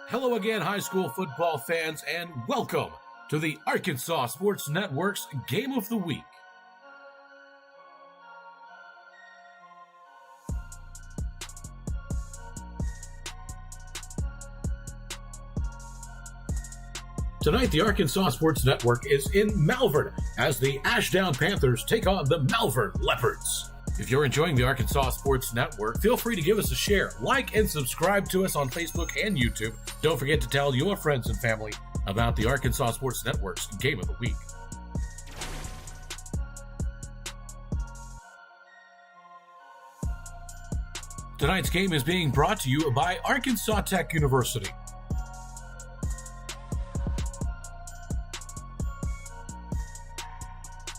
Hello again, high school football fans, and welcome to the Arkansas Sports Network's Game of the Week. Tonight, the Arkansas Sports Network is in Malvern as the Ashdown Panthers take on the Malvern Leopards. If you're enjoying the Arkansas Sports Network, feel free to give us a share, like, and subscribe to us on Facebook and YouTube. Don't forget to tell your friends and family about the Arkansas Sports Network's Game of the Week. Tonight's game is being brought to you by Arkansas Tech University.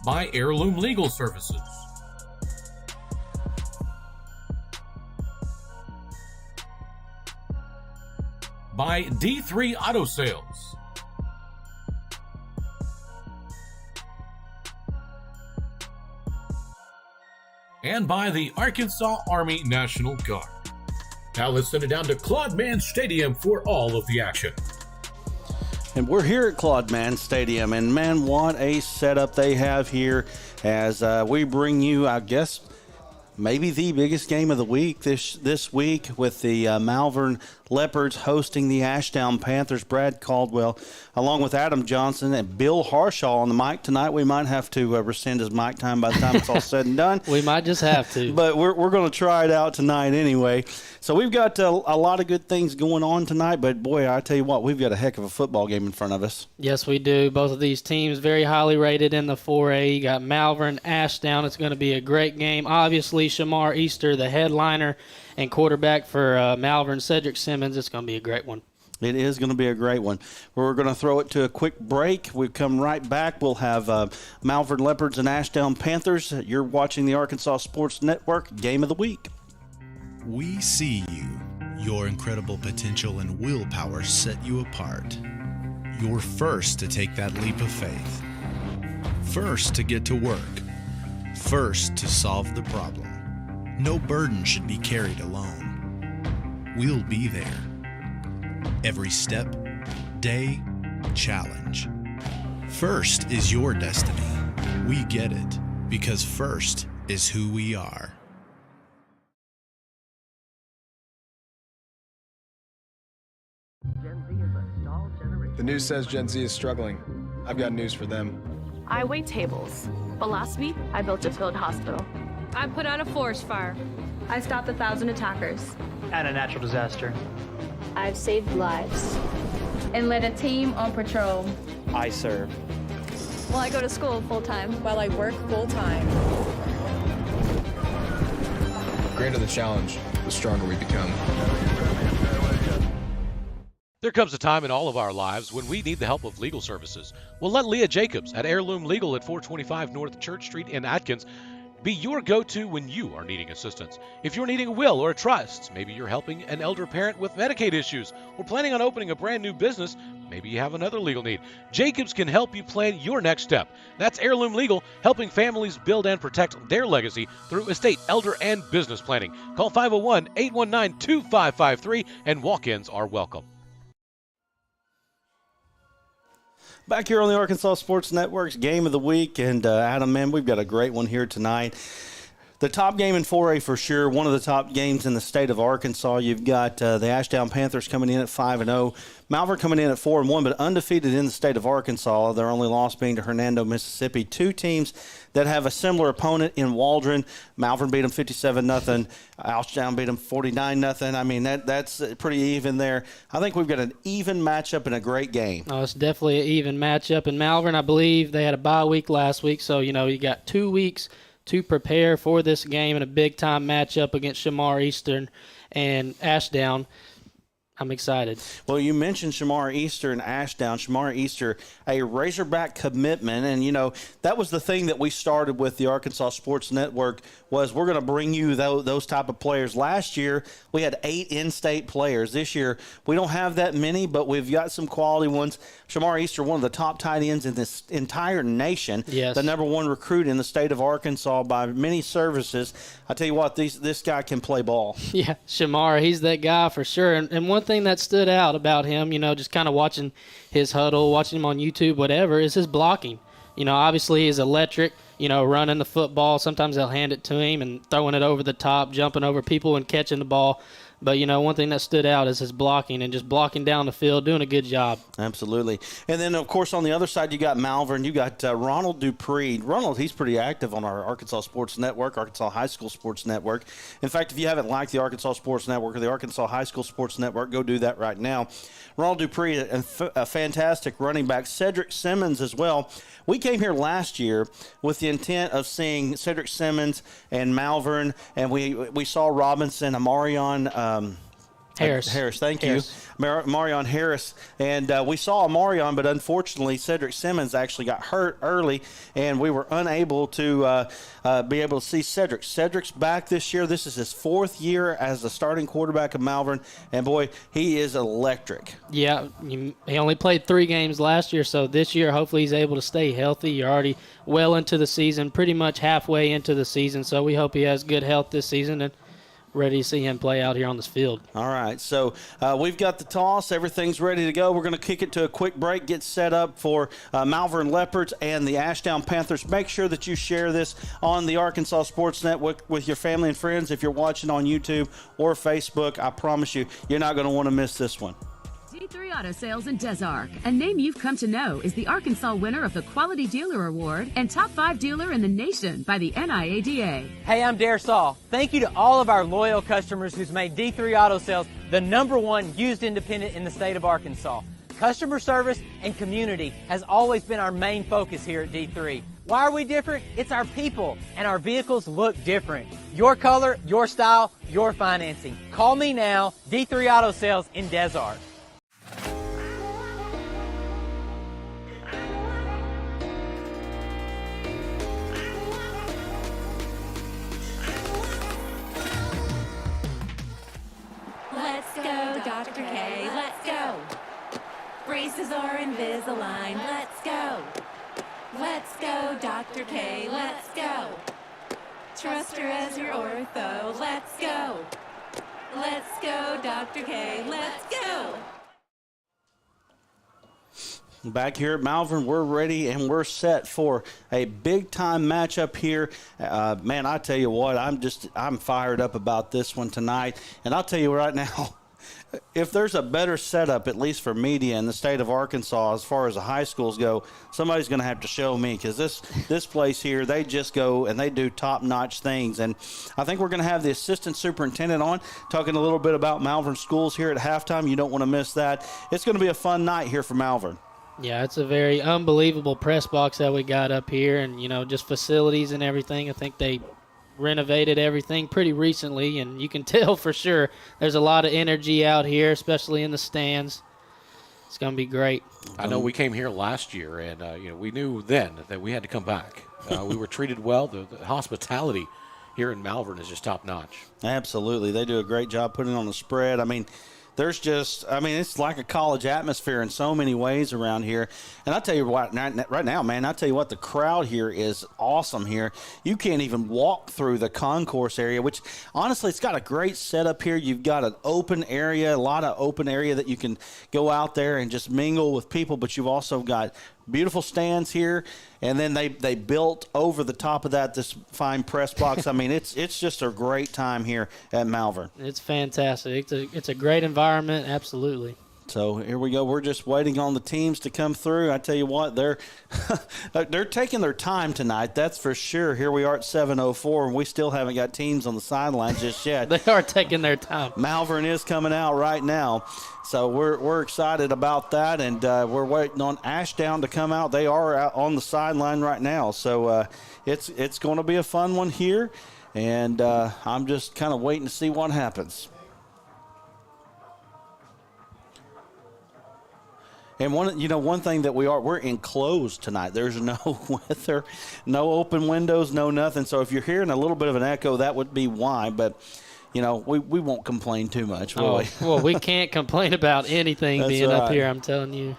By Heirloom Legal Services. By D3 Auto Sales. And by the Arkansas Army National Guard. Now let's send it down to Claude Mann Stadium for all of the action. And we're here at Claude Mann Stadium, and man, what a setup they have here as we bring you, I guess, maybe the biggest game of the week this week with the Malvern Leopards hosting the Ashdown Panthers. Brad Caldwell, along with Adam Johnson and Bill Harshaw on the mic tonight. We might have to rescind his mic time by the time it's all said and done. We might just have to. But we're going to try it out tonight anyway. So we've got a lot of good things going on tonight, but boy, I tell you what, we've got a heck of a football game in front of us. Yes, we do. Both of these teams very highly rated in the 4A. You got Malvern, Ashdown. It's going to be a great game. Obviously, Shemar Easter, the headliner and quarterback for Malvern, Cedric Simmons. It's going to be a great one. It is going to be a great one. We're going to throw it to a quick break. We come right back. We'll have Malvern Leopards and Ashdown Panthers. You're watching the Arkansas Sports Network Game of the Week. We see you. Your incredible potential and willpower set you apart. You're first to take that leap of faith. First to get to work. First to solve the problem. No burden should be carried alone. We'll be there. Every step, day, challenge. First is your destiny. We get it because first is who we are. The news says Gen Z is struggling. I've got news for them. I wait tables, but last week I built a field hospital. I put out a forest fire. I stopped 1,000 attackers. And a natural disaster. I've saved lives. And led a team on patrol. I serve. Well, I go to school full-time. While I work full-time. The greater the challenge, the stronger we become. There comes a time in all of our lives when we need the help of legal services. Well, let Leah Jacobs at Heirloom Legal at 425 North Church Street in Atkins be your go-to when you are needing assistance. If you're needing a will or a trust, maybe you're helping an elder parent with Medicaid issues, or planning on opening a brand new business, maybe you have another legal need. Jacobs can help you plan your next step. That's Heirloom Legal, helping families build and protect their legacy through estate, elder, and business planning. Call 501-819-2553, and walk-ins are welcome. Back here on the Arkansas Sports Network's Game of the Week, and Adam, man, we've got a great one here tonight. The top game in 4A for sure, one of the top games in the state of Arkansas. You've got the Ashdown Panthers coming in at 5-0, Malvern coming in at 4-1, but undefeated in the state of Arkansas. Their only loss being to Hernando, Mississippi. Two teams that have a similar opponent in Waldron. Malvern beat them 57-0. Ashdown beat them 49-0. I mean, that's pretty even there. I think we've got an even matchup and a great game. Oh, it's definitely an even matchup. In Malvern, I believe they had a bye week last week, so, you got 2 weeks to prepare for this game and a big-time matchup against Shemar Eastern and Ashdown. I'm excited. Well, you mentioned Shemar Easter and Ashdown. Shemar Easter, a Razorback commitment, and that was the thing that we started with the Arkansas Sports Network was we're going to bring you those type of players. Last year we had 8 in-state players. This year we don't have that many, but we've got some quality ones. Shemar Easter, one of the top tight ends in this entire nation. Yes. The #1 recruit in the state of Arkansas by many services. I tell you what, this guy can play ball. Yeah, Shemar, he's that guy for sure. And one thing thing that stood out about him, just kind of watching his huddle, watching him on YouTube, whatever, is his blocking. Obviously he's electric, running the football. Sometimes they'll hand it to him and throwing it over the top, jumping over people and catching the ball. But, one thing that stood out is his blocking and just blocking down the field, doing a good job. Absolutely. And then, of course, on the other side, you got Malvern. You got Ronald Dupree. Ronald, he's pretty active on our Arkansas Sports Network, Arkansas High School Sports Network. In fact, if you haven't liked the Arkansas Sports Network or the Arkansas High School Sports Network, go do that right now. Ronald Dupree, a fantastic running back. Cedric Simmons as well. We came here last year with the intent of seeing Cedric Simmons and Malvern, and we saw Robinson, Amarion Harris, thank you. Marion Harris. And we saw Marion, but unfortunately Cedric Simmons actually got hurt early, and we were unable to be able to see Cedric. Cedric's back this year. This is his 4th year as the starting quarterback of Malvern, and, boy, he is electric. Yeah, he only played 3 games last year, so this year hopefully he's able to stay healthy. You're already well into the season, pretty much halfway into the season, so we hope he has good health this season and ready to see him play out here on this field. All right, so we've got the toss. Everything's ready to go. We're going to kick it to a quick break, get set up for Malvern Leopards and the Ashdown Panthers. Make sure that you share this on the Arkansas Sports Network with your family and friends. If you're watching on YouTube or Facebook, I promise you, you're not going to want to miss this one. D3 Auto Sales in Des Arc, a name you've come to know, is the Arkansas winner of the Quality Dealer Award and Top 5 Dealer in the Nation by the NIADA. Hey, I'm Dare Saul. Thank you to all of our loyal customers who's made D3 Auto Sales the #1 used independent in the state of Arkansas. Customer service and community has always been our main focus here at D3. Why are we different? It's our people, and our vehicles look different. Your color, your style, your financing. Call me now, D3 Auto Sales in Des Arc. Let's go, Dr. K, let's go. Braces are Invisalign, let's go. Let's go, Dr. K, let's go. Trust her as your ortho, let's go. Let's go, Dr. K, let's go. Back here at Malvern, we're ready and we're set for a big-time matchup here. Man, I tell you what, I'm fired up about this one tonight. And I'll tell you right now, if there's a better setup, at least for media in the state of Arkansas, as far as the high schools go, somebody's going to have to show me, because this place here, they just go and they do top-notch things. And I think we're going to have the assistant superintendent on, talking a little bit about Malvern schools here at halftime. You don't want to miss that. It's going to be a fun night here for Malvern. Yeah, it's a very unbelievable press box that we got up here, and, just facilities and everything. I think they renovated everything pretty recently, and you can tell for sure there's a lot of energy out here, especially in the stands. It's going to be great. I know we came here last year, and we knew then that we had to come back. We were treated well. The hospitality here in Malvern is just top-notch. Absolutely. They do a great job putting on the spread. It's like a college atmosphere in so many ways around here. And I'll tell you what, right now, man, the crowd here is awesome here. You can't even walk through the concourse area, which, honestly, it's got a great setup here. You've got an open area, a lot of open area that you can go out there and just mingle with people, but you've also got beautiful stands here, and then they built over the top of that this fine press box. It's just a great time here at Malvern. It's fantastic. It's a great environment, absolutely. So here we go. We're just waiting on the teams to come through. I tell you what, they're taking their time tonight, that's for sure. Here we are at 7:04, and we still haven't got teams on the sidelines just yet. They are taking their time. Malvern is coming out right now. So we're excited about that, and we're waiting on Ashdown to come out. They are out on the sideline right now. So it's going to be a fun one here, and I'm just kind of waiting to see what happens. And one thing that we're enclosed tonight. There's no weather, no open windows, no nothing. So if you're hearing a little bit of an echo, that would be why. But we won't complain too much, will we? Well, we can't complain about anything being up here, I'm telling you.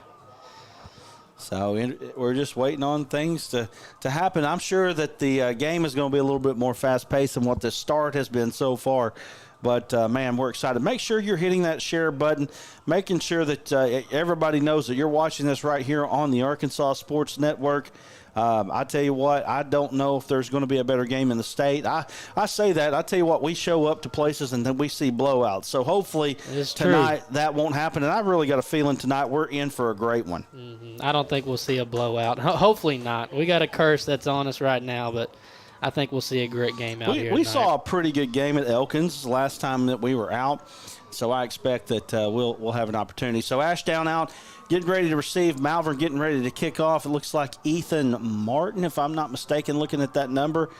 So we're just waiting on things to happen. I'm sure that the game is going to be a little bit more fast-paced than what the start has been so far. But, man, we're excited. Make sure you're hitting that share button, making sure that everybody knows that you're watching this right here on the Arkansas Sports Network. I tell you what, I don't know if there's going to be a better game in the state. I say that. I tell you what, we show up to places and then we see blowouts. So hopefully tonight that won't happen. And I've really got a feeling tonight we're in for a great one. Mm-hmm. I don't think we'll see a blowout. Hopefully not. We got a curse that's on us right now, but I think we'll see a great game out here. We saw a pretty good game at Elkins last time that we were out. So I expect that we'll have an opportunity. So Ashdown out, getting ready to receive. Malvern getting ready to kick off. It looks like Ethan Martin, if I'm not mistaken, looking at that number.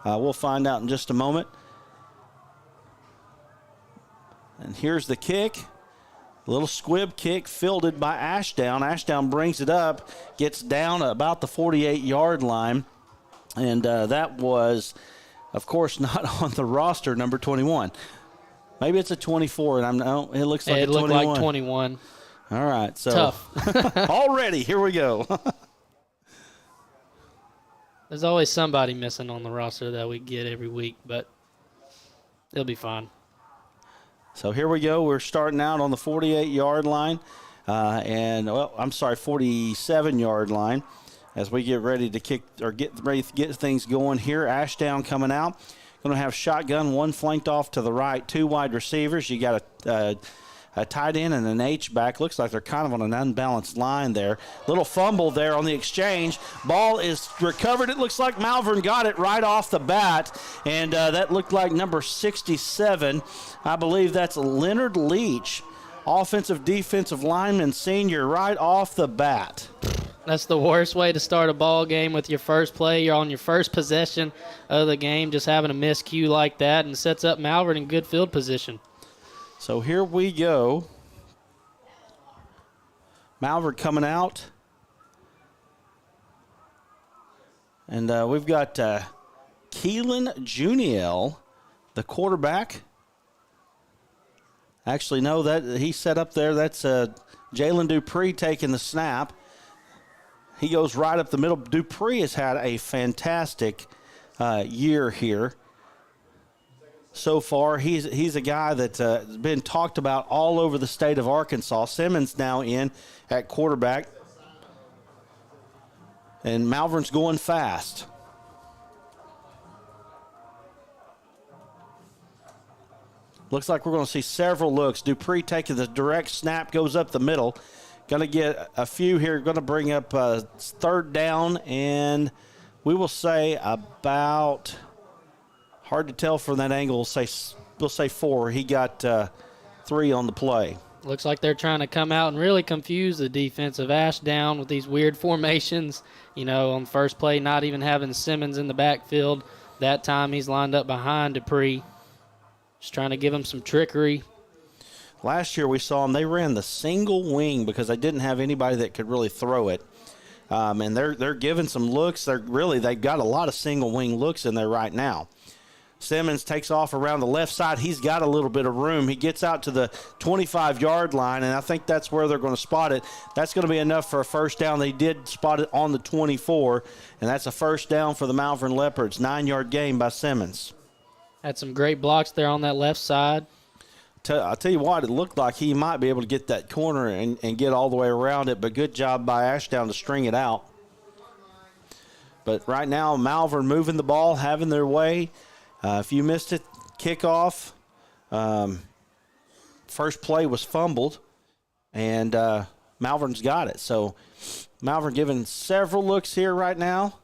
We'll find out in just a moment. And here's the kick. A little squib kick fielded by Ashdown. Ashdown brings it up, gets down about the 48-yard line. And that was, of course, not on the roster, number 21. Maybe it's a 24, and it looks like a 21. It looked like 21. All right, so tough. Already, here we go. There's always somebody missing on the roster that we get every week, but it'll be fine. So here we go. We're starting out on the 48-yard line, 47-yard line as we get ready to kick or get ready to get things going here. Ashdown coming out. Going to have shotgun, one flanked off to the right, two wide receivers. You got a tight end and an H-back. Looks like they're kind of on an unbalanced line there. Little fumble there on the exchange. Ball is recovered. It looks like Malvern got it right off the bat, and that looked like number 67. I believe that's Leonard Leach, offensive defensive lineman senior, right off the bat. That's the worst way to start a ball game with your first play. You're on your first possession of the game, just having a miscue like that, and sets up Malvern in good field position. So here we go. Malvern coming out. And we've got Keelan Juniel, the quarterback. Actually, no, that he set up there. That's Jalen Dupree taking the snap. He goes right up the middle. Dupree has had a fantastic year here so far. He's a guy that's been talked about all over the state of Arkansas. Simmons now in at quarterback. And Malvern's going fast. Looks like we're going to see several looks. Dupree taking the direct snap, goes up the middle. Going to get a few here. Going to bring up third down, and we will say about, hard to tell from that angle, we'll say 4. He got 3 on the play. Looks like they're trying to come out and really confuse the defensive Ashdown with these weird formations. You know, on first play, not even having Simmons in the backfield. That time he's lined up behind Dupree. Just trying to give him some trickery. Last year we saw them, they ran the single wing because they didn't have anybody that could really throw it. And they're giving some looks. They've got a lot of single wing looks in there right now. Simmons takes off around the left side. He's got a little bit of room. He gets out to the 25-yard line, and I think that's where they're going to spot it. That's going to be enough for a first down. They did spot it on the 24, and that's a first down for the Malvern Leopards. 9-yard gain by Simmons. Had some great blocks there on that left side. I'll tell you what, it looked like he might be able to get that corner and get all the way around it, but good job by Ashdown to string it out. But right now, Malvern moving the ball, having their way. If you missed it, kickoff. First play was fumbled, and Malvern's got it. So Malvern giving several looks here right now.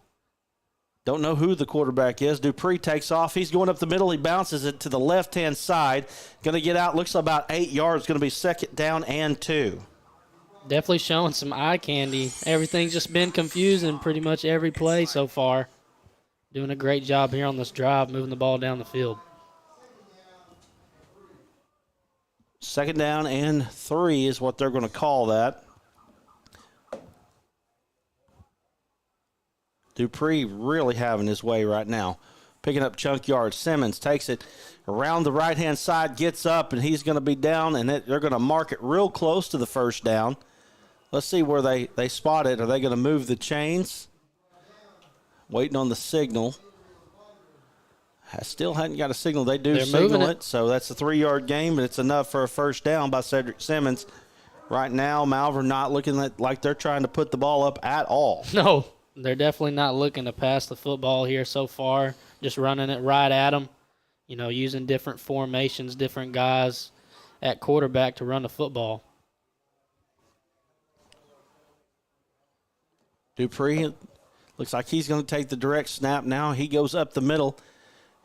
Don't know who the quarterback is. Dupree takes off. He's going up the middle. He bounces it to the left-hand side. Going to get out. Looks about 8 yards. Going to be second down and 2. Definitely showing some eye candy. Everything's just been confusing pretty much every play so far. Doing a great job here on this drive, moving the ball down the field. Second down and 3 is what they're going to call that. Dupree really having his way right now. Picking up chunk yards. Simmons takes it around the right-hand side, gets up, and he's going to be down, and they're going to mark it real close to the first down. Let's see where they spot it. Are they going to move the chains? Waiting on the signal. I still hadn't got a signal. They're signal it, so that's a 3-yard gain, but it's enough for a first down by Cedric Simmons. Right now, Malvern not looking like they're trying to put the ball up at all. No, they're definitely not looking to pass the football here so far. Just running it right at them, using different formations, different guys at quarterback to run the football. Dupree looks like he's going to take the direct snap now. He goes up the middle,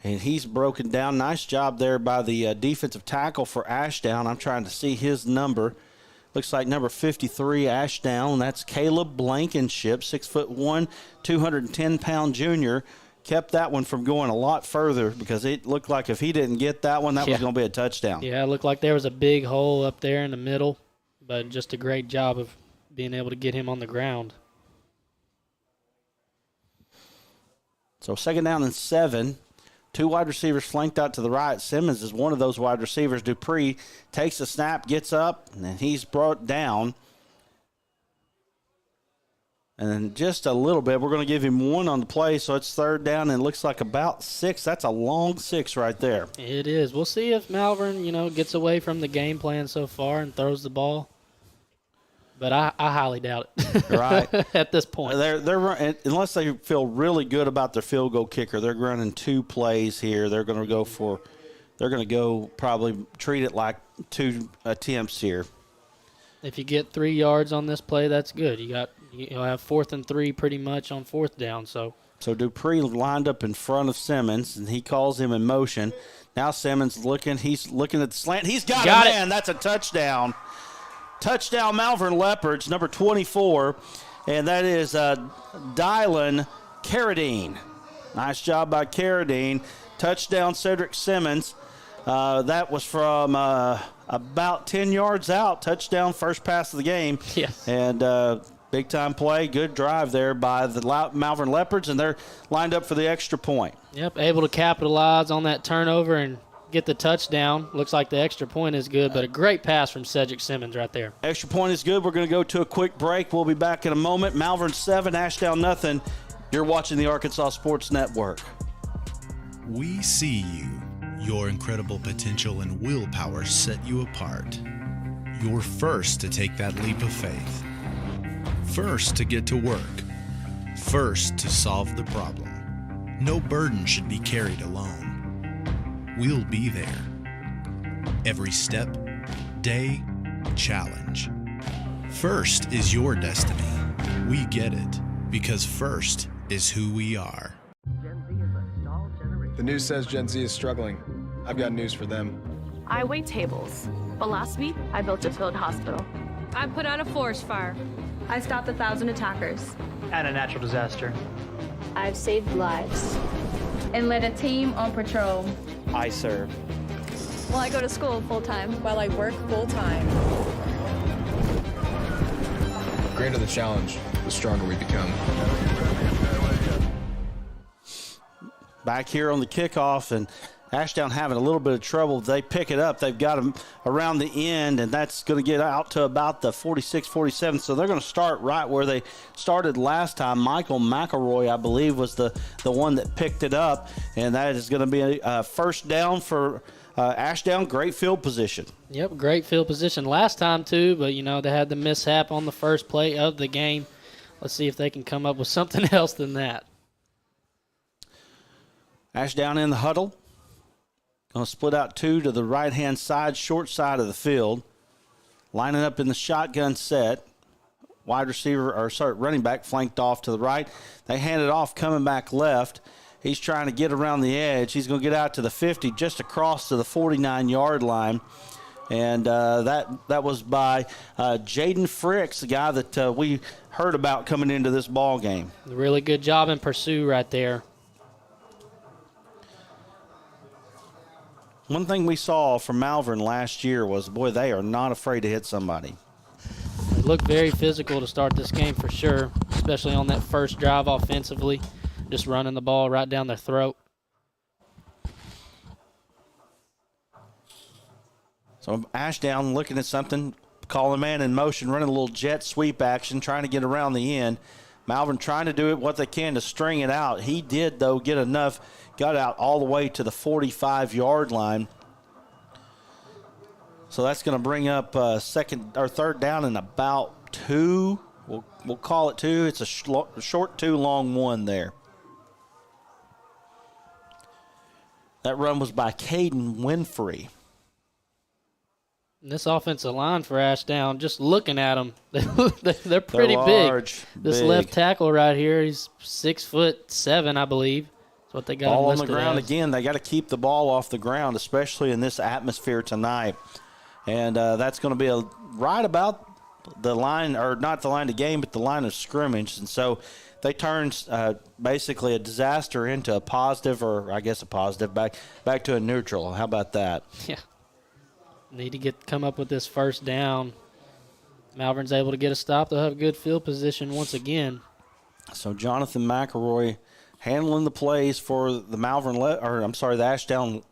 and he's broken down. Nice job there by the defensive tackle for Ashdown. I'm trying to see his number. Looks like number 53, Ashdown. That's Caleb Blankenship, 6'1", 210-pound junior. Kept that one from going a lot further because it looked like if he didn't get that one, that was going to be a touchdown. Yeah, it looked like there was a big hole up there in the middle, but just a great job of being able to get him on the ground. So 2nd down and 7. 2 wide receivers flanked out to the right. Simmons is one of those wide receivers. Dupree takes the snap, gets up, and he's brought down. And then just a little bit, we're going to give him 1 on the play, so it's 3rd down, and it looks like about 6. That's a long 6 right there. It is. We'll see if Malvern, gets away from the game plan so far and throws the ball. But I highly doubt it. Right. At this point. They're unless they feel really good about their field goal kicker, they're running 2 plays here. They're going to go probably treat it like 2 attempts here. If you get 3 yards on this play, that's good. You'll have 4th and 3 pretty much on 4th down. So Dupree lined up in front of Simmons, and he calls him in motion. Now Simmons he's looking at the slant. He's got it, man. That's a touchdown. Touchdown, Malvern Leopards, number 24, and that is Dylan Carradine. Nice job by Carradine. Touchdown, Cedric Simmons. That was from about 10 yards out. Touchdown, first pass of the game. Yes. And big-time play, good drive there by the Malvern Leopards, and they're lined up for the extra point. Yep, able to capitalize on that turnover and get the touchdown. Looks like the extra point is good, but a great pass from Cedric Simmons right there. Extra point is good. We're going to go to a quick break. We'll be back in a moment. Malvern 7, Ashdown nothing. You're watching the Arkansas Sports Network. We see you. Your incredible potential and willpower set you apart. You're first to take that leap of faith. First to get to work. First to solve the problem. No burden should be carried alone. We'll be there. Every step, day, challenge. First is your destiny. We get it, because first is who we are. The news says Gen Z is struggling. I've got news for them. I wait tables, but last week I built a field hospital. I put out a forest fire. I stopped 1,000 attackers. And a natural disaster. I've saved lives. And led a team on patrol. I serve. Well, I go to school full-time. While I work full-time. The greater the challenge, the stronger we become. Back here on the kickoff, and Ashdown having a little bit of trouble. They pick it up. They've got them around the end, and that's going to get out to about the 46, 47. So they're going to start right where they started last time. Michael McElroy, I believe, was the one that picked it up, and that is going to be a first down for Ashdown. Great field position. Yep, great field position last time too, but they had the mishap on the first play of the game. Let's see if they can come up with something else than that. Ashdown in the huddle. Going to split out 2 to the right-hand side, short side of the field. Lining up in the shotgun set. Running back flanked off to the right. They hand it off, coming back left. He's trying to get around the edge. He's going to get out to the 50, just across to the 49-yard line. And that was by Jaden Fricks, the guy that we heard about coming into this ball game. Really good job in pursuit right there. One thing we saw from Malvern last year was, boy, they are not afraid to hit somebody. They look very physical to start this game for sure, especially on that first drive offensively, just running the ball right down their throat. So Ashdown looking at something, call a man in motion, running a little jet sweep action, trying to get around the end. Malvern trying to do what they can to string it out. He did, though, get enough, got out all the way to the 45-yard line. So that's going to bring up third down and about 2. We'll call it 2. It's a short 2, long 1 there. That run was by Caden Winfrey. This offensive line for Ashdown, just looking at them, they're pretty large, big. This big. left tackle right here, he's 6'7", I believe. That's what they got. Ball on the listed ground as. again. They got to keep the ball off the ground, especially in this atmosphere tonight. And that's going to be right about the line, or not the line of game, but the line of scrimmage. And so they turned basically a disaster into a positive, or I guess a positive, back to a neutral. How about that? Yeah. Need to come up with this first down. Malvern's able to get a stop. They'll have a good field position once again. So Jonathan McElroy handling the plays for the the Ashdown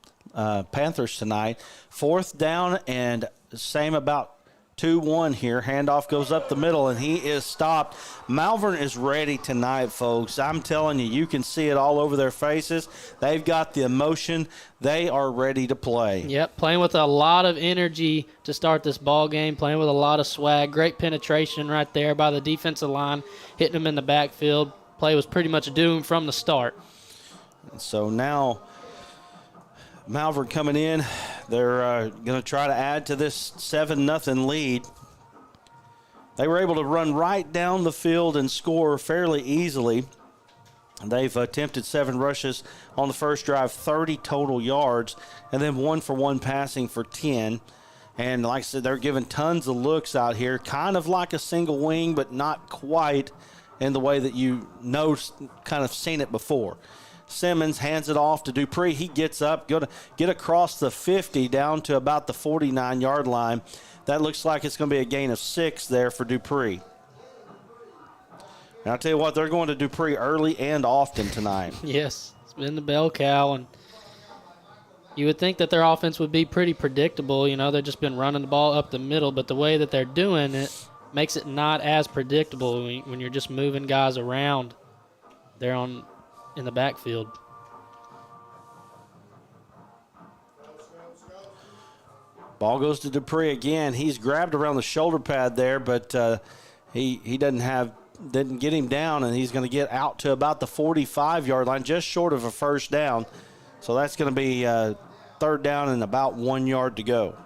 Panthers tonight. Fourth down and same about 2-1 here. Handoff goes up the middle, and he is stopped. Malvern is ready tonight, folks. I'm telling you, you can see it all over their faces. They've got the emotion. They are ready to play. Yep, playing with a lot of energy to start this ball game, playing with a lot of swag. Great penetration right there by the defensive line, hitting them in the backfield. Play was pretty much doomed from the start. So now Malvern coming in. They're going to try to add to this 7-0 lead. They were able to run right down the field and score fairly easily. They've attempted 7 rushes on the first drive, 30 total yards, and then 1-for-1 passing for 10. And like I said, they're giving tons of looks out here, kind of like a single wing, but not quite in the way that kind of seen it before. Simmons hands it off to Dupree. He gets up, going to get across the 50 down to about the 49-yard line. That looks like it's going to be a gain of 6 there for Dupree. And I'll tell you what, they're going to Dupree early and often tonight. Yes, it's been the bell cow, and you would think that their offense would be pretty predictable. You know, they've just been running the ball up the middle, but the way that they're doing it makes it not as predictable when you're just moving guys around. They're in the backfield. Ball goes to Dupree again. He's grabbed around the shoulder pad there, but he didn't get him down, and he's going to get out to about the 45-yard line, just short of a first down. So that's going to be third down and about 1 yard to go.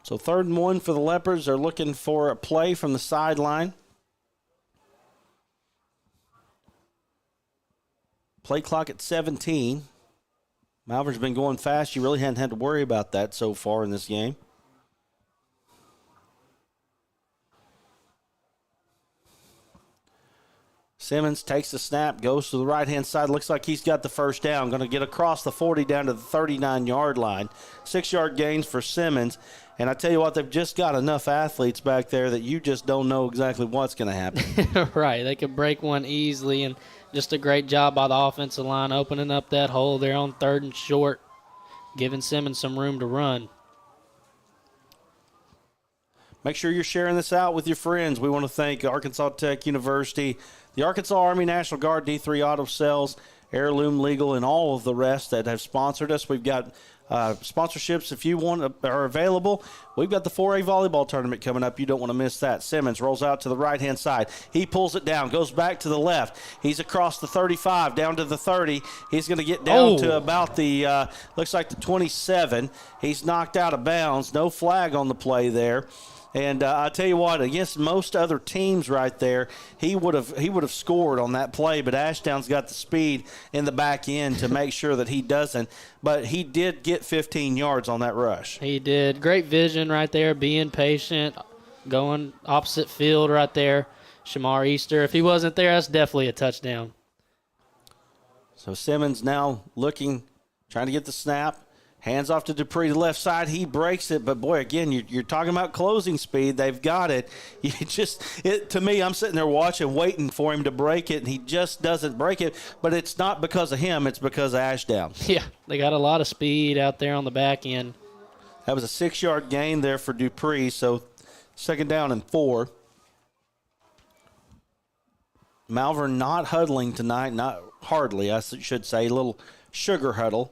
So 3rd and 1 for the Leopards. They're looking for a play from the sideline. Play clock at 17. Malvern's been going fast. You really hadn't had to worry about that so far in this game. Simmons takes the snap, goes to the right-hand side. Looks like he's got the first down. Going to get across the 40 down to the 39-yard line. 6-yard gains for Simmons. And I tell you what, they've just got enough athletes back there that you just don't know exactly what's going to happen. Right. They could break one easily, and just a great job by the offensive line opening up that hole there on 3rd and short, giving Simmons some room to run. Make sure you're sharing this out with your friends. We want to thank Arkansas Tech University, the Arkansas Army National Guard, D3 Auto Sales, Heirloom Legal, and all of the rest that have sponsored us. We've got sponsorships if you are available. We've got the 4A volleyball tournament coming up. You don't want to miss that. Simmons rolls out to the right-hand side. He pulls it down, goes back to the left. He's across the 35, down to the 30. He's going to get down to about the, looks like the 27. He's knocked out of bounds. No flag on the play there. And I tell you what, against most other teams right there, he would have scored on that play. But Ashdown's got the speed in the back end to make sure that he doesn't. But he did get 15 yards on that rush. He did. Great vision right there, being patient, going opposite field right there. Shemar Easter, if he wasn't there, that's definitely a touchdown. So Simmons now looking, trying to get the snap. Hands off to Dupree to the left side. He breaks it, but boy, again, you're talking about closing speed. They've got it. To me, I'm sitting there watching, waiting for him to break it, and he just doesn't break it. But it's not because of him; it's because of Ashdown. Yeah, they got a lot of speed out there on the back end. That was a 6-yard gain there for Dupree. So 2nd down and 4. Malvern not huddling tonight, not hardly, I should say, a little sugar huddle.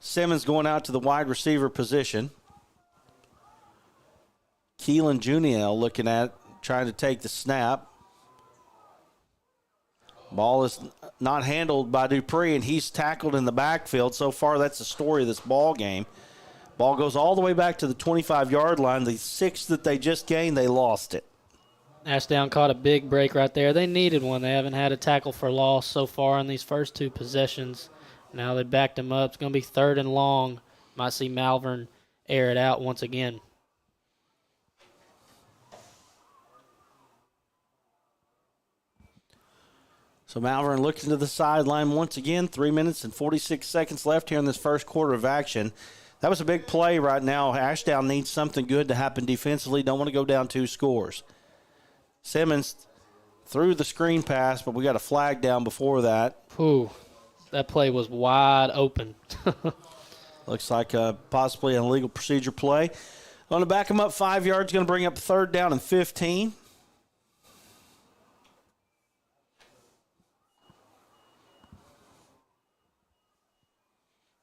Simmons going out to the wide receiver position. Keelan Juniel looking at, trying to take the snap. Ball is not handled by Dupree, and he's tackled in the backfield. So far, that's the story of this ball game. Ball goes all the way back to the 25-yard line. The 6 that they just gained, they lost it. Ashdown caught a big break right there. They needed one. They haven't had a tackle for loss so far in these first 2 possessions. Now they backed him up. It's going to be 3rd and long. Might see Malvern air it out once again. So Malvern looking to the sideline once again. 3 minutes and 46 seconds left here in this first quarter of action. That was a big play right now. Ashdown needs something good to happen defensively. Don't want to go down 2 scores. Simmons threw the screen pass, but we got a flag down before that. Ooh. That play was wide open. Looks like possibly an illegal procedure play. Going to back him up 5 yards, going to bring up 3rd down and 15.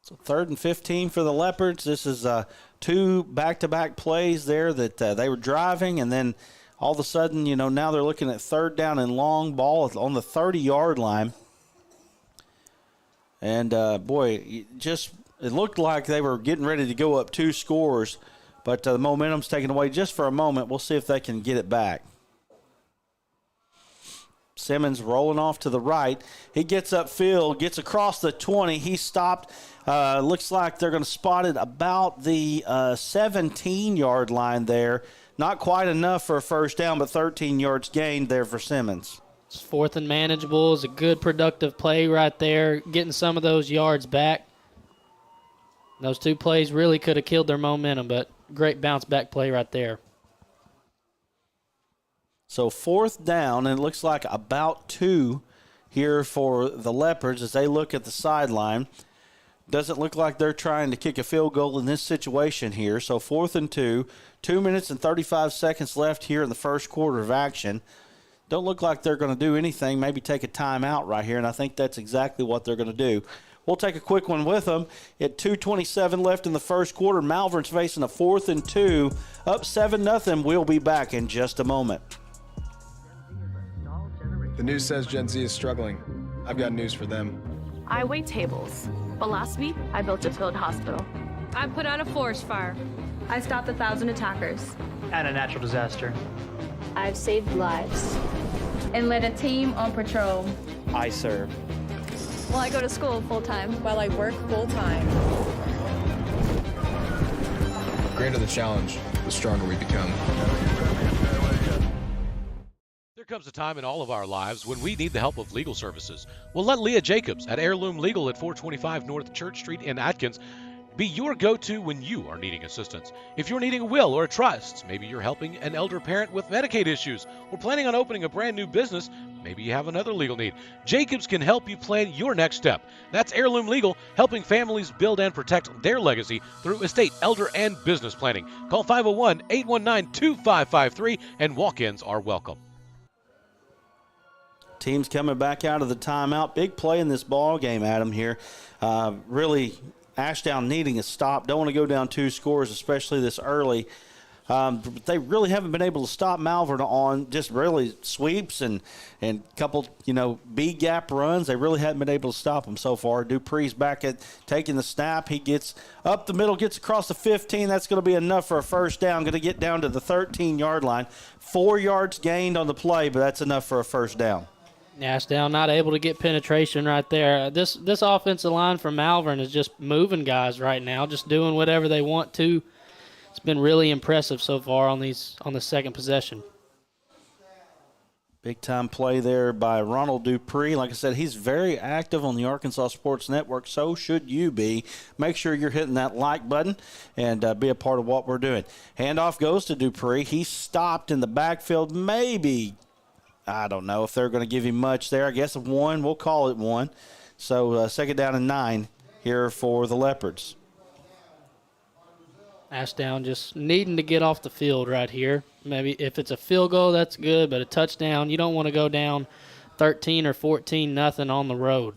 So 3rd and 15 for the Leopards. This is 2 back-to-back plays there that they were driving, and then all of a sudden, now they're looking at 3rd down and long, ball on the 30-yard line. And, it looked like they were getting ready to go up 2 scores, but the momentum's taken away just for a moment. We'll see if they can get it back. Simmons rolling off to the right. He gets upfield, gets across the 20. He's stopped. Looks like they're going to spot it about the 17-yard line there. Not quite enough for a first down, but 13 yards gained there for Simmons. It's 4th and manageable. It's a good productive play right there, getting some of those yards back. Those 2 plays really could have killed their momentum, but great bounce back play right there. So 4th down, and it looks like about 2 here for the Leopards as they look at the sideline. Doesn't look like they're trying to kick a field goal in this situation here. So 4th and 2, 2 minutes and 35 seconds left here in the first quarter of action. Don't look like they're going to do anything, maybe take a timeout right here, and I think that's exactly what they're going to do. We'll take a quick one with them. At 2:27 left in the first quarter, Malvern's facing a 4th and 2, up 7-0. We'll be back in just a moment. The news says Gen Z is struggling. I've got news for them. I wait tables, but last week I built a field hospital. I put out a forest fire. I stopped 1,000 attackers. And a natural disaster. I've saved lives. And led a team on patrol. I serve. Well, I go to school full-time. While I work full-time. The greater the challenge, the stronger we become. There comes a time in all of our lives when we need the help of legal services. Well, let Leah Jacobs at Heirloom Legal at 425 North Church Street in Atkins be your go-to when you are needing assistance. If you're needing a will or a trust, maybe you're helping an elder parent with Medicaid issues, or planning on opening a brand new business, maybe you have another legal need. Jacobs can help you plan your next step. That's Heirloom Legal, helping families build and protect their legacy through estate, elder, and business planning. Call 501-819-2553, and walk-ins are welcome. Team's coming back out of the timeout. Big play in this ball game, Adam, here. Really, Ashdown needing a stop. Don't want to go down 2 scores, especially this early. They really haven't been able to stop Malvern on just really sweeps and a couple, B-gap runs. They really haven't been able to stop them so far. Dupree's back at taking the snap. He gets up the middle, gets across the 15. That's going to be enough for a first down. Going to get down to the 13-yard line. 4 yards gained on the play, but that's enough for a first down. Ashdown not able to get penetration right there. This offensive line for Malvern is just moving guys right now, just doing whatever they want to. It's been really impressive so far on the second possession. Big-time play there by Ronald Dupree. Like I said, he's very active on the Arkansas Sports Network. So should you be. Make sure you're hitting that like button and be a part of what we're doing. Handoff goes to Dupree. He stopped in the backfield. Maybe, I don't know if they're going to give him much there. I guess one. We'll call it one. So second down and 9 here for the Leopards. Ashdown just needing to get off the field right here. Maybe if it's a field goal, that's good, but a touchdown, you don't want to go down 13 or 14 nothing on the road.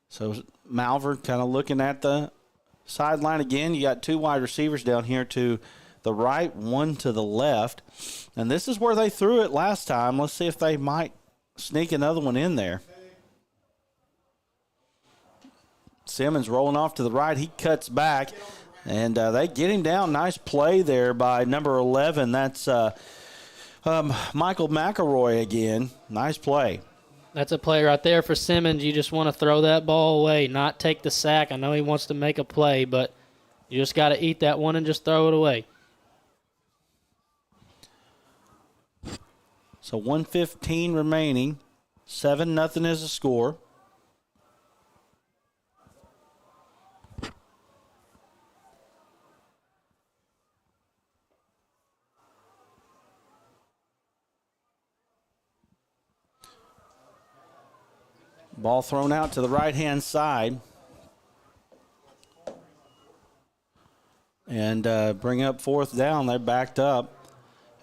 So Malvern kind of looking at the sideline again. You got 2 wide receivers down here to the right, 1 to the left. And this is where they threw it last time. Let's see if they might sneak another one in there. Simmons rolling off to the right. He cuts back, and they get him down. Nice play there by number 11. That's Michael McElroy again. Nice play. That's a play right there for Simmons. You just want to throw that ball away, not take the sack. I know he wants to make a play, but you just got to eat that one and just throw it away. So 1:15 remaining. 7-0 is the score. Ball thrown out to the right-hand side. And bring up 4th down. They're backed up.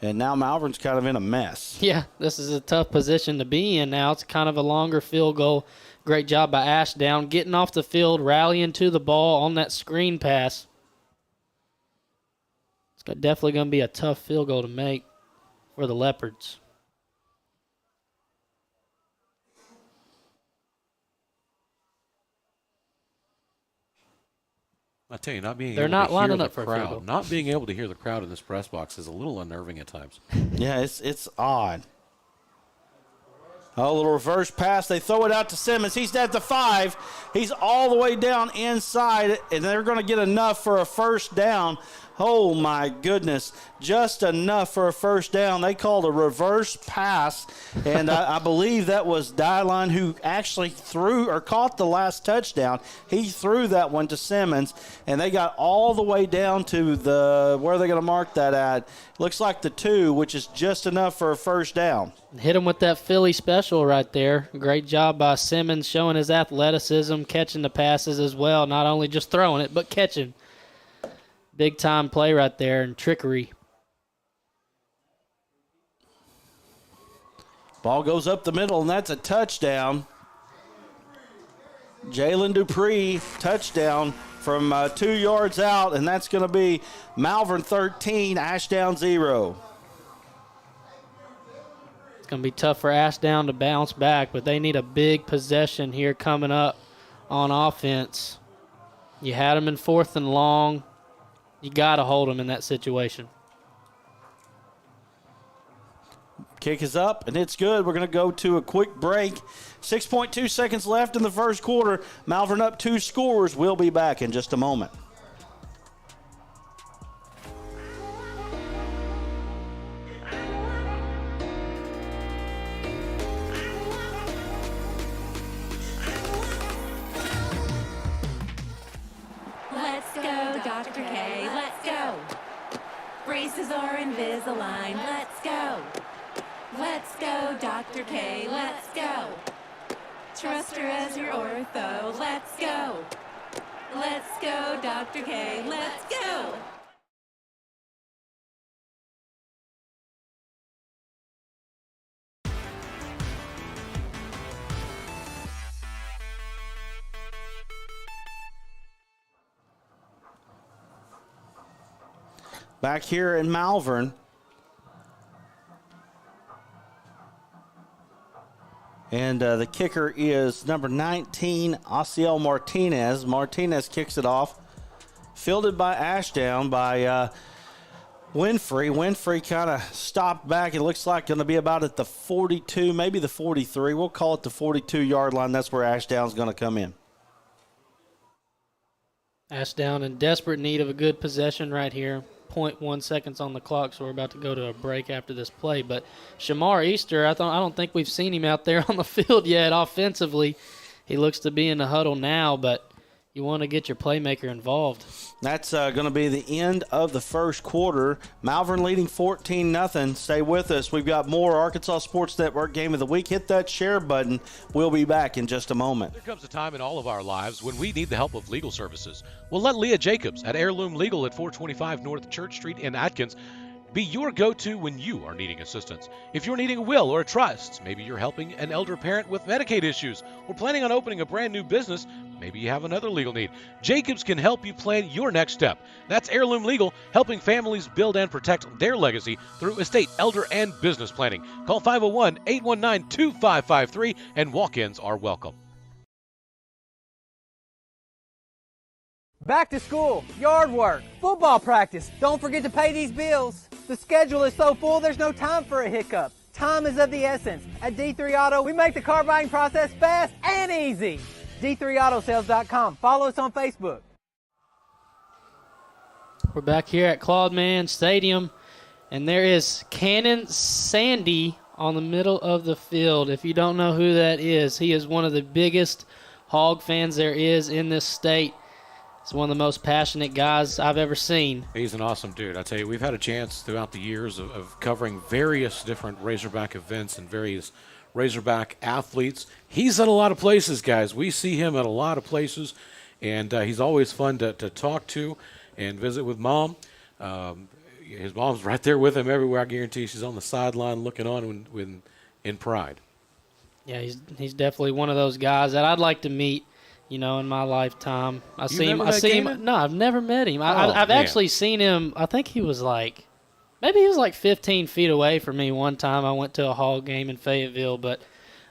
And now Malvern's kind of in a mess. Yeah, this is a tough position to be in now. It's kind of a longer field goal. Great job by Ashdown getting off the field, rallying to the ball on that screen pass. It's definitely going to be a tough field goal to make for the Leopards. I tell you, not being They're able not to hear lining the up for a field goal. crowd, not being able to hear the crowd in this press box is a little unnerving at times. Yeah, it's odd. Oh, a little reverse pass. They throw it out to Simmons. He's at the 5. He's all the way down inside, and they're going to get enough for a first down. Oh, my goodness. Just enough for a first down. They called a reverse pass, and I believe that was Dylon who actually threw or caught the last touchdown. He threw that one to Simmons, and they got all the way down to the – where are they going to mark that at? Looks like the 2, which is just enough for a first down. Hit him with that Philly special right there. Great job by Simmons showing his athleticism, catching the passes as well, not only just throwing it, but catching. Big-time play right there and trickery. Ball goes up the middle, and that's a touchdown. Jalen Dupree, touchdown from 2 yards out, and that's going to be Malvern 13, Ashdown 0. It's going to be tough for Ashdown to bounce back, but they need a big possession here coming up on offense. You had them in 4th and long. You got to hold them in that situation. Kick is up, and it's good. We're going to go to a quick break. 6.2 seconds left in the first quarter. Malvern up 2 scores. We'll be back in just a moment. Let's go, Dr. K, let's go. Braces are Invisalign, let's go. Let's go, Dr. K, let's go. Trust her as your ortho, let's go. Let's go, Dr. K, let's go. Back here in Malvern. And the kicker is number 19, Osiel Martinez. Martinez kicks it off. Fielded by Ashdown by Winfrey. Winfrey kind of stopped back. It looks like going to be about at the 42, maybe the 43. We'll call it the 42-yard line. That's where Ashdown's going to come in. Ashdown in desperate need of a good possession right here. 0.1 seconds on the clock, so we're about to go to a break after this play. But Shemar Easter, I don't think we've seen him out there on the field yet offensively. He looks to be in the huddle now, but you want to get your playmaker involved. That's going to be the end of the first quarter. Malvern leading 14-0. Stay with us. We've got more Arkansas Sports Network Game of the Week. Hit that share button. We'll be back in just a moment. There comes a time in all of our lives when we need the help of legal services. Well, let Leah Jacobs at Heirloom Legal at 425 North Church Street in Atkins be your go-to when you are needing assistance. If you're needing a will or a trust, maybe you're helping an elder parent with Medicaid issues, or planning on opening a brand new business, maybe you have another legal need. Jacobs can help you plan your next step. That's Heirloom Legal, helping families build and protect their legacy through estate, elder, and business planning. Call 501-819-2553, and walk-ins are welcome. Back to school, yard work, football practice. Don't forget to pay these bills. The schedule is so full, there's no time for a hiccup. Time is of the essence. At D3 Auto, we make the car buying process fast and easy. D3Autosales.com. Follow us on Facebook. We're back here at Claude Mann Stadium, and there is Cannon Sandy on the middle of the field. If you don't know who that is, he is one of the biggest Hog fans there is in this state. He's one of the most passionate guys I've ever seen. He's an awesome dude. I tell you, we've had a chance throughout the years of covering various different Razorback events and various Razorback athletes. He's at a lot of places, guys. We see him at a lot of places, and he's always fun to talk to and visit with Mom. His mom's right there with him everywhere. I guarantee she's on the sideline looking on in pride. Yeah, he's definitely one of those guys that I'd like to meet. In my lifetime. I've seen him. No, I've never met him. I've actually seen him. I think he was like 15 feet away from me one time. I went to a Hog game in Fayetteville, but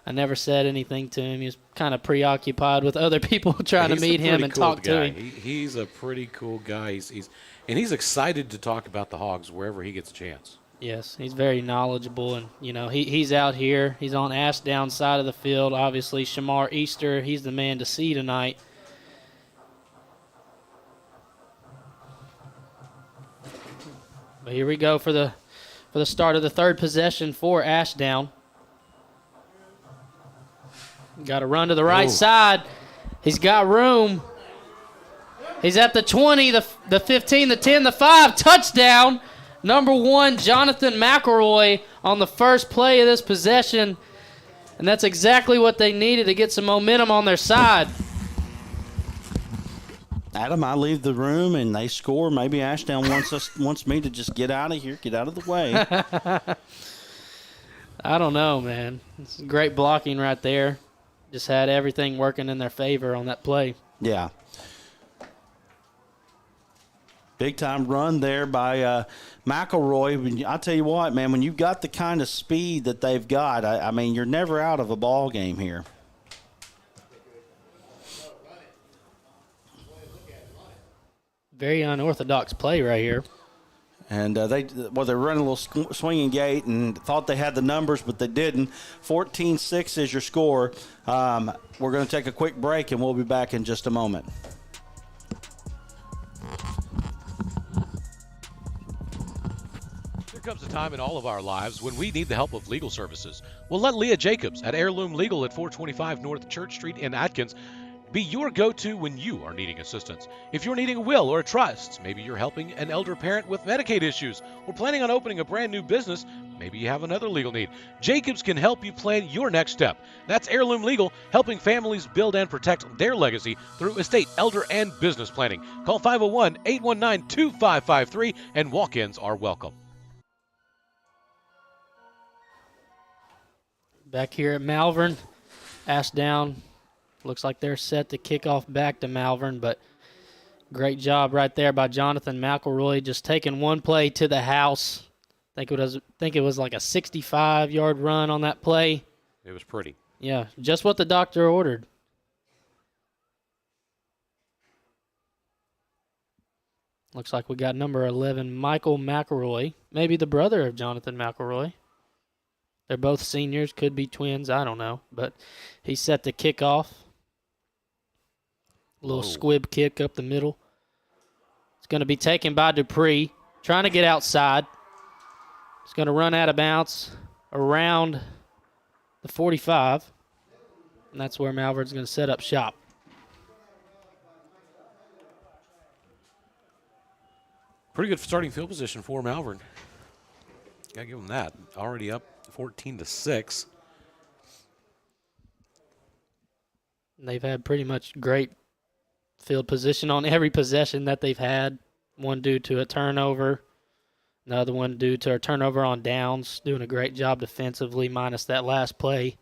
I never said anything to him. He was kind of preoccupied with other people trying to meet him and talk to him. He's a pretty cool guy. He's excited to talk about the Hogs wherever he gets a chance. Yes, he's very knowledgeable, and he's out here. He's on Ashdown side of the field. Obviously, Shemar Easter, he's the man to see tonight. But here we go for the start of the third possession for Ashdown. Got to run to the right side. He's got room. He's at the 20, the 15, the 10, the 5. Touchdown. Number 1, Jonathan McElroy on the first play of this possession. And that's exactly what they needed to get some momentum on their side. Adam, I leave the room and they score. Maybe Ashdown wants me to just get out of here, get out of the way. I don't know, man. It's great blocking right there. Just had everything working in their favor on that play. Yeah. Big-time run there by McElroy. I'll tell you what, man, when you've got the kind of speed that they've got, I mean, you're never out of a ball game here. Very unorthodox play right here. And they run a little swinging gate and thought they had the numbers, but they didn't. 14-6 is your score. We're going to take a quick break, and we'll be back in just a moment. There comes a time in all of our lives when we need the help of legal services. Well, let Leah Jacobs at Heirloom Legal at 425 North Church Street in Atkins be your go-to when you are needing assistance. If you're needing a will or a trust, maybe you're helping an elder parent with Medicaid issues, or planning on opening a brand new business, maybe you have another legal need. Jacobs can help you plan your next step. That's Heirloom Legal, helping families build and protect their legacy through estate, elder, and business planning. Call 501-819-2553, and walk-ins are welcome. Back here at Malvern, Ashdown. Looks like they're set to kick off back to Malvern, but great job right there by Jonathan McElroy, just taking one play to the house. I think it was like a 65-yard run on that play. It was pretty. Yeah, just what the doctor ordered. Looks like we got number 11, Michael McElroy, maybe the brother of Jonathan McElroy. They're both seniors, could be twins, I don't know. But he's set to kick off. A little squib kick up the middle. It's going to be taken by Dupree. trying to get outside. He's going to run out of bounds around the 45, and that's where Malvern's going to set up shop. Pretty good starting field position for Malvern. Got to give them that. Already up 14-6. They've had pretty much great field position on every possession that they've had. One due to a turnover, another one due to a turnover on downs. Doing a great job defensively, minus that last play.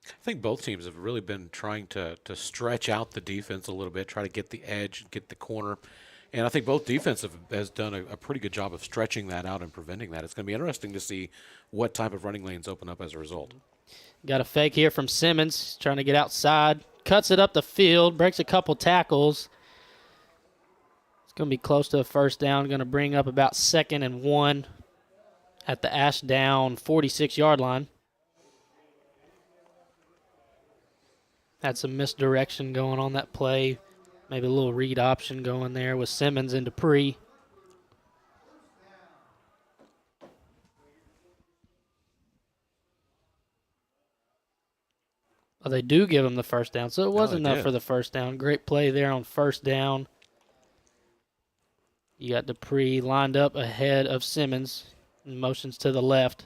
I think both teams have really been trying to stretch out the defense a little bit, try to get the edge, get the corner. And I think both defense has done a pretty good job of stretching that out and preventing that. It's going to be interesting to see what type of running lanes open up as a result. Got a fake here from Simmons, trying to get outside. Cuts it up the field, breaks a couple tackles. It's going to be close to a first down. Going to bring up about 2nd and 1 at the Ashdown 46-yard line. Had some misdirection going on that play. Maybe a little read option going there with Simmons and Dupree. Well, they do give him the first down, so it was enough for the first down. Great play there on first down. You got Dupree lined up ahead of Simmons. Motions to the left.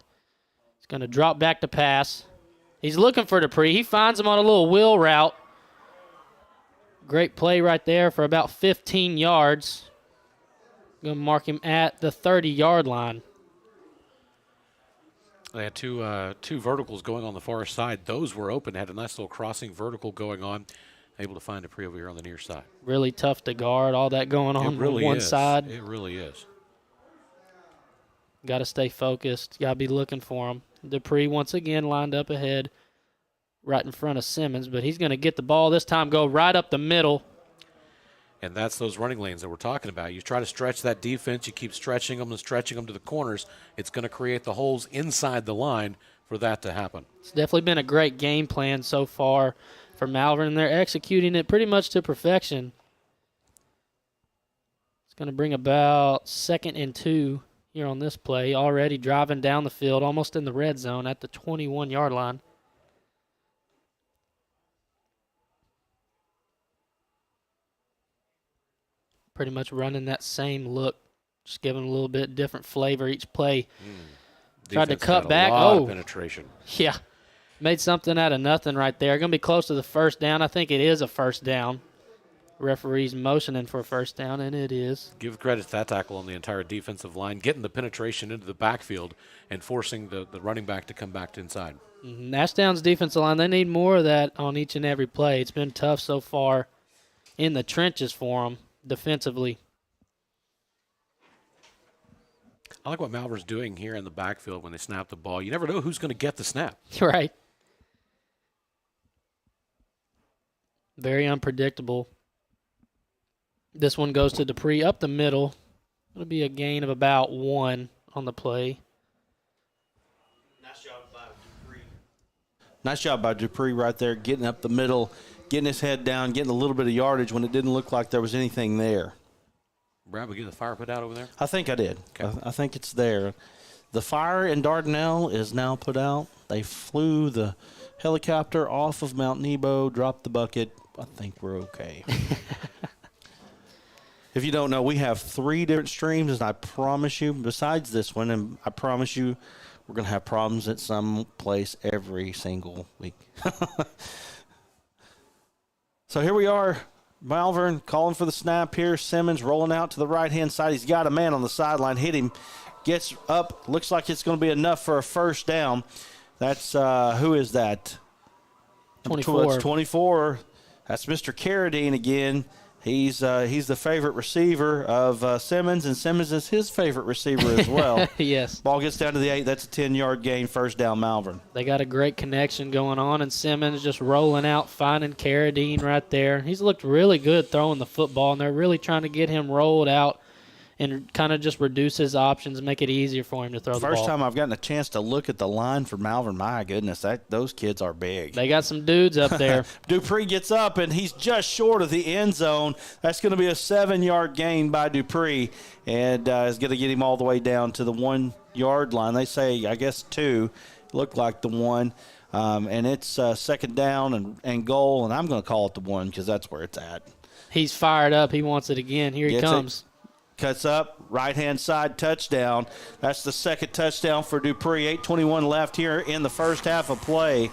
He's going to drop back to pass. He's looking for Dupree. He finds him on a little wheel route. Great play right there for about 15 yards. Going to mark him at the 30-yard line. They had two verticals going on the far side. Those were open. Had a nice little crossing vertical going on. Able to find Dupree over here on the near side. Really tough to guard. All that going on one side. It really is. Got to stay focused. Got to be looking for him. Dupree once again lined up ahead, right in front of Simmons, but he's going to get the ball this time, go right up the middle. And that's those running lanes that we're talking about. You try to stretch that defense. You keep stretching them and stretching them to the corners. It's going to create the holes inside the line for that to happen. It's definitely been a great game plan so far for Malvern, and they're executing it pretty much to perfection. It's going to bring about 2nd and 2 here on this play. Already driving down the field, almost in the red zone at the 21-yard line. Pretty much running that same look, just giving a little bit different flavor each play. Tried to cut back. Oh, penetration. Yeah. Made something out of nothing right there. Going to be close to the first down. I think it is a first down. Referee's motioning for a first down, and it is. Give credit to that tackle on the entire defensive line, getting the penetration into the backfield and forcing the running back to come back to inside. Ashdown's defensive line, they need more of that on each and every play. It's been tough so far in the trenches for them defensively. I like what Malvern's doing here in the backfield when they snap the ball. You never know who's going to get the snap. Right. Very unpredictable. This one goes to Dupree up the middle. It'll be a gain of about 1 on the play. Nice job by Dupree right there, getting up the middle, getting his head down, getting a little bit of yardage when it didn't look like there was anything there. Brad, we get the fire put out over there? I think I did. Okay. I think it's there. The fire in Dardanelle is now put out. They flew the helicopter off of Mount Nebo, dropped the bucket. I think we're okay. If you don't know, we have 3 different streams, and I promise you, besides this one, and I promise you, we're going to have problems at some place every single week. So here we are. Malvern calling for the snap here. Simmons rolling out to the right-hand side. He's got a man on the sideline. Hit him. Gets up. Looks like it's going to be enough for a first down. That's, who is that? 24. That's 24. That's Mr. Carradine again. He's the favorite receiver of Simmons, and Simmons is his favorite receiver as well. Yes. Ball gets down to the 8. That's a 10-yard gain, first down, Malvern. They got a great connection going on, and Simmons just rolling out, finding Carradine right there. He's looked really good throwing the football, and they're really trying to get him rolled out and kind of just reduce his options, make it easier for him to throw the ball. First time I've gotten a chance to look at the line for Malvern. My goodness, those kids are big. They got some dudes up there. Dupree gets up, and he's just short of the end zone. That's going to be a 7-yard gain by Dupree, and is going to get him all the way down to the 1-yard line. They say, I guess, 2. Looked like the 1. And it's second down and goal, and I'm going to call it the 1 because that's where it's at. He's fired up. He wants it again. Here he comes. Cuts up, right-hand side touchdown. That's the second touchdown for Dupree. 8:21 left here in the first half of play.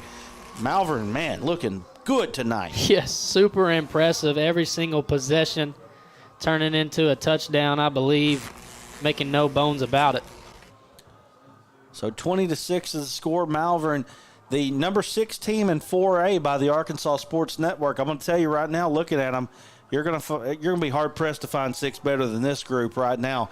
Malvern, man, looking good tonight. Yes, super impressive. Every single possession turning into a touchdown, I believe, making no bones about it. So 20-6 is the score. Malvern, the number 6 team in 4A by the Arkansas Sports Network. I'm going to tell you right now, looking at them, you're going to be hard-pressed to find 6 better than this group right now.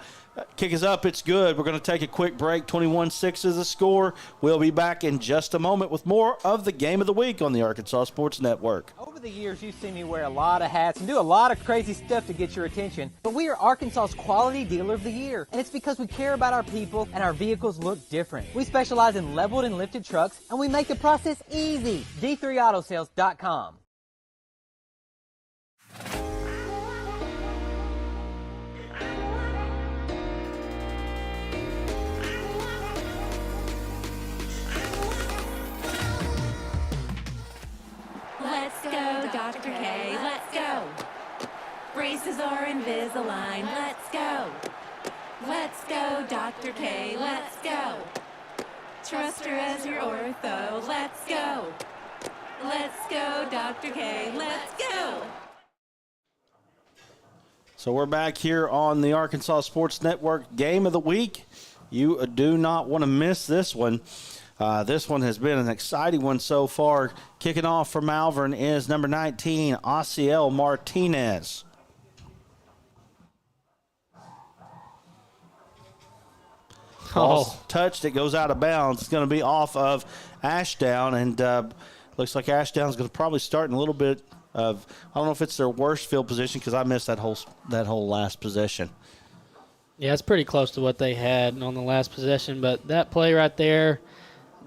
Kick is up. It's good. We're going to take a quick break. 21-6 is the score. We'll be back in just a moment with more of the Game of the Week on the Arkansas Sports Network. Over the years, you've seen me wear a lot of hats and do a lot of crazy stuff to get your attention, but we are Arkansas's Quality Dealer of the Year, and it's because we care about our people and our vehicles look different. We specialize in leveled and lifted trucks, and we make the process easy. D3Autosales.com. Let's go, Dr. K, let's go. Braces are Invisalign, let's go. Let's go, Dr. K, let's go. Trust her as your ortho, let's go. Let's go, Dr. K, let's go. So we're back here on the Arkansas Sports Network Game of the Week. You do not want to miss this one. This one has been an exciting one so far. Kicking off for Malvern is number 19, Osiel Martinez. Ball's touched. It goes out of bounds. It's going to be off of Ashdown, and looks like Ashdown's going to probably start in a little bit of, I don't know if it's their worst field position because I missed that whole last possession. Yeah, it's pretty close to what they had on the last possession, but that play right there,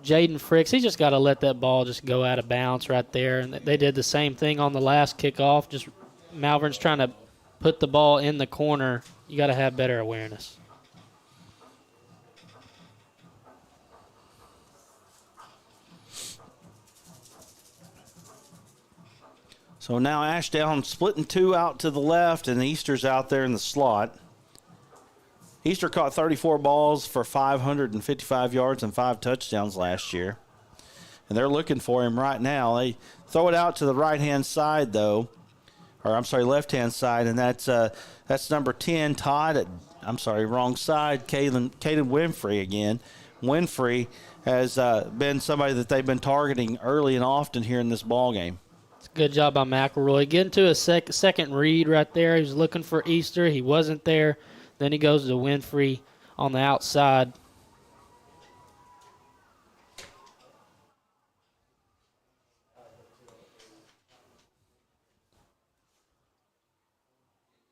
Jaden Fricks, he just got to let that ball just go out of bounds right there. And they did the same thing on the last kickoff. Just Malvern's trying to put the ball in the corner. You got to have better awareness. So now Ashdown splitting 2 out to the left, and Easter's out there in the slot. Easter caught 34 balls for 555 yards and 5 touchdowns last year. And they're looking for him right now. They throw it out to the right-hand side, though. Or, I'm sorry, left-hand side, and that's number 10, Todd. Wrong side, Caden Winfrey again. Winfrey has been somebody that they've been targeting early and often here in this ball game. It's a good job by McElroy. Getting to a second read right there. He was looking for Easter. He wasn't there. Then he goes to Winfrey on the outside.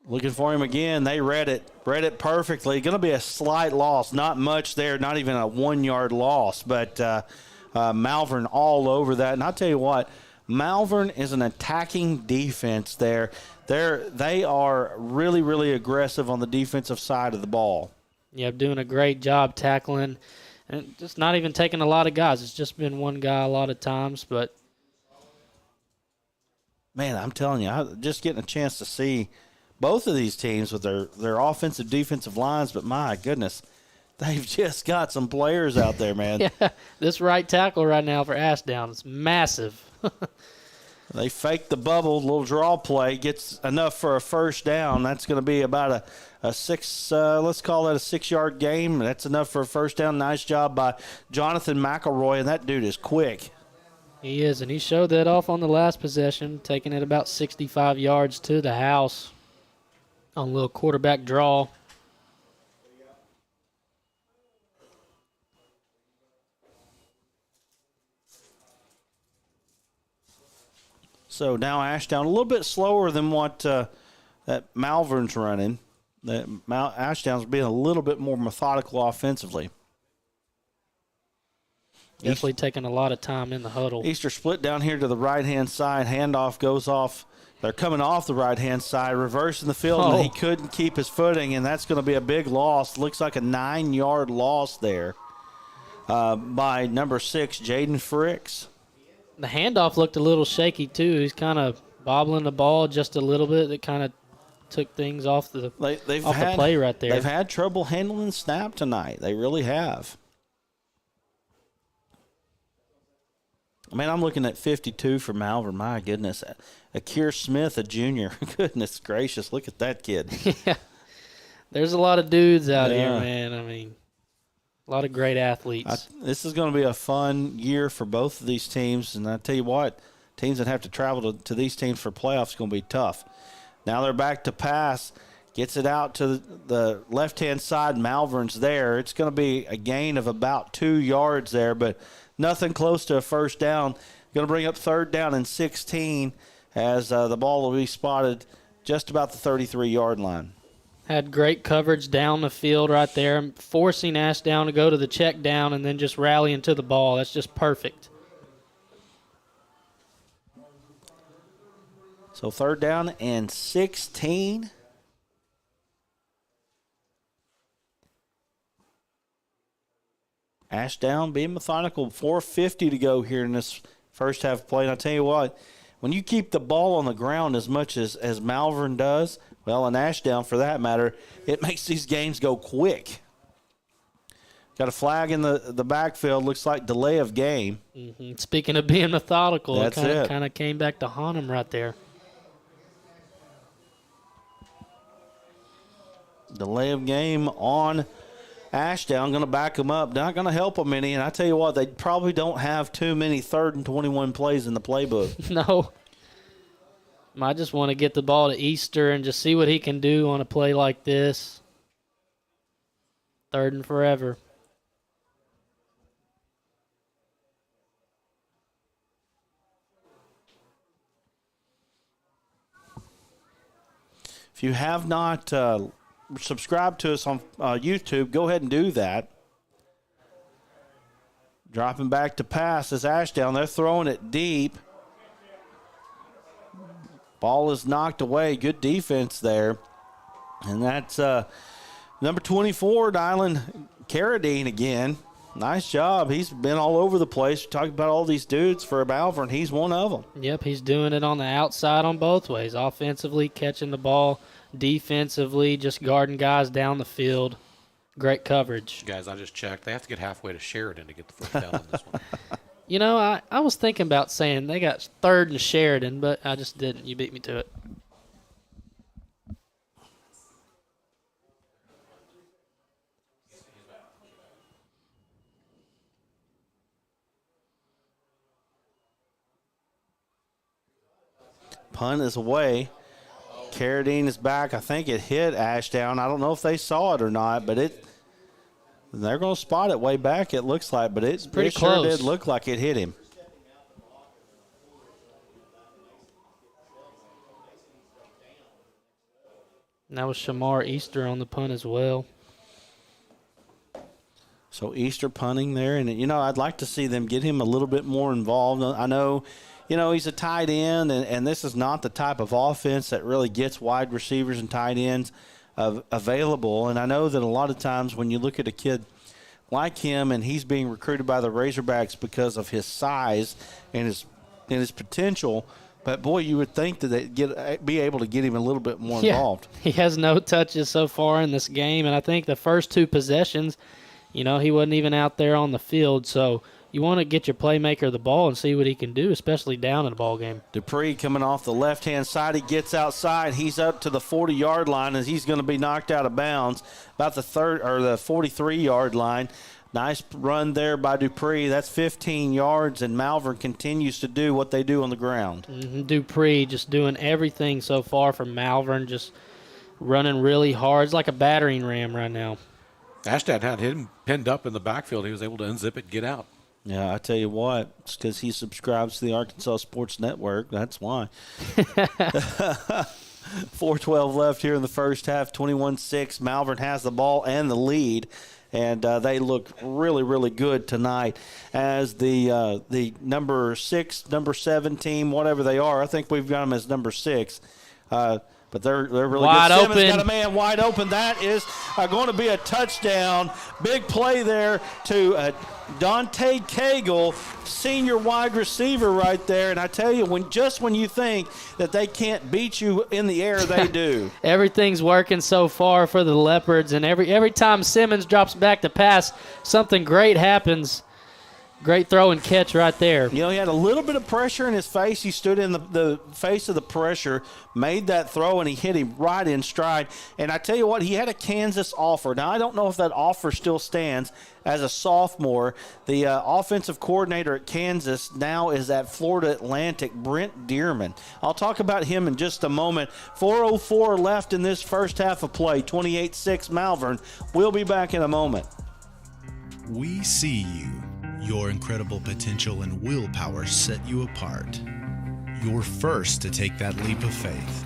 Looking for him again. They read it perfectly. Going to be a slight loss. Not much there, not even a 1-yard loss. But Malvern all over that. And I'll tell you what, Malvern is an attacking defense there. They are really, really aggressive on the defensive side of the ball. Yeah, doing a great job tackling and just not even taking a lot of guys. It's just been one guy a lot of times. But, man, I'm telling you, just getting a chance to see both of these teams with their offensive, defensive lines. But, my goodness, they've just got some players out there, man. Yeah, this right tackle right now for Ashdown is massive. They fake the bubble, little draw play, gets enough for a first down. That's going to be about a 6, let's call that a 6-yard game. That's enough for a first down. Nice job by Jonathan McElroy, and that dude is quick. He is, and he showed that off on the last possession, taking it about 65 yards to the house on a little quarterback draw. So now Ashdown a little bit slower than what that Malvern's running. that Mount Ashdown's being a little bit more methodical offensively. Definitely taking a lot of time in the huddle. Easter split down here to the right-hand side. Handoff goes off. They're coming off the right-hand side, reversing the field, and he couldn't keep his footing, and that's going to be a big loss. Looks like a 9-yard loss there by number 6, Jaden Fricks. The handoff looked a little shaky, too. He's kind of bobbling the ball just a little bit. That kind of took things off the play right there. They've had trouble handling the snap tonight. They really have. Man, I'm looking at 52 for Malvern. My goodness. Akir Smith, a junior. Goodness gracious, look at that kid. Yeah. There's a lot of dudes out here, man. I mean, a lot of great athletes. This is going to be a fun year for both of these teams. And I tell you what, teams that have to travel to these teams for playoffs is going to be tough. Now they're back to pass. Gets it out to the left-hand side. Malvern's there. It's going to be a gain of about 2 yards there, but nothing close to a first down. Going to bring up 3rd down and 16 as the ball will be spotted just about the 33-yard line. Had great coverage down the field right there, forcing Ashdown to go to the check down and then just rallying to the ball. That's just perfect. So 3rd down and 16. Ashdown being methodical. 4:50 to go here in this first half of play. And I tell you what, when you keep the ball on the ground as much as Malvern does, well, and Ashdown for that matter, it makes these games go quick. Got a flag in the backfield. Looks like delay of game. Mm-hmm. Speaking of being methodical, That's it kind of came back to haunt him right there. Delay of game on Ashdown. Going to back them up. Not going to help them any. And I tell you what, they probably don't have too many 3rd and 21 plays in the playbook. No. I just want to get the ball to Easter and just see what he can do on a play like this. 3rd and forever. If you have not subscribed to us on YouTube, go ahead and do that. Dropping back to pass is Ashdown. They're throwing it deep. Ball is knocked away. Good defense there. And that's number 24, Dylan Carradine again. Nice job. He's been all over the place. We're talking about all these dudes for Malvern. He's one of them. Yep, he's doing it on the outside on both ways. Offensively, catching the ball. Defensively, just guarding guys down the field. Great coverage. Guys, I just checked. They have to get halfway to Sheridan to get the first down on this one. You know, I was thinking about saying they got 3rd and Sheridan, but I just didn't. You beat me to it. Punt is away. Carradine is back. I think it hit Ashdown. I don't know if they saw it or not, but they're going to spot it way back, it looks like, but it pretty sure close. did look like it hit him. And that was Shemar Easter on the punt as well. So Easter punting there, and, I'd like to see them get him a little bit more involved. I know, he's a tight end, and this is not the type of offense that really gets wide receivers and tight ends available. And I know that a lot of times when you look at a kid like him and he's being recruited by the Razorbacks because of his size and his potential, but, boy, you would think that they'd be able to get him a little bit more involved. He has no touches so far in this game, and I think the first 2 possessions, he wasn't even out there on the field. So you want to get your playmaker the ball and see what he can do, especially down in a ball game. Dupree coming off the left-hand side. He gets outside. He's up to the 40-yard line as he's going to be knocked out of bounds about the 43-yard line. Nice run there by Dupree. That's 15 yards, and Malvern continues to do what they do on the ground. Mm-hmm. Dupree just doing everything so far for Malvern, just running really hard. It's like a battering ram right now. Ashdown had him pinned up in the backfield. He was able to unzip it and get out. Yeah, I tell you what, it's because he subscribes to the Arkansas Sports Network. That's why. 4:12 left here in the first half, 21-6. Malvern has the ball and the lead, and they look really, really good tonight as the number 6, number 7 team, whatever they are. I think we've got them as number 6. But they're really wide good. Simmons open. got a man wide open. That is going to be a touchdown. Big play there to Dante Cagle, senior wide receiver right there. And I tell you, when you think that they can't beat you in the air, they do. Everything's working so far for the Leopards, and every time Simmons drops back to pass, something great happens. Great throw and catch right there. You know, he had a little bit of pressure in his face. He stood in the face of the pressure, made that throw, and he hit him right in stride. And I tell you what, he had a Kansas offer. Now, I don't know if that offer still stands. As a sophomore, the offensive coordinator at Kansas now is at Florida Atlantic, Brent Dearman. I'll talk about him in just a moment. 4:04 left in this first half of play, 28-6 Malvern. We'll be back in a moment. We see you. Your incredible potential and willpower set you apart. You're first to take that leap of faith.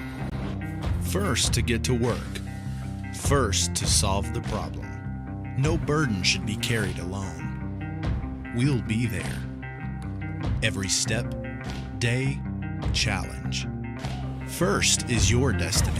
First to get to work. First to solve the problem. No burden should be carried alone. We'll be there. Every step, day, challenge. First is your destiny.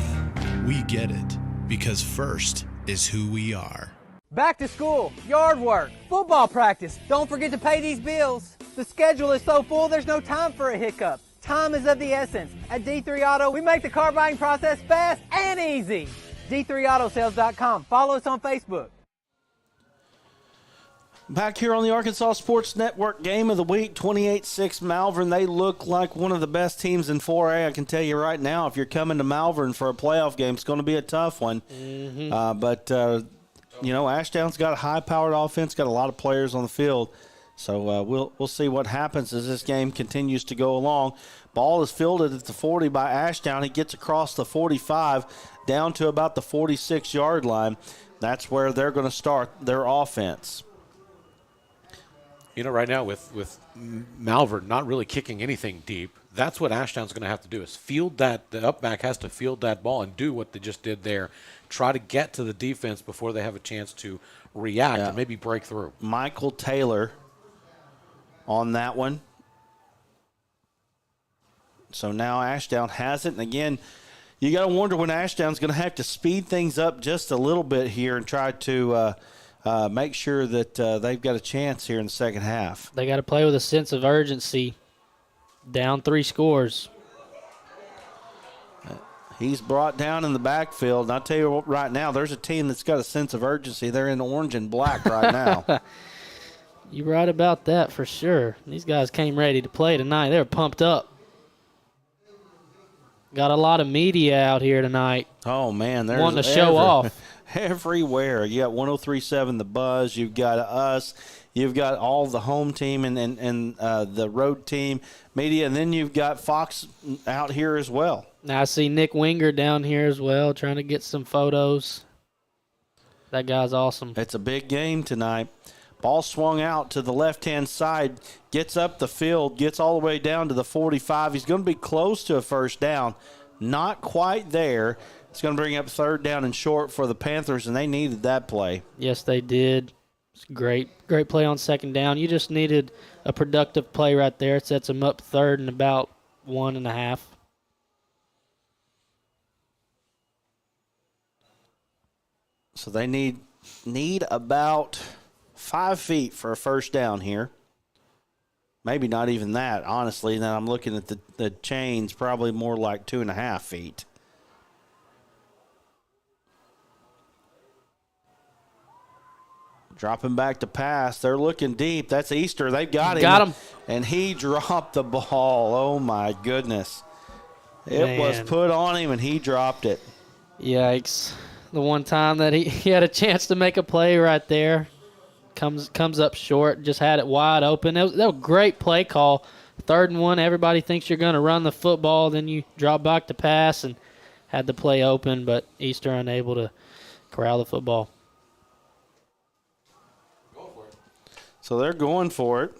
We get it because first is who we are. Back to school, yard work, football practice. Don't forget to pay these bills. The schedule is so full, there's no time for a hiccup. Time is of the essence. At D3 Auto, we make the car buying process fast and easy. D3AutoSales.com. Follow us on Facebook. Back here on the Arkansas Sports Network, game of the week, 28-6 Malvern. They look like one of the best teams in 4A. I can tell you right now, if you're coming to Malvern for a playoff game, it's going to be a tough one. You know, Ashdown's got a high-powered offense, got a lot of players on the field. So we'll see what happens as this game continues to go along. Ball is fielded at the 40 by Ashdown. He gets across the 45 down to about the 46-yard line. That's where they're going to start their offense. You know, right now with Malvern not really kicking anything deep, that's what Ashdown's going to have to do is field that. The up-back has to field that ball and do what they just did there. Try to get to the defense before they have a chance to react and maybe break through. Michael Taylor on that one. So now Ashdown has it. And again, you got to wonder when Ashdown's going to have to speed things up just a little bit here and try to make sure that they've got a chance here in the second half. They got to play with a sense of urgency. Down 3 scores. He's brought down in the backfield. And I'll tell you what, right now, there's a team that's got a sense of urgency. They're in orange and black right now. You're right about that for sure. These guys came ready to play tonight. They were pumped up. Got a lot of media out here tonight. Oh, man. There's wanting to show off. Everywhere. You got 103.7 The Buzz. You've got us. You've got all the home team and the road team media. And then you've got Fox out here as well. Now I see Nick Winger down here as well trying to get some photos. That guy's awesome. It's a big game tonight. Ball swung out to the left-hand side, gets up the field, gets all the way down to the 45. He's going to be close to a first down. Not quite there. It's going to bring up third down and short for the Panthers, and they needed that play. Yes, they did. It's great play on second down. You just needed a productive play right there. It sets them up third and about 1.5. So they need about 5 feet for a first down here. Maybe not even that, honestly. Now I'm looking at the chains, probably more like 2.5 feet. Dropping back to pass. They're looking deep. That's Easter. They've got him. Got him. And he dropped the ball. Oh, my goodness. It was put on him, and he dropped it. Yikes. The one time that he had a chance to make a play right there. Comes up short. Just had it wide open. That was a great play call. 3rd and 1. Everybody thinks you're going to run the football. Then you drop back to pass and had the play open, but Easter unable to corral the football. So they're going for it.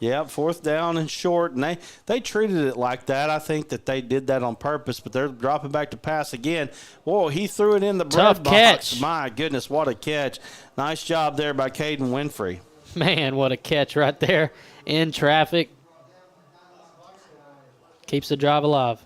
Yep, 4th down and short, and they treated it like that. I think that they did that on purpose, but they're dropping back to pass again. Whoa, he threw it in the bread box. Catch. My goodness, what a catch. Nice job there by Caden Winfrey. Man, what a catch right there in traffic. Keeps the drive alive.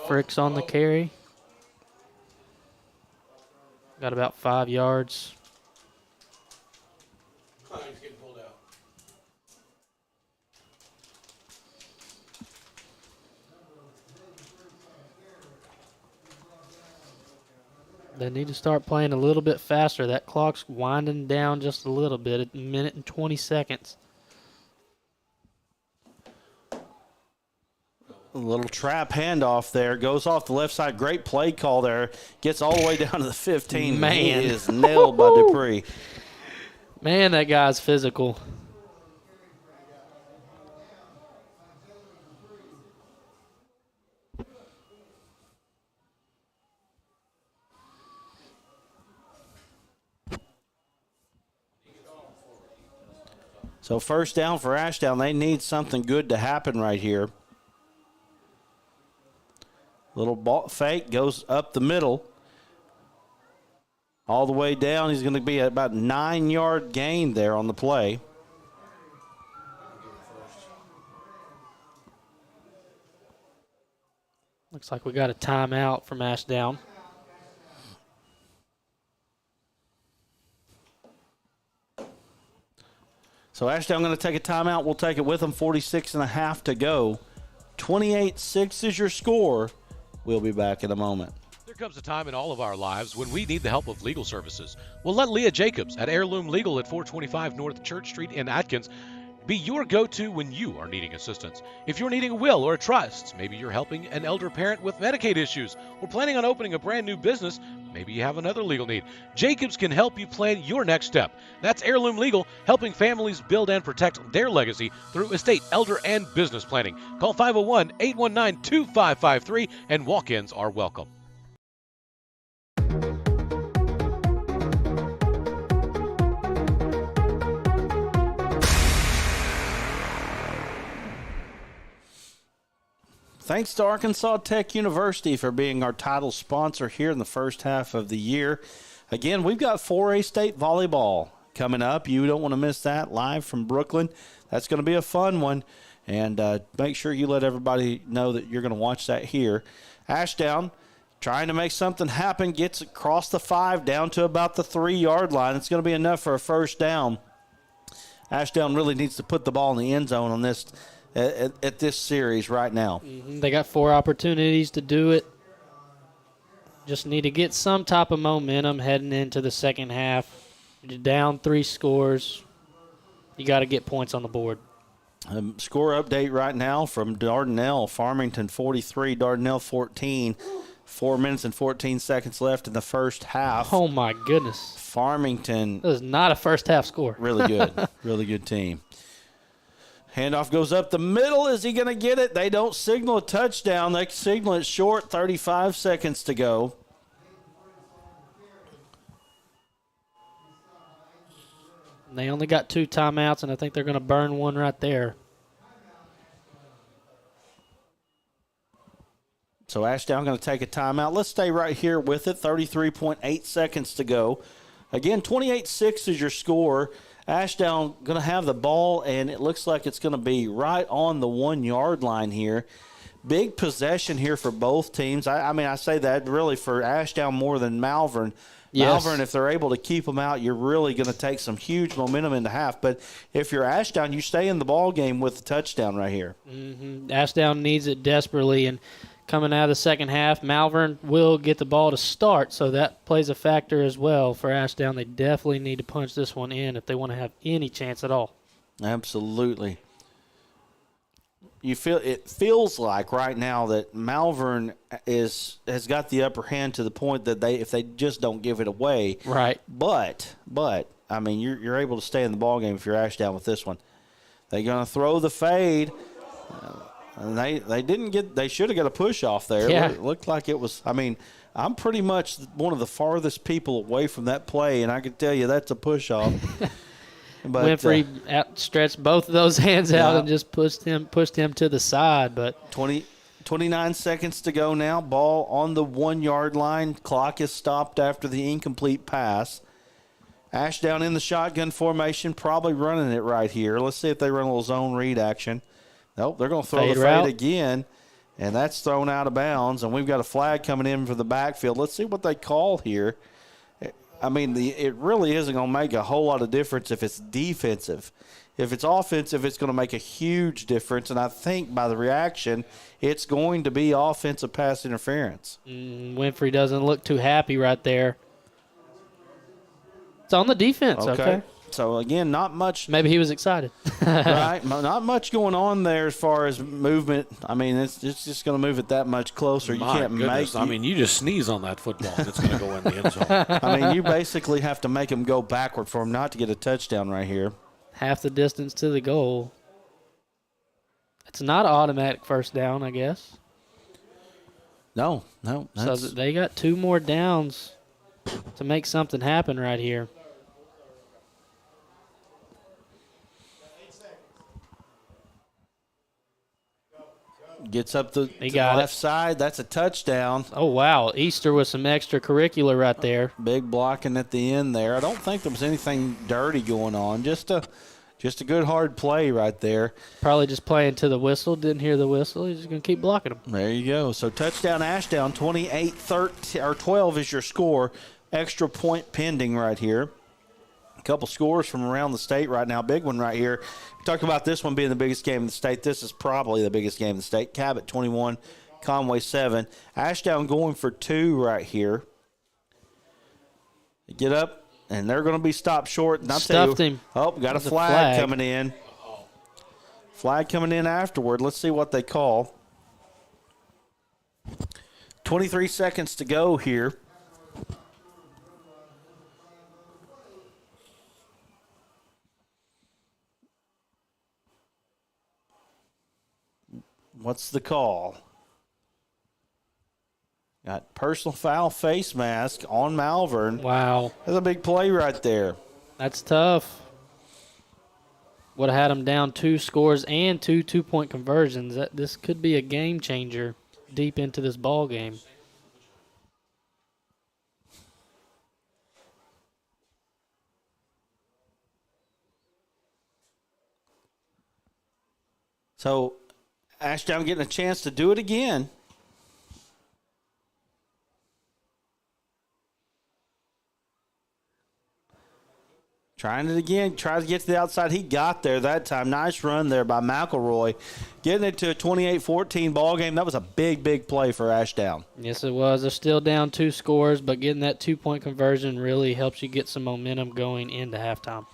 Fricks on the carry. Got about 5 yards. They need to start playing a little bit faster. That clock's winding down just a little bit, a minute and 20 seconds. A little trap handoff there. Goes off the left side. Great play call there. Gets all the way down to the 15. Man. He is nailed by Dupree. Man, that guy's physical. So 1st down for Ashdown. They need something good to happen right here. Little ball fake goes up the middle. All the way down. He's going to be at about 9-yard gain there on the play. Looks like we got a timeout from Ashdown. So Ashdown going to take a timeout. We'll take it with them. 46.5 to go. 28-6 is your score. We'll be back in a moment. There comes a time in all of our lives when we need the help of legal services. Well, let Leah Jacobs at Heirloom Legal at 425 North Church Street in Atkins be your go-to when you are needing assistance. If you're needing a will or a trust, maybe you're helping an elder parent with Medicaid issues, or planning on opening a brand new business, maybe you have another legal need. Jacobs can help you plan your next step. That's Heirloom Legal, helping families build and protect their legacy through estate, elder, and business planning. Call 501-819-2553, and walk-ins are welcome. Thanks to Arkansas Tech University for being our title sponsor here in the first half of the year. Again, we've got 4A state volleyball coming up. You don't want to miss that, live from Brooklyn. That's going to be a fun one. And make sure you let everybody know that you're going to watch that here. Ashdown trying to make something happen, gets across the 5 down to about the 3-yard line. It's going to be enough for a 1st down. Ashdown really needs to put the ball in the end zone on this at this series right now. They got 4 opportunities to do it. Just need to get some type of momentum heading into the second half. You're down 3 scores. You got to get points on the board. Score update right now from Dardanelle. Farmington 43, Dardanelle 14. 4 minutes and 14 seconds left in the first half. Oh, my goodness. Farmington. This is not a first half score. Really good. Really good team. Handoff goes up the middle. Is he going to get it? They don't signal a touchdown. They signal it short. 35 seconds to go. They only got 2 timeouts, and I think they're going to burn one right there. So Ashdown going to take a timeout. Let's stay right here with it. 33.8 seconds to go. Again, 28-6 is your score. Ashdown going to have the ball, and it looks like it's going to be right on the 1-yard line here. Big possession here for both teams. I mean, I say that really for Ashdown more than Malvern. Yes. Malvern, if they're able to keep them out, you're really going to take some huge momentum into half. But if you're Ashdown, you stay in the ball game with the touchdown right here. Ashdown needs it desperately, and coming out of the second half, Malvern will get the ball to start, so that plays a factor as well for Ashdown. They definitely need to punch this one in if they want to have any chance at all. Absolutely. it feels like right now that Malvern has got the upper hand to the point that if they just don't give it away. Right. But I mean, you're able to stay in the ballgame if you're Ashdown with this one. They're going to throw the fade. And they should have got a push off there. Yeah. It looked like it was. I mean, I'm pretty much one of the farthest people away from that play, and I can tell you that's a push off. But Winfrey outstretched both of those hands out and just pushed him to the side. But 29 seconds to go now. Ball on the 1 yard line. Clock is stopped after the incomplete pass. Ashdown in the shotgun formation, probably running it right here. Let's see if they run a little zone read action. Nope, they're going to throw the fade again, and that's thrown out of bounds. And we've got a flag coming in from the backfield. Let's see what they call here. I mean, it really isn't going to make a whole lot of difference if it's defensive. If it's offensive, it's going to make a huge difference. And I think by the reaction, it's going to be offensive pass interference. Winfrey doesn't look too happy right there. It's on the defense, okay. So, again, not much. Maybe he was excited. Right. Not much going on there as far as movement. I mean, it's just going to move it that much closer. My you can't goodness. make it. I mean, you just sneeze on that football and it's going to go in the end zone. I mean, you basically have to make him go backward for him not to get a touchdown right here. Half the distance to the goal. It's not an automatic first down, I guess. No. So they got 2 more downs to make something happen right here. Gets up to the left side. That's a touchdown. Oh, wow. Easter with some extracurricular right there. Big blocking at the end there. I don't think there was anything dirty going on. Just a good hard play right there. Probably just playing to the whistle. Didn't hear the whistle. He's just going to keep blocking him. There you go. So touchdown Ashdown, 28-12 is your score. Extra point pending right here. A couple scores from around the state right now. Big one right here. We talked about this one being the biggest game in the state. This is probably the biggest game in the state. Cabot 21, Conway 7. Ashdown going for 2 right here. They get up, and they're going to be stopped short. And Stuffed him. Oh, got a flag coming in. Flag coming in afterward. Let's see what they call. 23 seconds to go here. What's the call? Got personal foul face mask on Malvern. Wow. That's a big play right there. That's tough. Would have had them down 2 scores and 2 2-point conversions. This could be a game changer deep into this ball game. So Ashdown getting a chance to do it again. Trying it again. Tries to get to the outside. He got there that time. Nice run there by McElroy. Getting it to a 28-14 ball game. That was a big, big play for Ashdown. Yes, it was. They're still down 2 scores, but getting that 2-point conversion really helps you get some momentum going into halftime.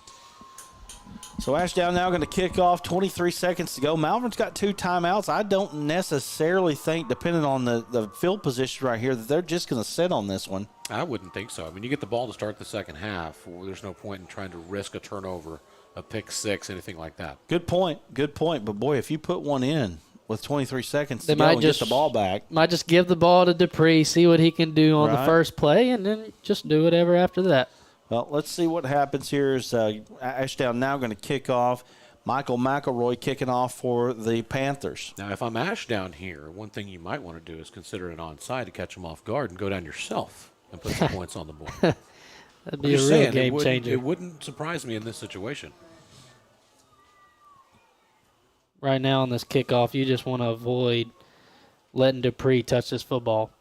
So Ashdown now going to kick off. 23 seconds to go. Malvern's got 2 timeouts. I don't necessarily think, depending on the field position right here, that they're just going to sit on this one. I wouldn't think so. I mean, you get the ball to start the second half. There's no point in trying to risk a turnover, a pick six, anything like that. Good point. Good point. But, boy, if you put one in with 23 seconds to go and get the ball back. Might just give the ball to Dupree, see what he can do on the first play, and then just do whatever after that. Well, let's see what happens here. Is Ashdown now going to kick off. Michael McElroy kicking off for the Panthers. Now, if I'm Ashdown here, one thing you might want to do is consider an onside to catch them off guard and go down yourself and put some points on the board. That'd be a real game changer. It wouldn't surprise me in this situation. Right now on this kickoff, you just want to avoid letting Dupree touch this football.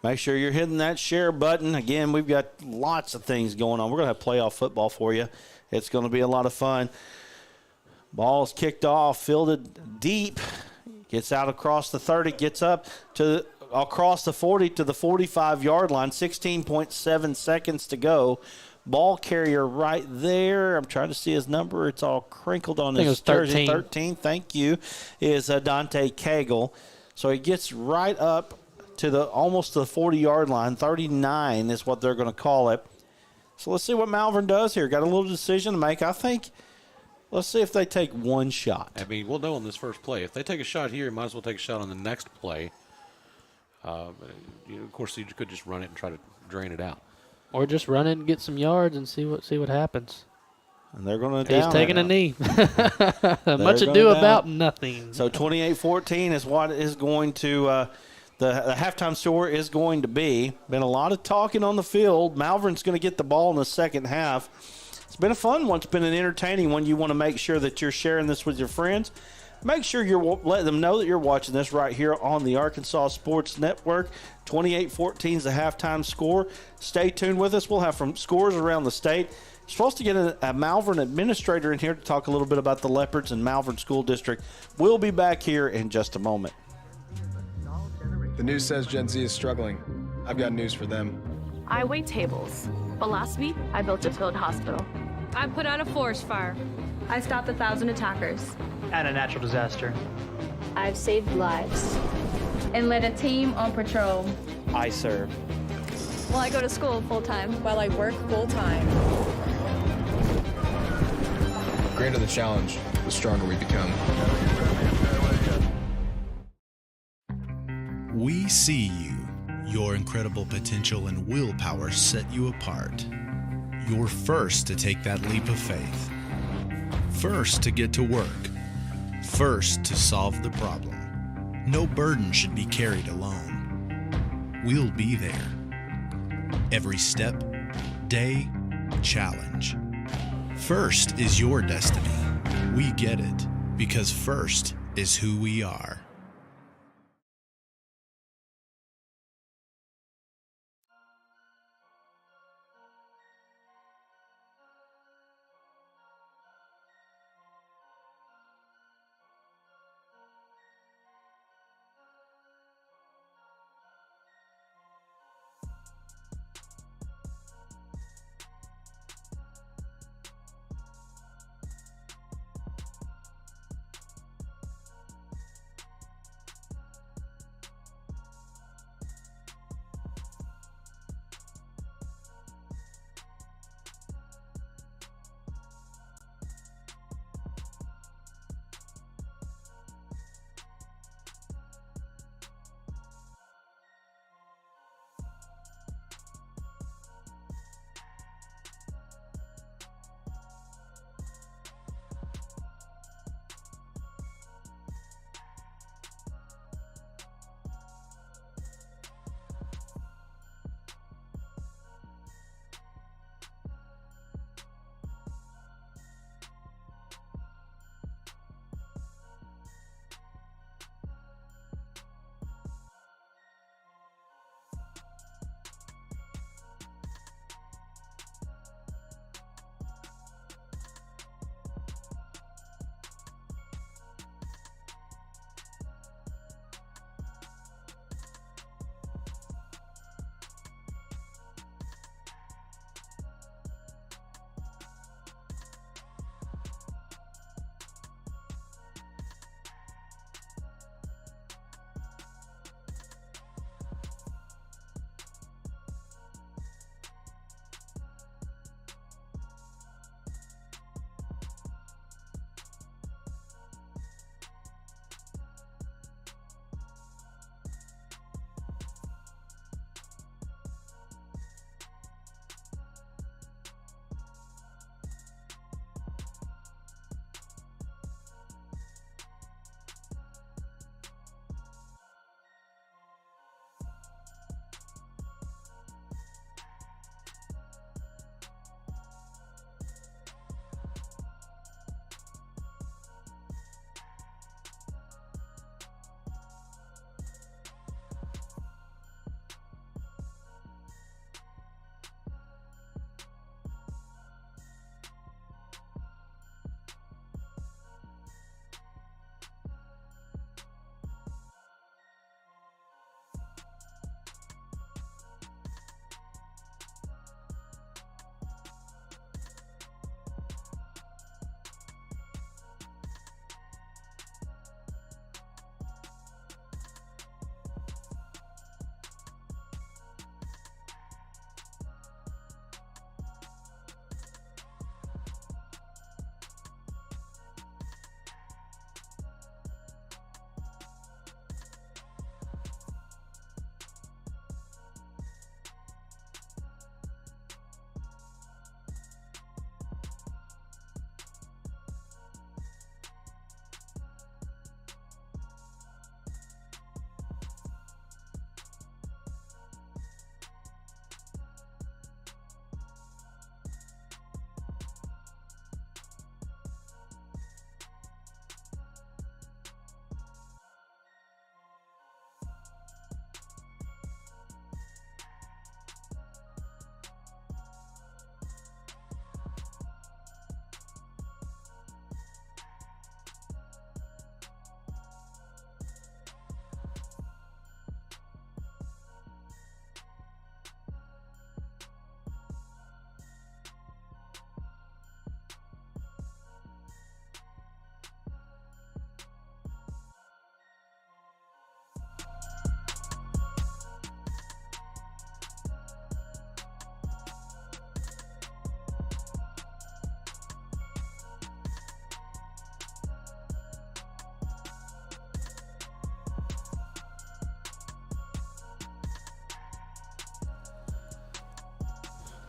Make sure you're hitting that share button. Again, we've got lots of things going on. We're going to have playoff football for you. It's going to be a lot of fun. Ball's kicked off, fielded deep. Gets out across the 30, gets up to across the 40 to the 45-yard line. 16.7 seconds to go. Ball carrier right there. I'm trying to see his number. It's all crinkled on his jersey. 13. Thank you. Is Dante Cagle. So he gets right up to almost the 40-yard line. 39 is what they're going to call it. So let's see what Malvern does here. Got a little decision to make. I think let's see if they take one shot. I mean, we'll know on this first play. If they take a shot here, you might as well take a shot on the next play. Of course, you could just run it and try to drain it out. Or just run it and get some yards and see what happens. And they're going to He's taking a knee. Much ado about nothing. So 28-14 is what is going to the halftime score is going to be. Been a lot of talking on the field. Malvern's going to get the ball in the second half. It's been a fun one. It's been an entertaining one. You want to make sure that you're sharing this with your friends. Make sure you're letting them know that you're watching this right here on the Arkansas Sports Network. 28-14 is the halftime score. Stay tuned with us. We'll have from scores around the state. Supposed to get a Malvern administrator in here to talk a little bit about the Leopards and Malvern School District. We'll be back here in just a moment. The news says Gen Z is struggling. I've got news for them. I wait tables, but last week I built a field hospital. I put out a forest fire. I stopped 1,000 attackers. And a natural disaster. I've saved lives and led a team on patrol. I serve. Well, I go to school full-time. While I work full-time. The greater the challenge, the stronger we become. We see you. Your incredible potential and willpower set you apart. You're first to take that leap of faith. First to get to work. First to solve the problem. No burden should be carried alone. We'll be there. Every step, day, challenge. First is your destiny. We get it because first is who we are.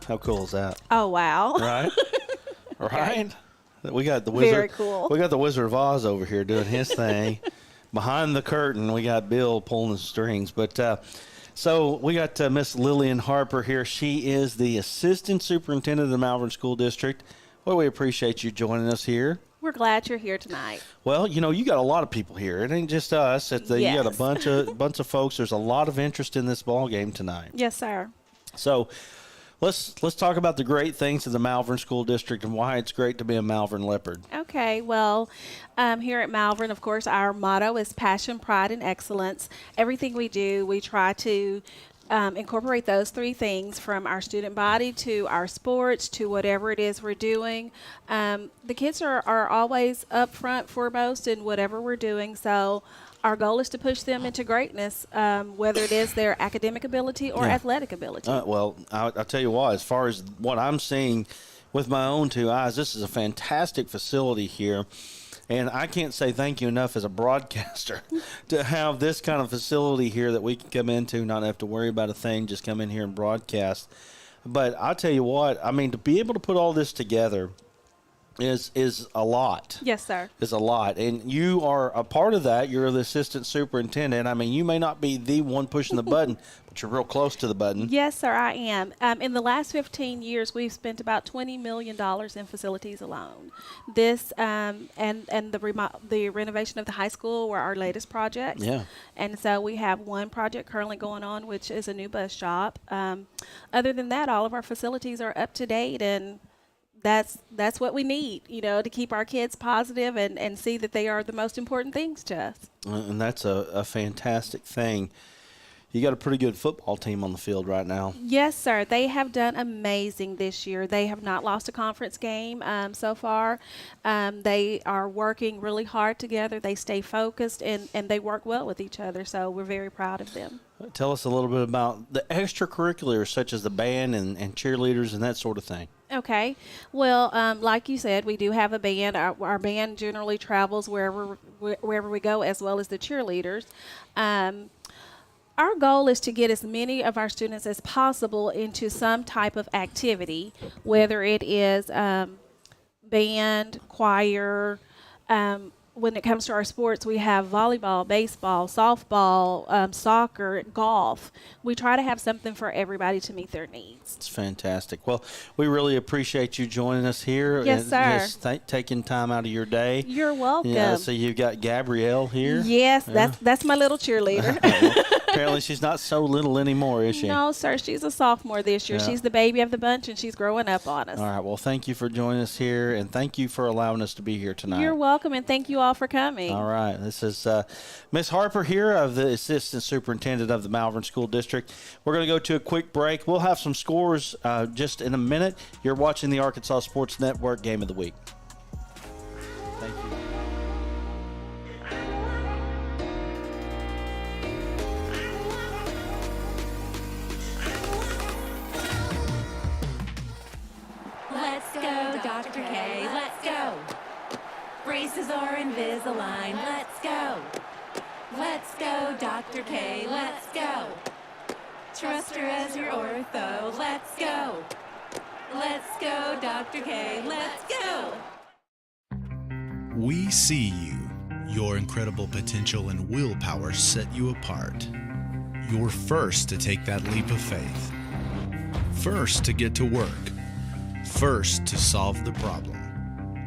How cool is that? Oh, wow. Right? Right? We got the Very Wizard. cool. We got the Wizard of Oz over here doing his thing. Behind the curtain, we got Bill pulling the strings. But so we got Miss Lillian Harper here. She is the Assistant Superintendent of the Malvern School District. Well, we appreciate you joining us here. We're glad you're here tonight. Well, you got a lot of people here. It ain't just us. You got a bunch of folks. There's a lot of interest in this ball game tonight. Yes, sir. So let's talk about the great things of the Malvern School District and why it's great to be a Malvern Leopard. Okay, well, here at Malvern, of course, our motto is passion, pride, and excellence. Everything we do, we try to incorporate those three things, from our student body to our sports to whatever it is we're doing. The kids are always up front foremost in whatever we're doing, so our goal is to push them into greatness, whether it is their academic ability or athletic ability. Well, I'll tell you what, as far as what I'm seeing with my own two eyes, this is a fantastic facility here. And I can't say thank you enough as a broadcaster to have this kind of facility here that we can come into, not have to worry about a thing, just come in here and broadcast. But I'll tell you what, I mean, to be able to put all this together is a lot. Yes, sir. Is a lot. And you are a part of that. You're the assistant superintendent. I mean, you may not be the one pushing the button, but you're real close to the button. Yes, sir, I am. In the last 15 years, we've spent about $20 million in facilities alone. This and the renovation of the high school were our latest projects. Yeah. And so we have one project currently going on, which is a new bus shop. Other than that, all of our facilities are up to date, and that's what we need, to keep our kids positive and see that they are the most important things to us. And that's a fantastic thing. You got a pretty good football team on the field right now. Yes, sir. They have done amazing this year. They have not lost a conference game so far. They are working really hard together. They stay focused, and they work well with each other, so we're very proud of them. Tell us a little bit about the extracurriculars, such as the band and cheerleaders and that sort of thing. Okay. Well, like you said, we do have a band. Our band generally travels wherever we go, as well as the cheerleaders. Our goal is to get as many of our students as possible into some type of activity, whether it is band, choir. When it comes to our sports, we have volleyball, baseball, softball, soccer, golf. We try to have something for everybody to meet their needs. It's fantastic. Well, we really appreciate you joining us here. Yes, sir. Just taking time out of your day. You're welcome. Yeah, so you've got Gabrielle here. Yes, that's my little cheerleader. Apparently she's not so little anymore, is she? No, sir. She's a sophomore this year. Yeah. She's the baby of the bunch, and she's growing up on us. All right. Well, thank you for joining us here, and thank you for allowing us to be here tonight. You're welcome, and thank you all for coming. All right. This is Miss Harper here, of the Assistant Superintendent of the Malvern School District. We're going to go to a quick break. We'll have some scores just in a minute. You're watching the Arkansas Sports Network Game of the Week. Thank you. Let's go, Dr. K, let's go. Braces are Invisalign, let's go. Let's go, Dr. K, let's go. Trust her as your ortho, let's go. Let's go, Dr. K, let's go. We see you. Your incredible potential and willpower set you apart. You're first to take that leap of faith. First to get to work. First to solve the problem.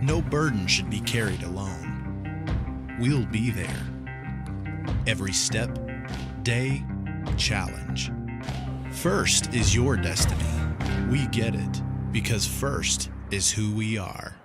No burden should be carried alone. We'll be there. Every step, day, challenge. First is your destiny. We get it, because first is who we are.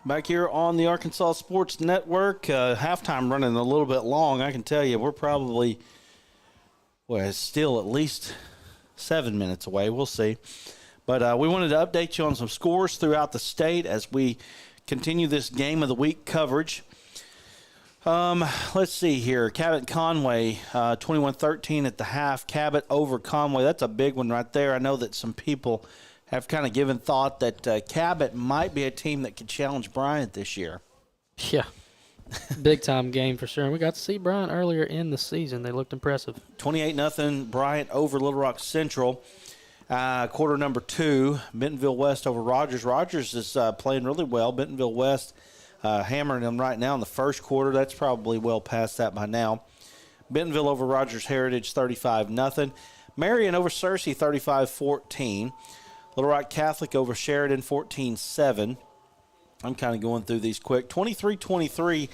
Back here on the Arkansas Sports Network, halftime running a little bit long. I can tell you we're probably, still at least 7 minutes away. We'll see. But we wanted to update you on some scores throughout the state as we continue this Game of the Week coverage. Let's see here. Cabot Conway, 21-13 at the half. Cabot over Conway. That's a big one right there. I know that some people have kind of given thought that Cabot might be a team that could challenge Bryant this year. Yeah. Big-time game for sure. And we got to see Bryant earlier in the season. They looked impressive. 28-0 Bryant over Little Rock Central. Quarter number 2, Bentonville West over Rogers. Rogers is playing really well. Bentonville West hammering them right now in the first quarter. That's probably well past that by now. Bentonville over Rogers Heritage, 35-0. Marion over Searcy, 35-14. Little Rock Catholic over Sheridan, 14-7. I'm kind of going through these quick. 23-23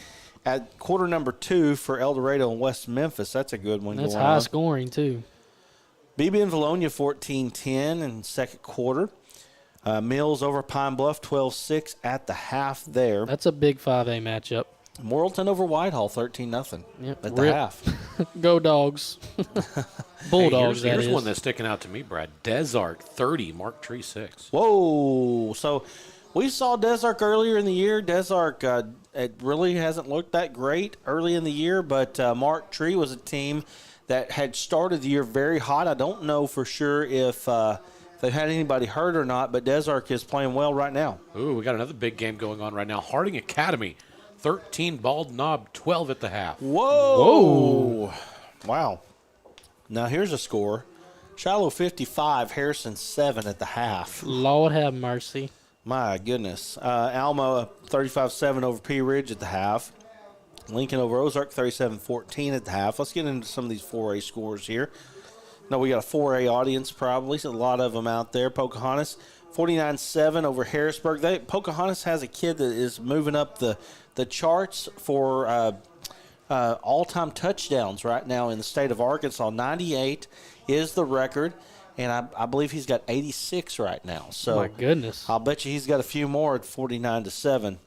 at quarter number 2 for El Dorado and West Memphis. That's a good one. That's high scoring, too. BB and Valonia, 14-10 in second quarter. Mills over Pine Bluff, 12-6 at the half there. That's a big 5A matchup. Morrilton over Whitehall, 13-0 at the half. Go Dogs. Bulldogs, here's one that's sticking out to me, Brad. Desark, 30, Mark Tree, 6. Whoa. So we saw Desark earlier in the year. Desark, it really hasn't looked that great early in the year, but Mark Tree was a team that had started the year very hot. I don't know for sure if they've had anybody hurt or not, but Desark is playing well right now. Ooh, we got another big game going on right now. Harding Academy, 13, Bald Knob, 12 at the half. Whoa. Wow. Now here's a score. Shiloh 55, Harrison 7 at the half. Lord have mercy. My goodness. Alma 35-7 over Pea Ridge at the half. Lincoln over Ozark 37-14 at the half. Let's get into some of these 4A scores here. No, we got a 4A audience probably. So a lot of them out there. Pocahontas 49-7 over Harrisburg. Pocahontas has a kid that is moving up the charts for all-time touchdowns right now in the state of Arkansas. 98 is the record, and I believe he's got 86 right now. So my goodness. I'll bet you he's got a few more at 49-7.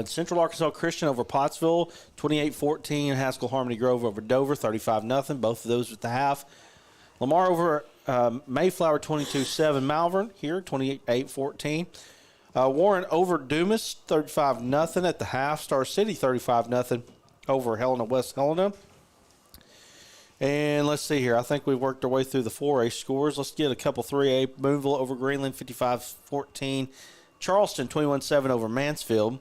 Central Arkansas Christian over Pottsville, 28-14. Haskell Harmony Grove over Dover, 35-0. Both of those at the half. Lamar over Mayflower, 22-7. Malvern here, 28-14. Warren over Dumas, 35-0 at the half. Star City, 35-0 over Helena West Helena. And let's see here. I think we've worked our way through the 4A scores. Let's get a couple 3A. Boonville over Greenland, 55-14. Charleston, 21-7 over Mansfield.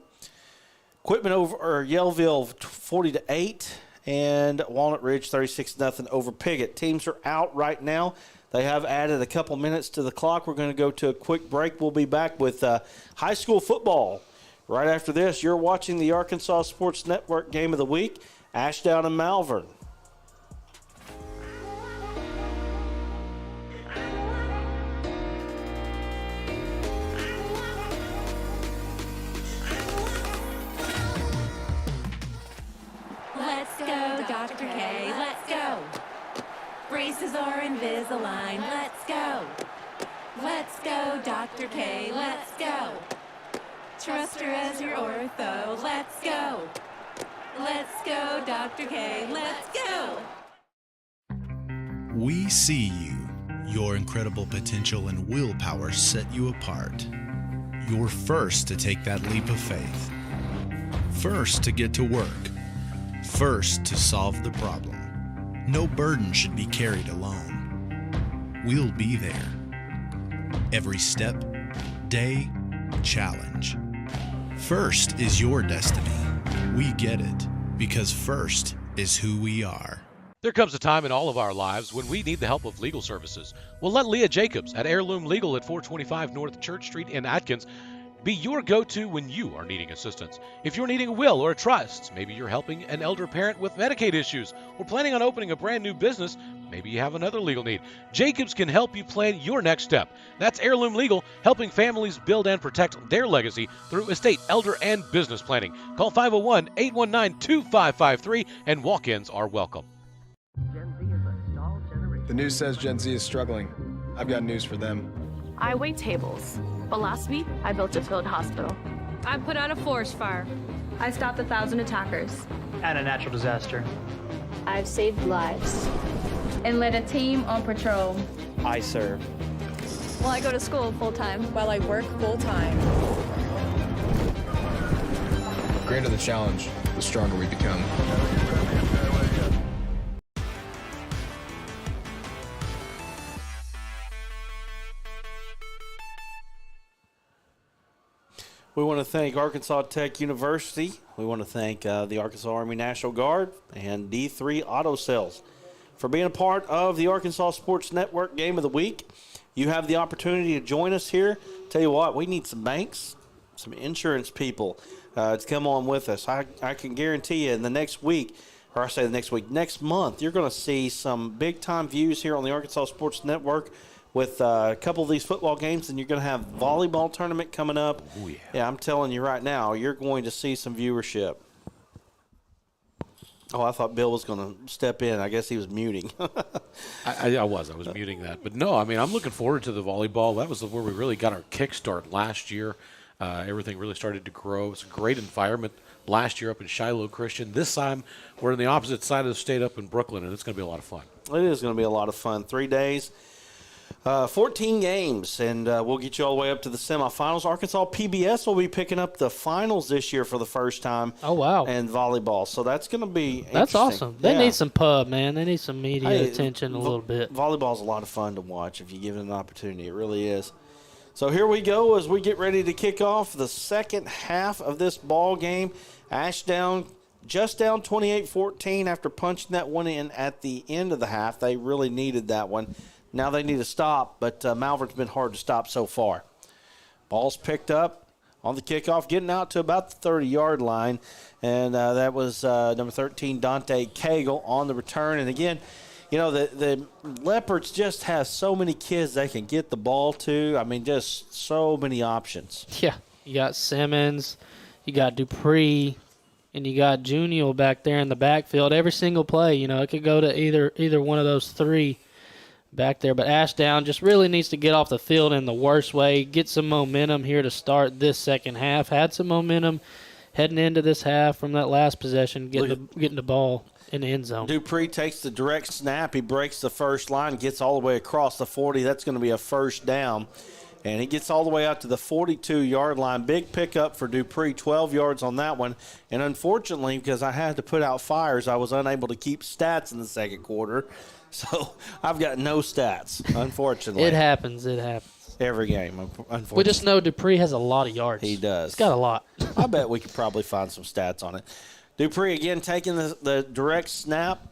Quitman over Yellville, 40-8. And Walnut Ridge, 36-0 over Piggott. Teams are out right now. They have added a couple minutes to the clock. We're going to go to a quick break. We'll be back with high school football. Right after this, you're watching the Arkansas Sports Network Game of the Week, Ashdown and Malvern. Let's go, Dr. K, let's go. Braces or Invisalign, let's go. Let's go, Dr. K, let's go. Trust her as your ortho, let's go. Let's go, Dr. K, let's go. We see you. Your incredible potential and willpower set you apart. You're first to take that leap of faith. First to get to work. First to solve the problem. No burden should be carried alone. We'll be there. Every step, day, challenge. First is your destiny. We get it, because first is who we are. There comes a time in all of our lives when we need the help of legal services. Well, let Leah Jacobs at Heirloom Legal at 425 North Church Street in Atkins be your go-to when you are needing assistance. If you're needing a will or a trust, maybe you're helping an elder parent with Medicaid issues, or planning on opening a brand new business, maybe you have another legal need. Jacobs can help you plan your next step. That's Heirloom Legal, helping families build and protect their legacy through estate, elder, and business planning. Call 501-819-2553, and walk-ins are welcome. The news says Gen Z is struggling. I've got news for them. I wait tables, but last week I built a field hospital. I put out a forest fire. I stopped 1,000 attackers. And a natural disaster. I've saved lives. And led a team on patrol. I serve. Well, I go to school full-time. While I work full-time. The greater the challenge, the stronger we become. We want to thank Arkansas Tech University. We want to thank the Arkansas Army National Guard and D3 Auto Sales for being a part of the Arkansas Sports Network Game of the Week. You have the opportunity to join us here. Tell you what, we need some banks, some insurance people to come on with us. I can guarantee you in the next week, or I say the next week, next month, you're going to see some big-time views here on the Arkansas Sports Network with a couple of these football games, and you're going to have volleyball tournament coming up. Oh, yeah. Yeah, I'm telling you right now, you're going to see some viewership. Oh, I thought Bill was going to step in. I guess he was muting. I was muting that. But, no, I mean, I'm looking forward to the volleyball. That was where we really got our kickstart last year. Everything really started to grow. It's a great environment last year up in Shiloh Christian. This time we're on the opposite side of the state up in Brooklyn, and it's going to be a lot of fun. It is going to be a lot of fun. 3 days. 14 games, and we'll get you all the way up to the semifinals. Arkansas PBS will be picking up the finals this year for the first time. Oh, wow. And volleyball. So that's going to be That's interesting. awesome. They need some pub, man. They need some media attention a little bit. Volleyball's a lot of fun to watch if you give it an opportunity. It really is. So here we go as we get ready to kick off the second half of this ball game. Ashdown just down 28-14 after punching that one in at the end of the half. They really needed that one. Now they need to stop, but Malvern's been hard to stop so far. Ball's picked up on the kickoff, getting out to about the 30-yard line, and that was number 13, Dante Cagle, on the return. And again, you know, the Leopards just have so many kids they can get the ball to. I mean, just so many options. Yeah, you got Simmons, you got Dupree, and you got Junior back there in the backfield. Every single play, you know, it could go to either one of those three back there. But Ashdown just really needs to get off the field in the worst way, get some momentum here to start this second half. Had some momentum heading into this half from that last possession, getting the ball in the end zone. Dupree takes the direct snap. He breaks the first line, gets all the way across the 40. That's going to be a first down. And he gets all the way out to the 42-yard line. Big pickup for Dupree, 12 yards on that one. And unfortunately, because I had to put out fires, I was unable to keep stats in the second quarter. So I've got no stats, unfortunately. It happens. Every game, unfortunately. We just know Dupree has a lot of yards. He does. He's got a lot. I bet we could probably find some stats on it. Dupree, again, taking the direct snap,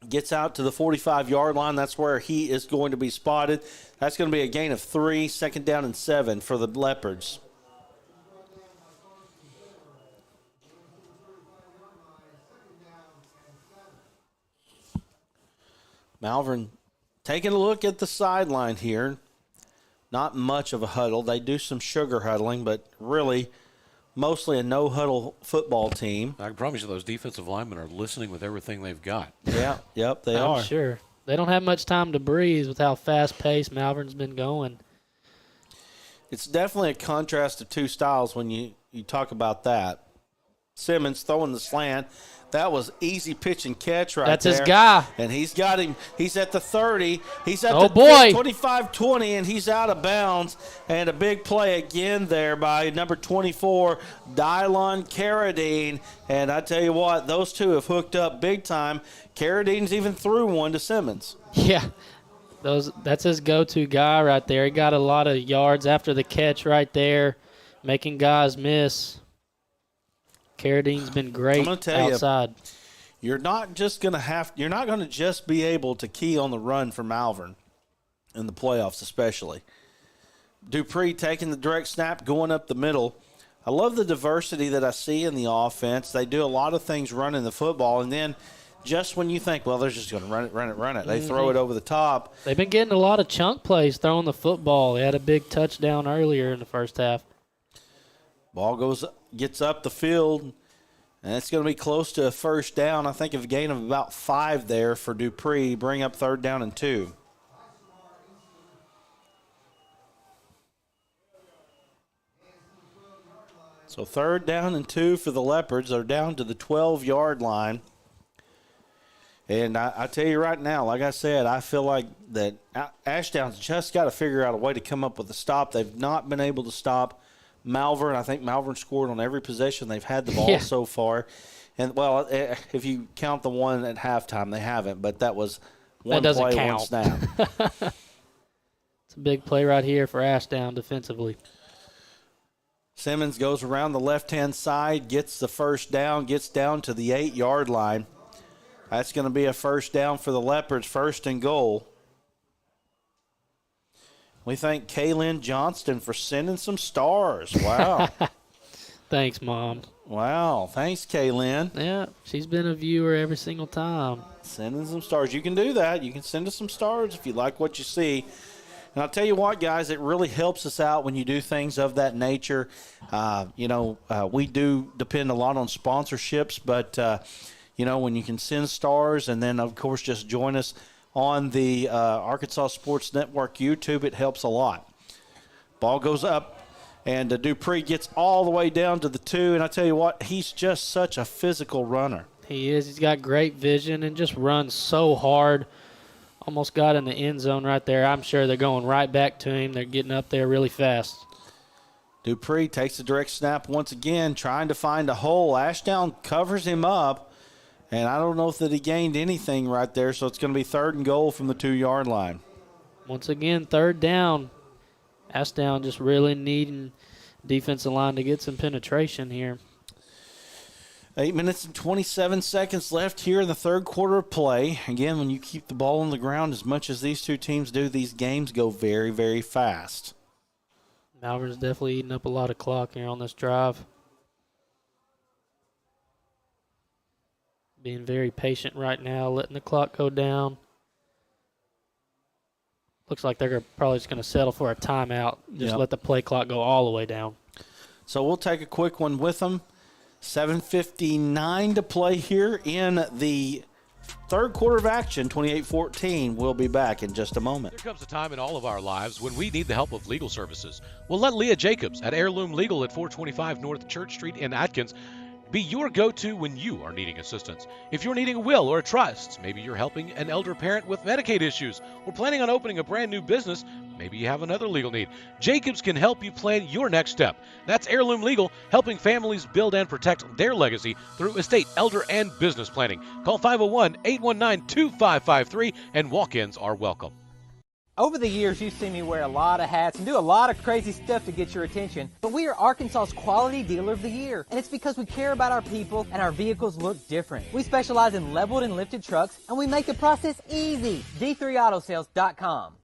gets out to the 45-yard line. That's where he is going to be spotted. That's going to be a gain of 3, second down and 7 for the Leopards. Malvern taking a look at the sideline here. Not much of a huddle. They do some sugar huddling, but really mostly a no-huddle football team. I can promise you those defensive linemen are listening with everything they've got. Yeah, yep, they are. I'm sure. They don't have much time to breathe with how fast-paced Malvern's been going. It's definitely a contrast of two styles when you talk about that. Simmons throwing the slant. That was easy pitch and catch right there. That's his guy. And he's got him. He's at the 30. He's at the 25-20, and he's out of bounds. And a big play again there by number 24, Dylon Carradine. And I tell you what, those two have hooked up big time. Carradine's even threw one to Simmons. Yeah, that's his go-to guy right there. He got a lot of yards after the catch right there, making guys miss. Carradine's been great outside. You're not going to just be able to key on the run for Malvern in the playoffs, especially. Dupree taking the direct snap, going up the middle. I love the diversity that I see in the offense. They do a lot of things running the football, and then just when you think, well, they're just going to run it, they throw it over the top. They've been getting a lot of chunk plays throwing the football. They had a big touchdown earlier in the first half. Ball gets up the field, and it's going to be close to a first down. I think a gain of about 5 there for Dupree. Bring up 3rd down and 2. So 3rd down and 2 for the Leopards. They're down to the 12-yard line. And I tell you right now, like I said, I feel like that Ashdown's just got to figure out a way to come up with a stop. They've not been able to stop Malvern. I think Malvern scored on every possession they've had the ball so far. And, well, if you count the one at halftime, they haven't. But that was one play, one snap. It's a big play right here for Ashdown defensively. Simmons goes around the left-hand side, gets the first down, gets down to the 8-yard line. That's going to be a first down for the Leopards, 1st and goal. We thank Kaylin Johnston for sending some stars. Wow. Thanks, Mom. Wow. Thanks, Kaylin. Yeah, she's been a viewer every single time. Sending some stars. You can do that. You can send us some stars if you like what you see. And I'll tell you what, guys, it really helps us out when you do things of that nature. We do depend a lot on sponsorships, but when you can send stars and then, of course, just join us on the Arkansas Sports Network YouTube, it helps a lot. Ball goes up, and Dupree gets all the way down to the 2. And I tell you what, he's just such a physical runner. He is. He's got great vision and just runs so hard. Almost got in the end zone right there. I'm sure they're going right back to him. They're getting up there really fast. Dupree takes the direct snap once again, trying to find a hole. Ashdown covers him up, and I don't know if that he gained anything right there, so it's going to be 3rd and goal from the 2-yard line. Once again, 3rd down. Ashdown just really needing defensive line to get some penetration here. 8 minutes and 27 seconds left here in the 3rd quarter of play. Again, when you keep the ball on the ground as much as these two teams do, these games go very, very fast. Malvern's definitely eating up a lot of clock here on this drive. Being very patient right now, letting the clock go down. Looks like they're probably just going to settle for a timeout. Just let the play clock go all the way down. So we'll take a quick one with them. 7:59 to play here in the 3rd quarter of action, 28-14. We'll be back in just a moment. There comes a time in all of our lives when we need the help of legal services. Well, let Leah Jacobs at Heirloom Legal at 425 North Church Street in Atkins be your go-to when you are needing assistance. If you're needing a will or a trust, maybe you're helping an elder parent with Medicaid issues, or planning on opening a brand new business, maybe you have another legal need. Jacobs can help you plan your next step. That's Heirloom Legal, helping families build and protect their legacy through estate, elder, and business planning. Call 501-819-2553, and walk-ins are welcome. Over the years, you've seen me wear a lot of hats and do a lot of crazy stuff to get your attention. But we are Arkansas's Quality Dealer of the Year. And it's because we care about our people and our vehicles look different. We specialize in leveled and lifted trucks, and we make the process easy. D3Autosales.com.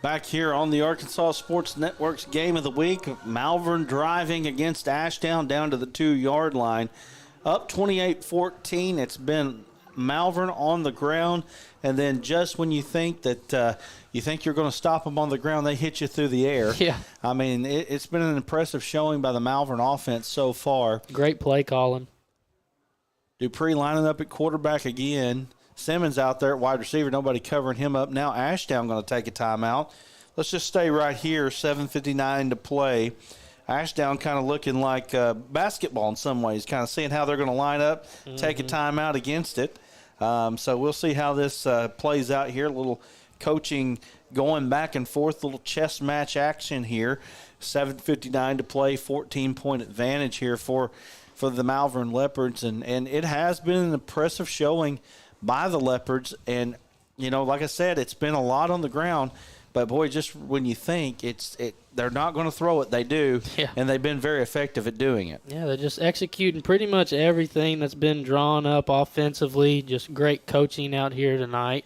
Back here on the Arkansas Sports Network's Game of the Week, Malvern driving against Ashdown down to the 2-yard line. Up 28-14, it's been Malvern on the ground, and then just when you think that you think you're going to stop them on the ground, they hit you through the air. Yeah. I mean, it's been an impressive showing by the Malvern offense so far. Great play calling. Dupree lining up at quarterback again. Simmons out there at wide receiver, nobody covering him up. Now Ashdown going to take a timeout. Let's just stay right here, 7:59 to play. Ashdown kind of looking like basketball in some ways, kind of seeing how they're going to line up, take a timeout against it. So we'll see how this plays out here. A little coaching going back and forth, a little chess match action here. 7:59 to play, 14-point advantage here for the Malvern Leopards. And it has been an impressive showing by the Leopards, and like I said, it's been a lot on the ground, but boy, just when you think they're not going to throw it, they do, and they've been very effective at doing it. Yeah, they're just executing pretty much everything that's been drawn up offensively. Just great coaching out here tonight,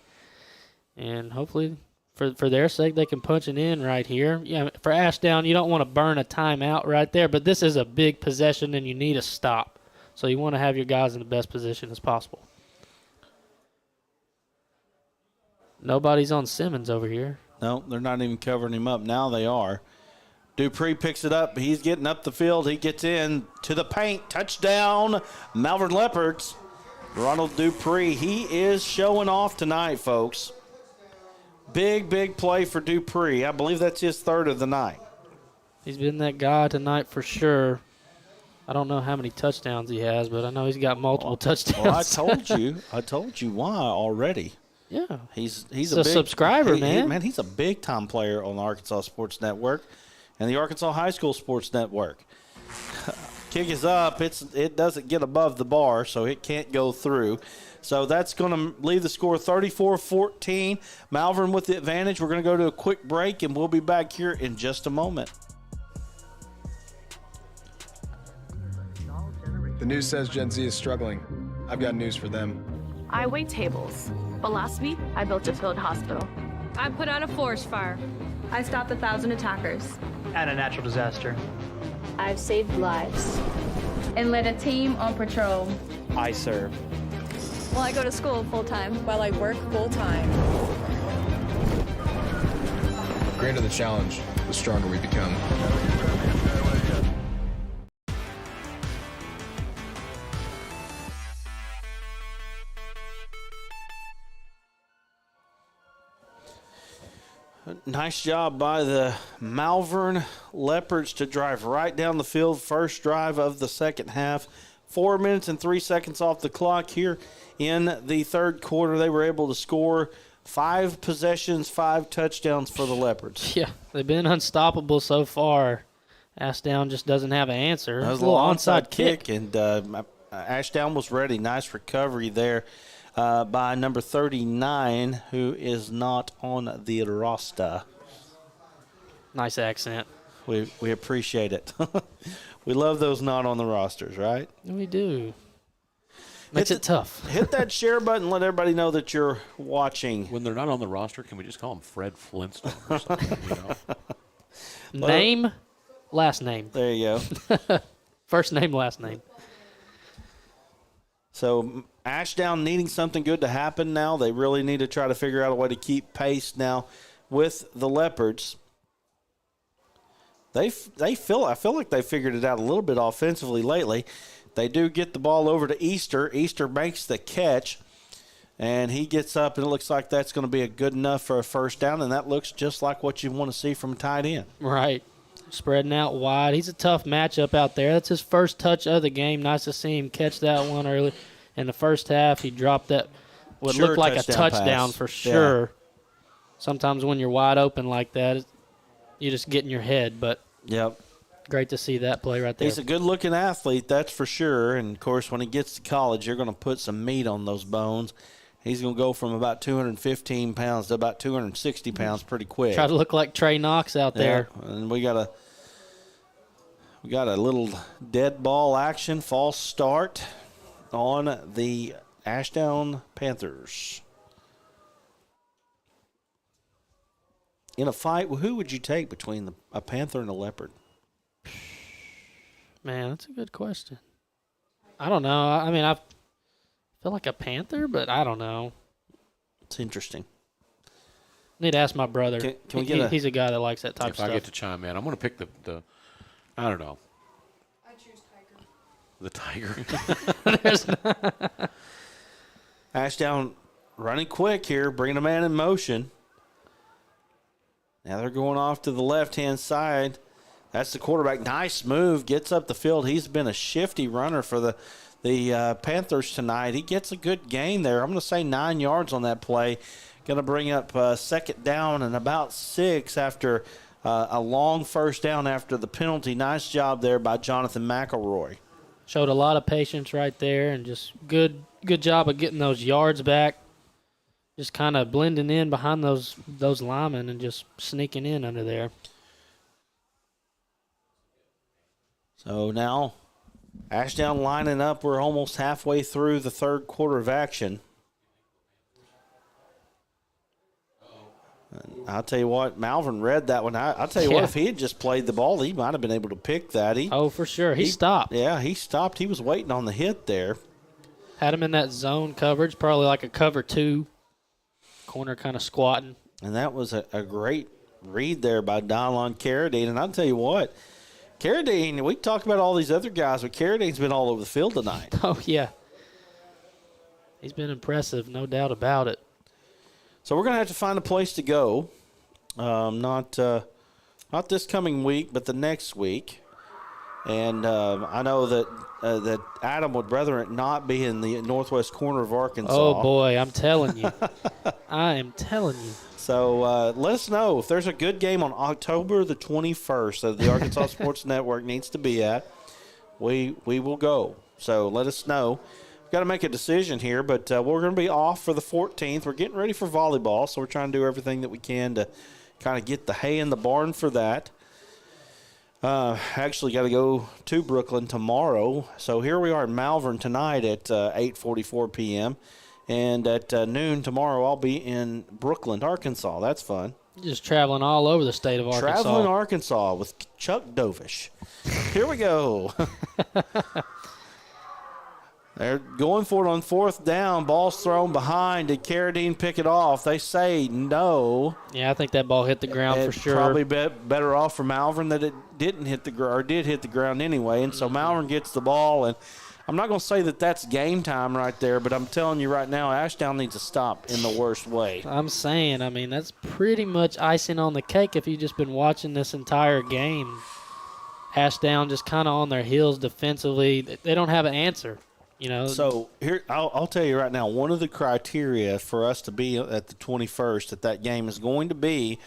and hopefully for their sake they can punch it in right here. Yeah, for Ashdown, you don't want to burn a timeout right there, but this is a big possession and you need a stop, so you want to have your guys in the best position as possible. Nobody's on Simmons over here. No, they're not even covering him up. Now they are. Dupree picks it up. He's getting up the field. He gets in to the paint. Touchdown, Malvern Leopards. Ronald Dupree, he is showing off tonight, folks. Big play for Dupree. I believe that's his third of the night. He's been that guy tonight for sure. I don't know how many touchdowns he has, but I know he's got multiple touchdowns. Well, I told you why already. Yeah. He's a big subscriber, man. He's a big-time player on the Arkansas Sports Network and the Arkansas High School Sports Network. Kick is up. It doesn't get above the bar, so it can't go through. So that's going to leave the score 34-14. Malvern with the advantage. We're going to go to a quick break, and we'll be back here in just a moment. The news says Gen Z is struggling. I've got news for them. I wait tables, but last week I built a field hospital. I put out a forest fire. I stopped 1,000 attackers. And a natural disaster. I've saved lives. And led a team on patrol. I serve. Well, I go to school full time. While I work full time. The greater the challenge, the stronger we become. Nice job by the Malvern Leopards to drive right down the field. First drive of the second half. 4 minutes and 3 seconds off the clock here in the third quarter. They were able to score 5 possessions, 5 touchdowns for the Leopards. Yeah, they've been unstoppable so far. Ashdown just doesn't have an answer. That was a little onside kick, and Ashdown was ready. Nice recovery there by number 39, who is not on the roster. Nice accent. We appreciate it. We love those not on the rosters, right? We do. Makes it tough. Hit that share button. Let everybody know that you're watching. When they're not on the roster, can we just call them Fred Flintstone or something? Name, last name. There you go. First name, last name. So Ashdown needing something good to happen now. They really need to try to figure out a way to keep pace now with the Leopards. I feel like they figured it out a little bit offensively lately. They do get the ball over to Easter. Easter makes the catch, and he gets up, and it looks like that's going to be a good enough for a first down, and that looks just like what you want to see from a tight end. Right. Spreading out wide. He's a tough matchup out there. That's his first touch of the game. Nice to see him catch that one early. In the first half, he dropped that what looked like a touchdown for sure. Yeah. Sometimes when you're wide open like that, you just get in your head, but yep. Great to see that play right there. He's a good-looking athlete, that's for sure. And, of course, when he gets to college, you're going to put some meat on those bones. He's going to go from about 215 pounds to about 260 pounds pretty quick. Try to look like Trey Knox out there. Yeah. And we got a little dead ball action, false start on the Ashdown Panthers. In a fight, who would you take between a Panther and a Leopard? Man, that's a good question. I don't know. I mean, I feel like a Panther, but I don't know. It's interesting. Need to ask my brother. Can we get he's a guy that likes that type of stuff. If I get to chime in, I'm going to pick the I don't know. I choose Tiger. The Tiger. Ashdown running quick here, bringing a man in motion. Now they're going off to the left-hand side. That's the quarterback. Nice move. Gets up the field. He's been a shifty runner for the Panthers tonight. He gets a good gain there. I'm going to say 9 yards on that play. Going to bring up second down and about 6 after a long first down after the penalty. Nice job there by Jonathan McElroy. Showed a lot of patience right there and just good job of getting those yards back. Just kind of blending in behind those linemen and just sneaking in under there. So now Ashdown lining up. We're almost halfway through the third quarter of action. And I'll tell you what, Malvern read that one. I'll tell you what, if he had just played the ball, he might have been able to pick that. For sure. He stopped. Yeah, he stopped. He was waiting on the hit there. Had him in that zone coverage, probably like a cover 2. Corner kind of squatting. And that was a great read there by Dylan Carradine. And I'll tell you what, Carradine, we talked about all these other guys, but Carradine's been all over the field tonight. Oh, yeah. He's been impressive, no doubt about it. So we're going to have to find a place to go. Not this coming week, but the next week. And I know that Adam would rather it not be in the northwest corner of Arkansas. Oh, boy, I'm telling you. I am telling you. So let us know if there's a good game on October the 21st that the Arkansas Sports Network needs to be at. We will go. So let us know. We've got to make a decision here, but we're going to be off for the 14th. We're getting ready for volleyball, so we're trying to do everything that we can to kind of get the hay in the barn for that. Actually got to go to Brooklyn tomorrow. So here we are in Malvern tonight at 8:44 p.m. And at noon tomorrow, I'll be in Brooklyn, Arkansas. That's fun. Just traveling all over the state of Arkansas. Traveling Arkansas with Chuck Dovish. Here we go. They're going for it on fourth down. Ball's thrown behind. Did Carradine pick it off? They say no. Yeah, I think that ball hit the ground for sure. Probably better off for Malvern that it didn't hit the ground, or did hit the ground anyway. And so Malvern gets the ball. And I'm not going to say that that's game time right there, but I'm telling you right now, Ashdown needs to stop in the worst way. I'm saying, that's pretty much icing on the cake if you've just been watching this entire game. Ashdown just kind of on their heels defensively. They don't have an answer. So here, I'll tell you right now, one of the criteria for us to be at the 21st at that game is going to be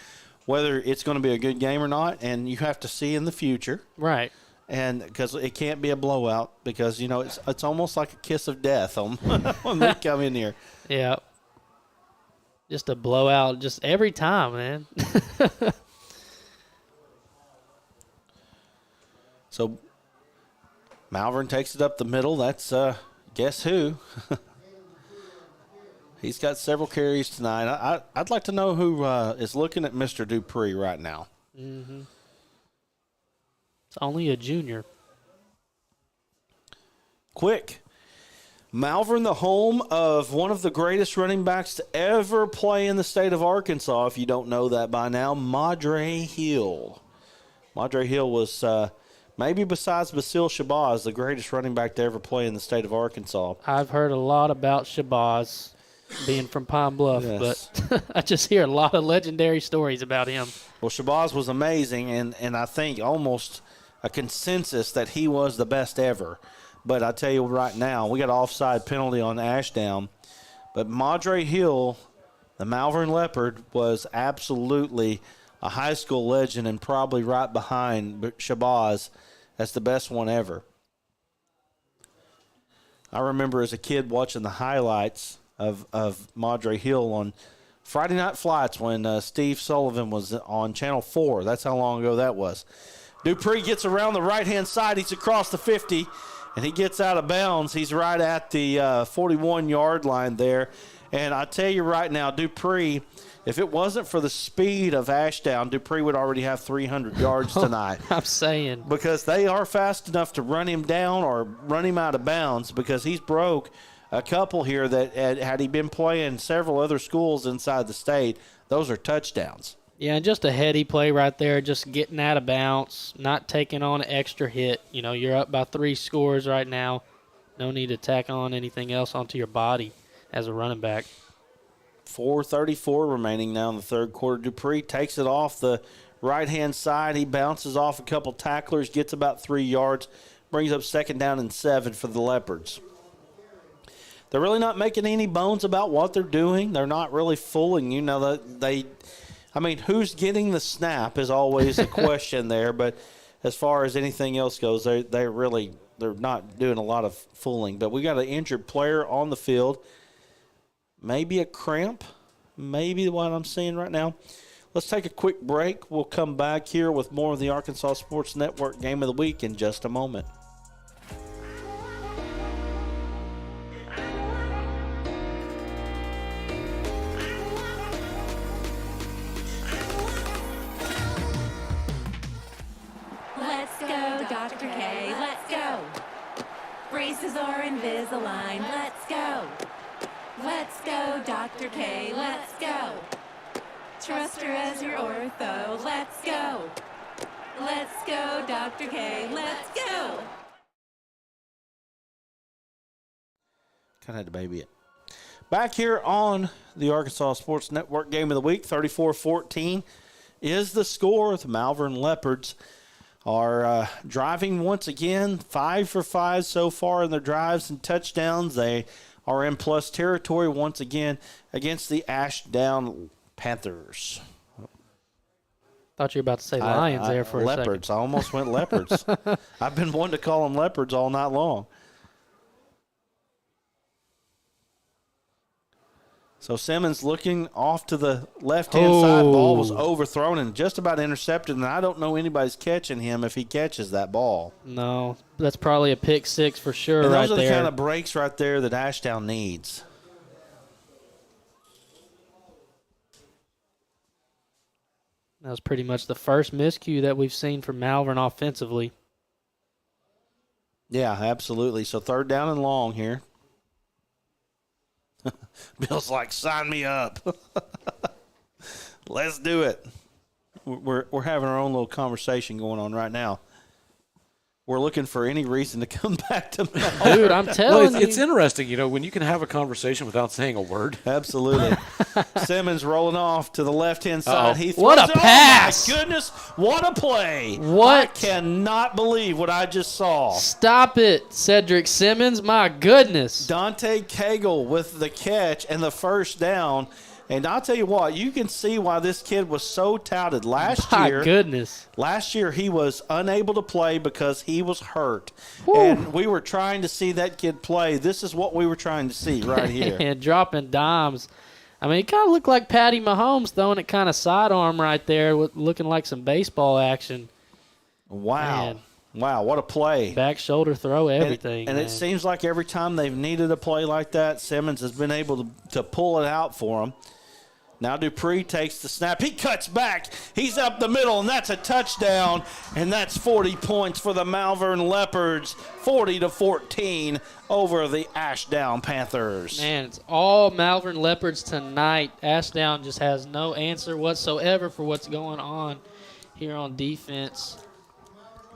whether it's going to be a good game or not, and you have to see in the future. Right. And because it can't be a blowout because, it's almost like a kiss of death when they come in here. Yeah. Just a blowout just every time, man. So Malvern takes it up the middle. That's guess who? He's got several carries tonight. I'd like to know who is looking at Mr. Dupree right now. Mm-hmm. It's only a junior. Quick. Malvern, the home of one of the greatest running backs to ever play in the state of Arkansas, if you don't know that by now, Madre Hill. Madre Hill was maybe besides Basil Shabazz, the greatest running back to ever play in the state of Arkansas. I've heard a lot about Shabazz being from Pine Bluff, yes. But I just hear a lot of legendary stories about him. Well, Shabazz was amazing, and I think almost a consensus that he was the best ever. But I tell you right now, we got an offside penalty on Ashdown. But Madre Hill, the Malvern Leopard, was absolutely a high school legend and probably right behind Shabazz as the best one ever. I remember as a kid watching the highlights of Madre Hill on Friday Night Flights when Steve Sullivan was on Channel 4. That's how long ago that was. Dupree gets around the right-hand side. He's across the 50, and he gets out of bounds. He's right at the 41-yard line there. And I tell you right now, Dupree, if it wasn't for the speed of Ashdown, Dupree would already have 300 yards tonight. I'm saying. Because they are fast enough to run him down or run him out of bounds because he's broke a couple here that had he been playing several other schools inside the state, those are touchdowns. Yeah, and just a heady play right there, just getting out of bounds, not taking on an extra hit. You're up by 3 scores right now. No need to tack on anything else onto your body as a running back. 4:34 remaining now in the third quarter. Dupree takes it off the right-hand side. He bounces off a couple tacklers, gets about 3 yards, brings up second down and 7 for the Leopards. They're really not making any bones about what they're doing. They're not really fooling you. Who's getting the snap is always a question there. But as far as anything else goes, they're not doing a lot of fooling. But we got an injured player on the field. Maybe a cramp, maybe what I'm seeing right now. Let's take a quick break. We'll come back here with more of the Arkansas Sports Network Game of the Week in just a moment. Let's go, Dr. K, let's go. Braces are Invisalign, let's go. Let's go, Dr. K, let's go. Trust her as your ortho, let's go. Let's go, Dr. K, let's go. Kind of had to baby it. Back here on the Arkansas Sports Network Game of the Week, 34-14 is the score. The Malvern Leopards are driving once again, 5 for 5 so far in their drives and touchdowns. They are in plus territory once again against the Ashdown Panthers. Thought you were about to say Lions there for leopards. a second. I almost went Leopards. I've been wanting to call them Leopards all night long. So Simmons looking off to the left-hand side. Ball was overthrown and just about intercepted, and I don't know anybody's catching him if he catches that ball. No, that's probably a pick six for sure and right those are there. the kind of breaks right there that Ashdown needs. That was pretty much the first miscue that we've seen from Malvern offensively. Yeah, absolutely. So 3rd down and long here. Bill's like, sign me up. Let's do it. We're having our own little conversation going on right now. We're looking for any reason to come back to Malvern. Dude, I'm telling you. It's interesting, when you can have a conversation without saying a word. Absolutely. Simmons rolling off to the left-hand side. He throws what a pass! Oh, my goodness. What a play. What? I cannot believe what I just saw. Stop it, Cedric Simmons. My goodness. Dante Cagle with the catch and the first down. And I'll tell you what, you can see why this kid was so touted last year. My goodness. Last year he was unable to play because he was hurt. Woo. And we were trying to see that kid play. This is what we were trying to see right here. And dropping dimes. I mean, it kind of looked like Patty Mahomes throwing it kind of sidearm right there, looking like some baseball action. Wow. Man. Wow, what a play. Back shoulder throw, everything. And it seems like every time they've needed a play like that, Simmons has been able to pull it out for them. Now Dupree takes the snap. He cuts back. He's up the middle, and that's a touchdown. And that's 40 points for the Malvern Leopards, 40-14 over the Ashdown Panthers. Man, it's all Malvern Leopards tonight. Ashdown just has no answer whatsoever for what's going on here on defense.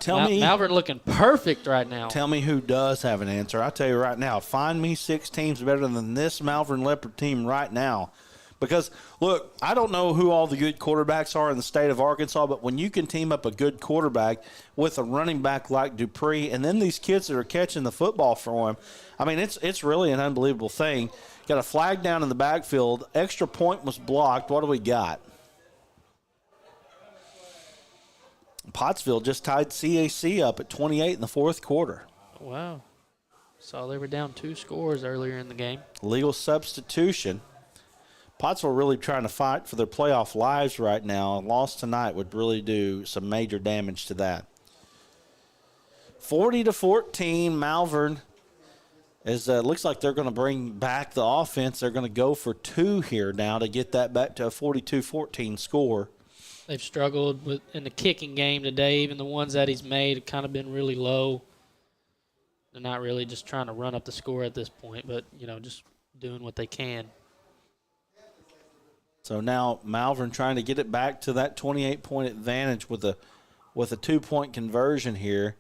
Malvern looking perfect right now. Tell me who does have an answer. I'll tell you right now, find me 6 teams better than this Malvern Leopard team right now. Because, look, I don't know who all the good quarterbacks are in the state of Arkansas, but when you can team up a good quarterback with a running back like Dupree and then these kids that are catching the football for him, I mean, it's really an unbelievable thing. Got a flag down in the backfield. Extra point was blocked. What do we got? Pottsville just tied CAC up at 28 in the 4th quarter. Wow. Saw they were down 2 scores earlier in the game. Legal substitution. Pottsville really trying to fight for their playoff lives right now. A loss tonight would really do some major damage to that. 40-14, Malvern. Looks like they're going to bring back the offense. They're going to go for 2 here now to get that back to a 42-14 score. They've struggled in the kicking game today. Even the ones that he's made have kind of been really low. They're not really just trying to run up the score at this point, but, just doing what they can. So now Malvern trying to get it back to that 28-point advantage with a 2-point conversion here.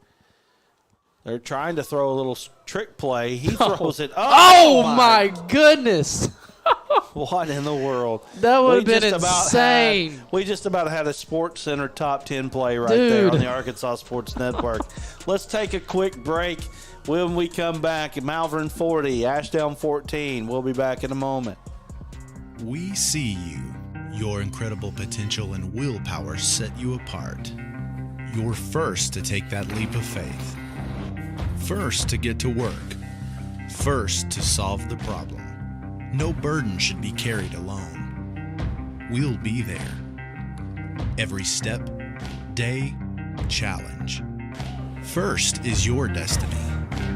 They're trying to throw a little trick play. He throws it. Oh my goodness. What in the world? That would have been insane. We just about had a Sports Center top 10 play right there on the Arkansas Sports Network. Let's take a quick break. When we come back, Malvern 40, Ashdown 14. We'll be back in a moment. We see you. Your incredible potential and willpower set you apart. You're first to take that leap of faith. First to get to work. First to solve the problem. No burden should be carried alone. We'll be there. Every step, day, challenge. First is your destiny.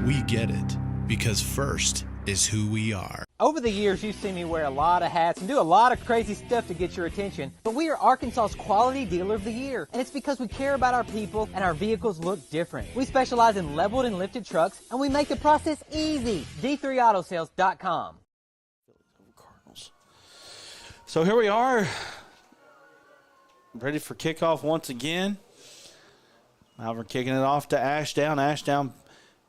We get it because first is who we are. Over the years, you've seen me wear a lot of hats and do a lot of crazy stuff to get your attention, but we are Arkansas's Quality Dealer of the Year, and it's because we care about our people and our vehicles look different. We specialize in leveled and lifted trucks, and we make the process easy. D3Autosales.com. So here we are, ready for kickoff once again. Malvern kicking it off to Ashdown. Ashdown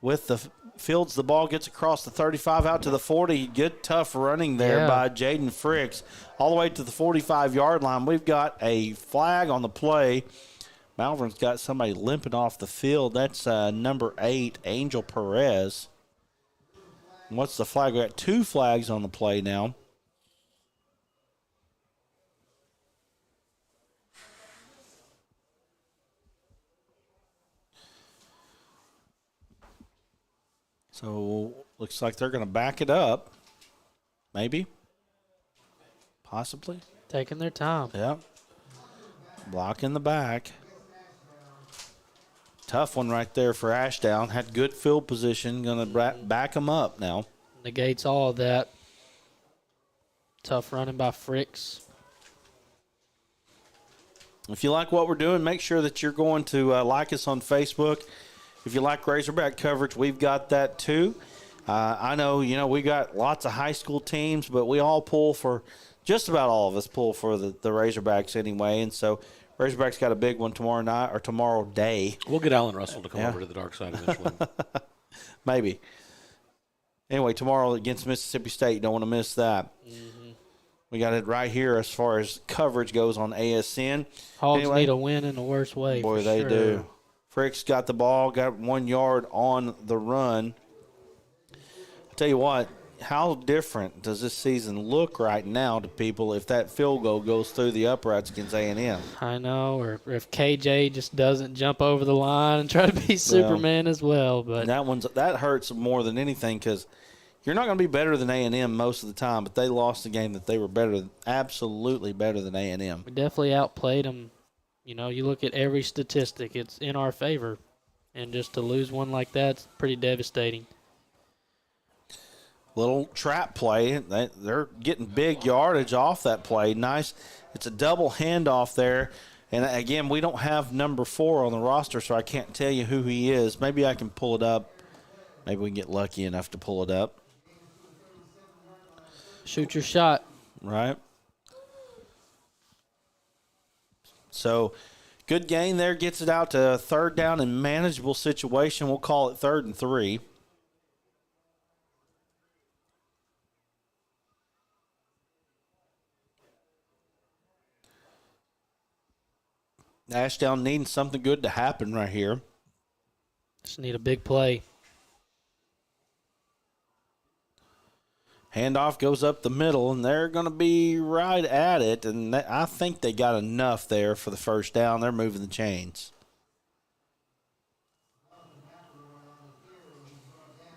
with the fields the ball, gets across the 35 out to the 40. Good tough running there by Jaden Fricks all the way to the 45-yard line. We've got a flag on the play. Malvern's got somebody limping off the field. That's number 8, Angel Perez. And what's the flag? We got 2 flags on the play now. So looks like they're going to back it up. Maybe. Possibly. Taking their time. Yep. Block in the back. Tough one right there for Ashdown. Had good field position. Going to back them up now. Negates all of that. Tough running by Fricks. If you like what we're doing, make sure that you're going to like us on Facebook. If you like Razorback coverage, we've got that too. I know, we got lots of high school teams, but we all pull for, just about all of us pull for the Razorbacks anyway. And so Razorbacks got a big one tomorrow night or tomorrow day. We'll get Alan Russell to come over to the dark side eventually. Maybe. Anyway, tomorrow against Mississippi State, you don't want to miss that. Mm-hmm. We got it right here as far as coverage goes on ASN. Hogs need a win in the worst way. Boy, they do. Fricks got the ball, got 1 yard on the run. I'll tell you what, how different does this season look right now to people if that field goal goes through the uprights against A&M? I know, or if KJ just doesn't jump over the line and try to be Superman as well. But that hurts more than anything because you're not going to be better than A&M most of the time, but they lost the game that they were absolutely better than A&M. We definitely outplayed them. You look at every statistic, it's in our favor. And just to lose one like that's pretty devastating. Little trap play. They're getting big yardage off that play. Nice. It's a double handoff there. And, again, we don't have number 4 on the roster, so I can't tell you who he is. Maybe I can pull it up. Maybe we can get lucky enough to pull it up. Shoot your shot. Right. So, good gain there. Gets it out to a 3rd down and manageable situation. We'll call it 3rd and 3. Ashdown needing something good to happen right here. Just need a big play. Handoff goes up the middle, and they're going to be right at it. And I think they got enough there for the first down. They're moving the chains.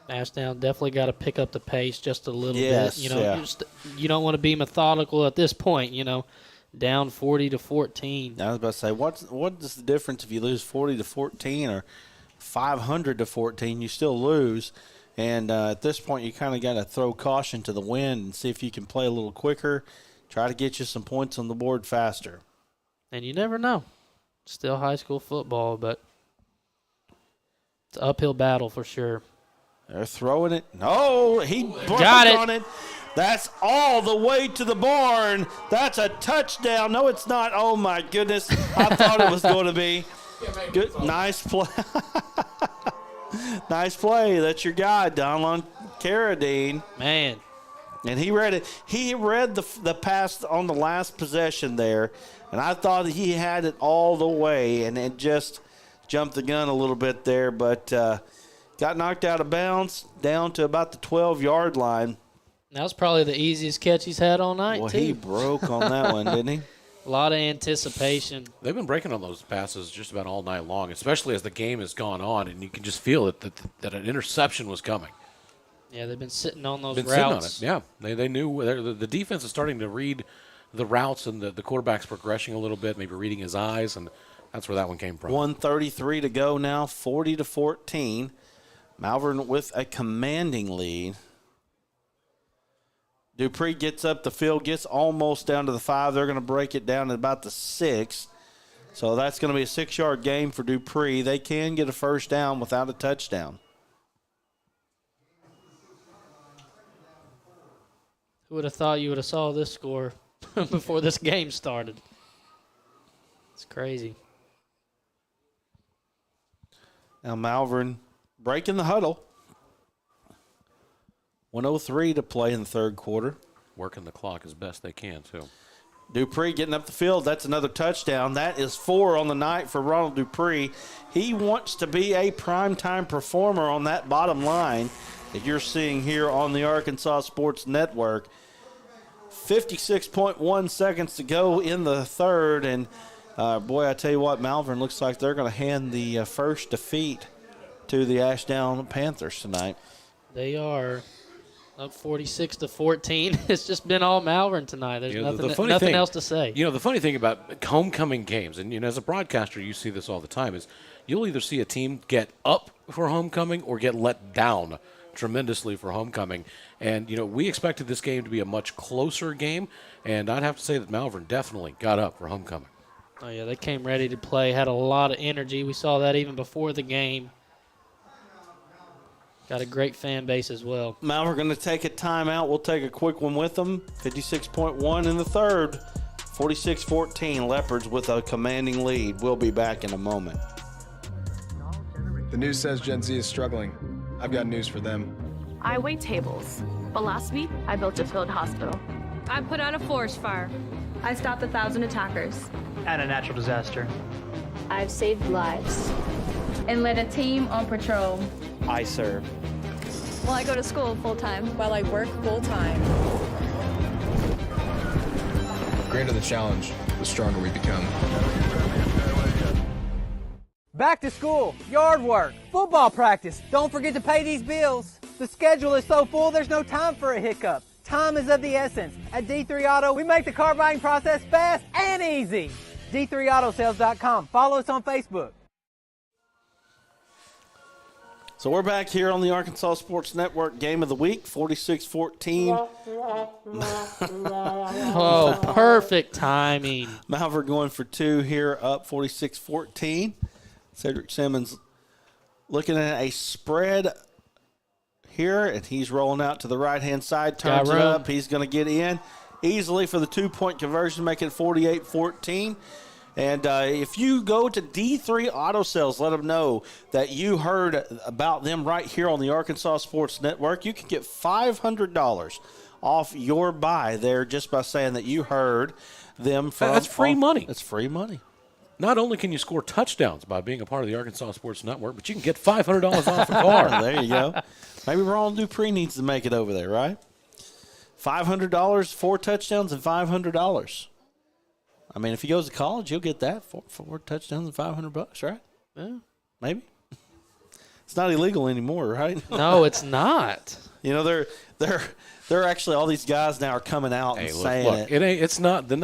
Ashdown definitely got to pick up the pace just a little bit. You don't want to be methodical at this point, down 40-14. I was about to say, what is the difference if you lose 40-14 or 500-14? You still lose. And at this point, you kind of got to throw caution to the wind and see if you can play a little quicker, try to get you some points on the board faster. And you never know. Still high school football, but it's an uphill battle for sure. They're throwing it. No, he broke on it. That's all the way to the barn. That's a touchdown. No, it's not. Oh, my goodness. I thought it was going to be. Good, nice play. Nice play. That's your guy, Donlon Carradine. Man. And he read it. He read the pass on the last possession there, and I thought he had it all the way, and it just jumped the gun a little bit there, but got knocked out of bounds down to about the 12-yard line. That was probably the easiest catch he's had all night, well, too. He broke on that one, didn't he? A lot of anticipation. They've been breaking on those passes just about all night long, especially as the game has gone on, and you can just feel it that an interception was coming. Yeah, they've been sitting on those routes. Yeah, they knew the defense is starting to read the routes and the quarterback's progressing a little bit, maybe reading his eyes, and that's where that one came from. 1:33 to go now, 40-14. Malvern with a commanding lead. Dupree gets up the field, gets almost down to the 5. They're going to break it down at about the 6. So that's going to be a 6-yard game for Dupree. They can get a first down without a touchdown. Who would have thought you would have saw this score before this game started? It's crazy. Now Malvern breaking the huddle. 1:03 to play in the third quarter. Working the clock as best they can, too. Dupree getting up the field. That's another touchdown. That is 4 on the night for Ronald Dupree. He wants to be a primetime performer on that bottom line that you're seeing here on the Arkansas Sports Network. 56.1 seconds to go in the third. And, boy, I tell you what, Malvern looks like they're going to hand the first defeat to the Ashdown Panthers tonight. They are. Up 46-14. It's just been all Malvern tonight. There's nothing else to say. The funny thing about homecoming games, and as a broadcaster, you see this all the time, is you'll either see a team get up for homecoming or get let down tremendously for homecoming. And we expected this game to be a much closer game, and I'd have to say that Malvern definitely got up for homecoming. Oh yeah, they came ready to play. Had a lot of energy. We saw that even before the game. Got a great fan base as well. Malvern going to take a timeout. We'll take a quick one with them. 56.1 in the third. 46-14. Leopards with a commanding lead. We'll be back in a moment. The news says Gen Z is struggling. I've got news for them. I wait tables, but last week I built a field hospital. I put out a forest fire. I stopped 1,000 attackers. And a natural disaster. I've saved lives. And led a team on patrol. I serve. Well, I go to school full time. While I work full time. The greater the challenge, the stronger we become. Back to school, yard work, football practice. Don't forget to pay these bills. The schedule is so full, there's no time for a hiccup. Time is of the essence. At D3 Auto, we make the car buying process fast and easy. D3AutoSales.com. Follow us on Facebook. So we're back here on the Arkansas Sports Network Game of the Week, 46-14. Oh, perfect timing. Malvern going for 2 here, up 46-14. Cedric Simmons looking at a spread here, and he's rolling out to the right-hand side, turns it up. He's going to get in easily for the 2-point conversion, making it 48-14. And if you go to D3 Auto Sales, let them know that you heard about them right here on the Arkansas Sports Network. You can get $500 off your buy there just by saying that you heard them from. That's free money. That's free money. Not only can you score touchdowns by being a part of the Arkansas Sports Network, but you can get $500 off a car. There you go. Maybe Ronald Dupree needs to make it over there, right? $500, 4 touchdowns, and $500. I mean, if he goes to college, he'll get that for 4 touchdowns and $500, right? Yeah, maybe. It's not illegal anymore, right? No, it's not. They're actually, all these guys now are coming out and saying it. It's not the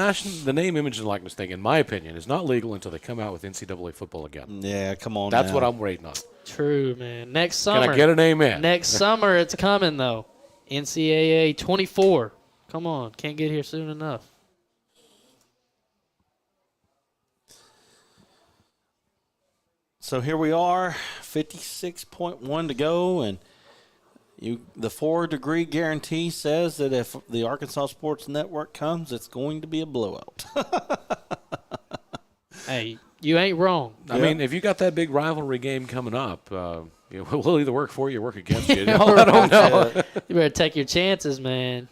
name, image, and likeness thing. In my opinion, is not legal until they come out with NCAA football again. Yeah, come on. That's what I'm waiting on. True, man. Next summer. Can I get an amen? Next summer, it's coming though. NCAA 24. Come on, can't get here soon enough. So here we are, 56.1 to go, and the 4-degree guarantee says that if the Arkansas Sports Network comes, it's going to be a blowout. Hey, you ain't wrong. I mean, if you got that big rivalry game coming up, we'll either work for you or work against you. I don't know. You better take your chances, man.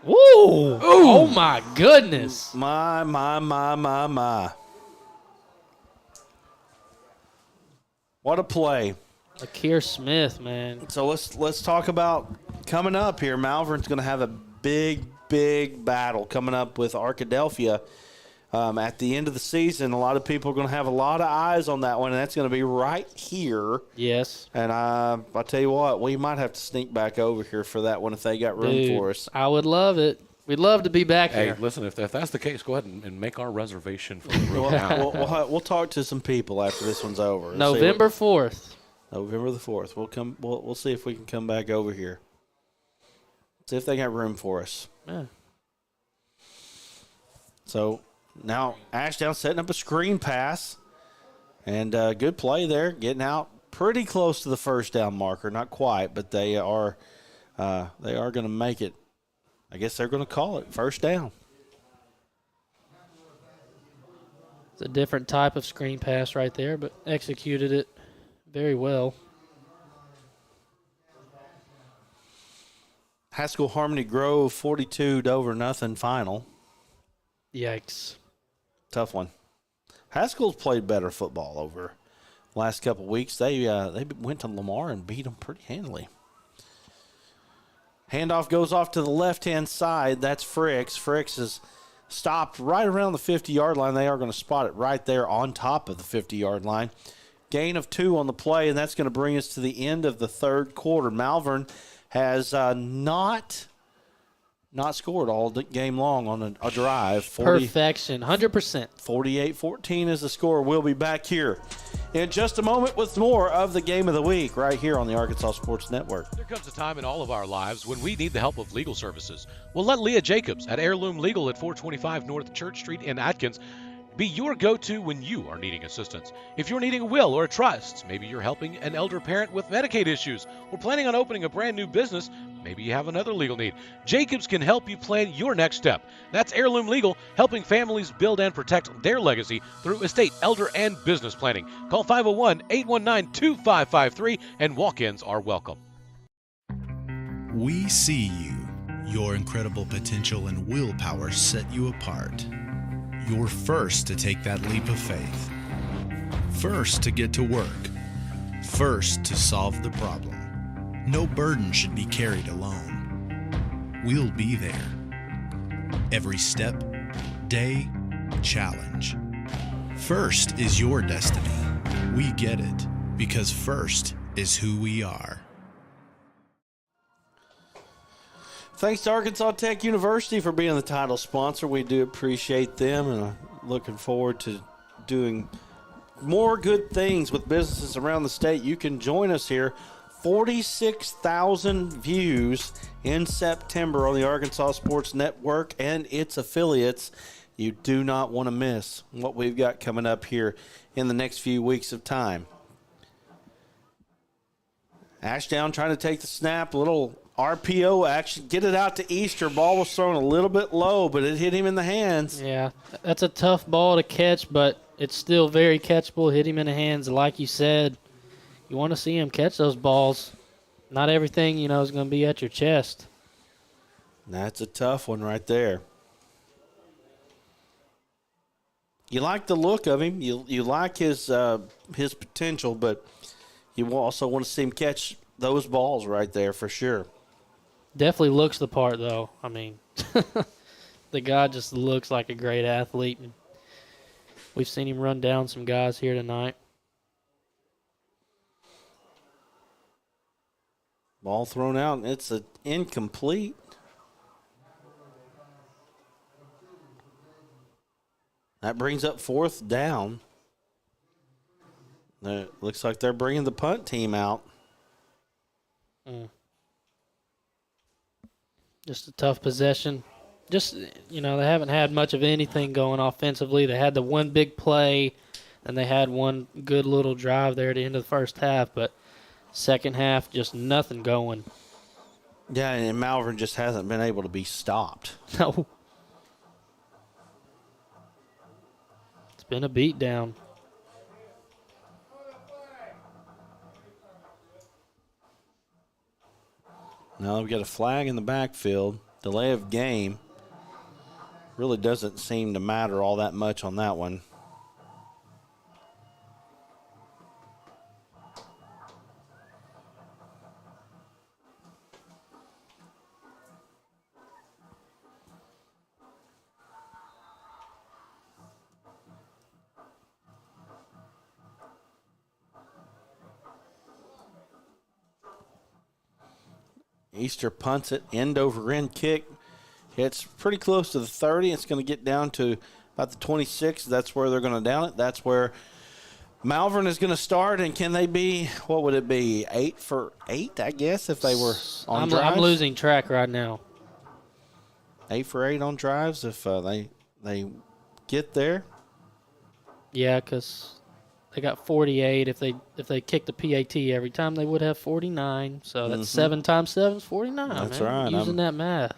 Woo! Ooh. Oh, my goodness. My. What a play. Akir Smith, man. So let's talk about coming up here. Malvern's going to have a big battle coming up with Arkadelphia at the end of the season. A lot of people are going to have a lot of eyes on that one, and that's going to be right here. Yes. And I'll tell you what, we might have to sneak back over here for that one if they got room for us. I would love it. We'd love to be back here. Hey, listen, if that's the case, go ahead and make our reservation for the room now. We'll talk to some people after this one's over. November 4th. November the 4th. We'll see if we can come back over here. See if they got room for us. Yeah. So now Ashdown setting up a screen pass. And good play there, getting out pretty close to the first down marker. Not quite, but they are going to make it. I guess they're going to call it first down. It's a different type of screen pass right there, but executed it very well. Haskell Harmony Grove 42 Dover nothing final. Yikes. Tough one. Haskell's played better football over the last couple of weeks. They went to Lamar and beat them pretty handily. Handoff goes off to the left-hand side. That's Fricks. Fricks is stopped right around the 50-yard line. They are going to spot it right there on top of the 50-yard line. Gain of 2 on the play, and that's going to bring us to the end of the third quarter. Malvern has not scored all the game long on a drive. Perfection, 100%. 48-14 is the score. We'll be back here in just a moment with more of the Game of the Week right here on the Arkansas Sports Network. There comes a time in all of our lives when we need the help of legal services. Well, let Leah Jacobs at Heirloom Legal at 425 North Church Street in Atkins be your go-to when you are needing assistance. If you're needing a will or a trust, maybe you're helping an elder parent with Medicaid issues, or planning on opening a brand new business, maybe you have another legal need. Jacobs can help you plan your next step. That's Heirloom Legal, helping families build and protect their legacy through estate, elder, and business planning. Call 501-819-2553, and walk-ins are welcome. We see you. Your incredible potential and willpower set you apart. You're first to take that leap of faith. First to get to work. First to solve the problem. No burden should be carried alone. We'll be there. Every step, day, challenge. First is your destiny. We get it because first is who we are. Thanks to Arkansas Tech University for being the title sponsor. We do appreciate them, and I'm looking forward to doing more good things with businesses around the state. You can join us here. 46,000 views in September on the Arkansas Sports Network and its affiliates. You do not want to miss what we've got coming up here in the next few weeks of time. Ashdown trying to take the snap, a little RPO action, get it out to Easter. Ball was thrown a little bit low, but it hit him in the hands. Yeah, that's a tough ball to catch, but it's still very catchable. Hit him in the hands. Like you said, you want to see him catch those balls. Not everything, is going to be at your chest. That's a tough one right there. You like the look of him. You like his potential, but you also want to see him catch those balls right there for sure. Definitely looks the part, though. I mean, the guy just looks like a great athlete. We've seen him run down some guys here tonight. Ball thrown out, and it's an incomplete. That brings up 4th down. It looks like they're bringing the punt team out. Just a tough possession. Just, they haven't had much of anything going offensively. They had the one big play, and they had one good little drive there at the end of the first half, but second half, just nothing going. Yeah, and Malvern just hasn't been able to be stopped. No. It's been a beatdown. Now we've got a flag in the backfield. Delay of game. Really doesn't seem to matter all that much on that one. Easter punts it, end over end kick. It's pretty close to the 30. It's going to get down to about the 26. That's where they're going to down it. That's where Malvern is going to start. And can they be, what would it be, 8 for 8, I guess, if they were on drives? I'm losing track right now. 8 for 8 on drives if they get there? Yeah, because they got 48. If they kick the PAT every time, they would have 49. So that's 7 times 7 is 49. That's man. right. Using that math.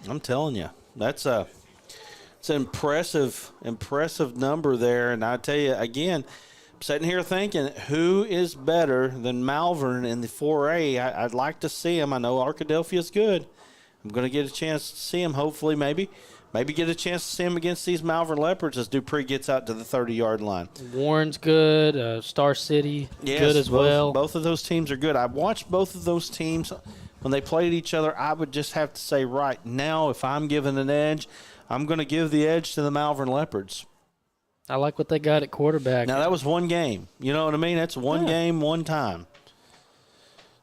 I'm telling you, it's an impressive number there. And I tell you again, sitting here thinking, who is better than Malvern in the 4A? I'd like to see him. I know Arkadelphia's good. I'm going to get a chance to see him, hopefully, maybe get a chance to see him against these Malvern Leopards as Dupree gets out to the 30-yard line. Warren's good. Star City, good as well. Both of those teams are good. I watched both of those teams when they played each other. I would just have to say right now, if I'm given an edge, I'm going to give the edge to the Malvern Leopards. I like what they got at quarterback. Now, that was one game. You know what I mean? That's one game, one time.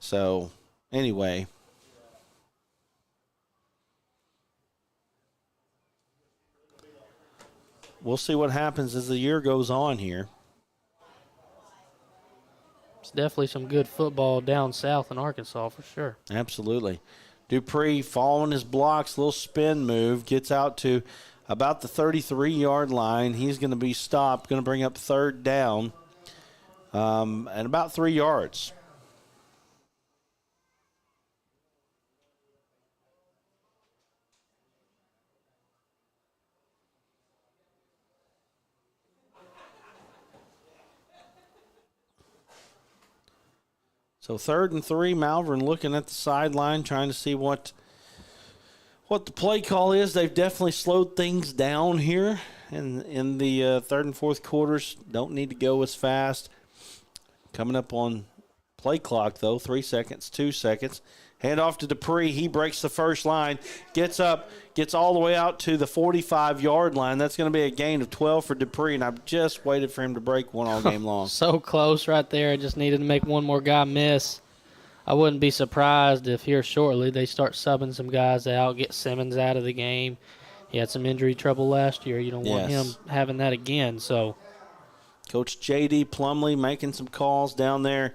So, anyway. We'll see what happens as the year goes on here. It's definitely some good football down south in Arkansas for sure. Absolutely. Dupree following his blocks, little spin move, gets out to about the 33-yard line. He's going to be stopped, going to bring up third down and about 3 yards. So 3rd and 3, Malvern looking at the sideline, trying to see what the play call is. They've definitely slowed things down here in the 3rd and 4th quarters. Don't need to go as fast. Coming up on play clock, though, 3 seconds, 2 seconds. Hand off to Dupree. He breaks the first line, gets up, gets all the way out to the 45-yard line. That's going to be a gain of 12 for Dupree, and I've just waited for him to break one all game long. So close right there. I just needed to make one more guy miss. I wouldn't be surprised if here shortly they start subbing some guys out, get Simmons out of the game. He had some injury trouble last year. You don't want him having that again. So, Coach J.D. Plumley making some calls down there.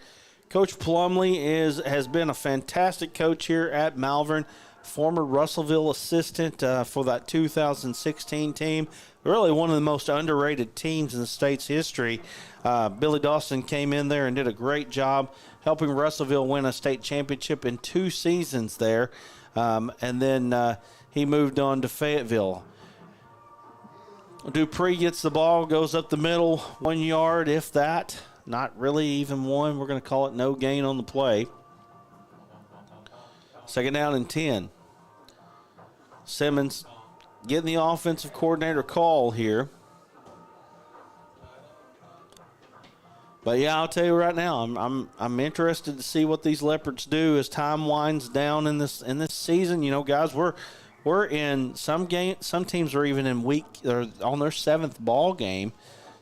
Coach Plumley has been a fantastic coach here at Malvern, former Russellville assistant for that 2016 team. Really one of the most underrated teams in the state's history. Billy Dawson came in there and did a great job helping Russellville win a state championship in 2 seasons there. And then he moved on to Fayetteville. Dupree gets the ball, goes up the middle, 1 yard, if that. Not really even one. We're going to call it no gain on the play. 2nd down and 10. Simmons getting the offensive coordinator call here. But yeah, I'll tell you right now, I'm interested to see what these Leopards do as time winds down in this season. You know, guys, we're in some teams are even in or on their 7th ball game.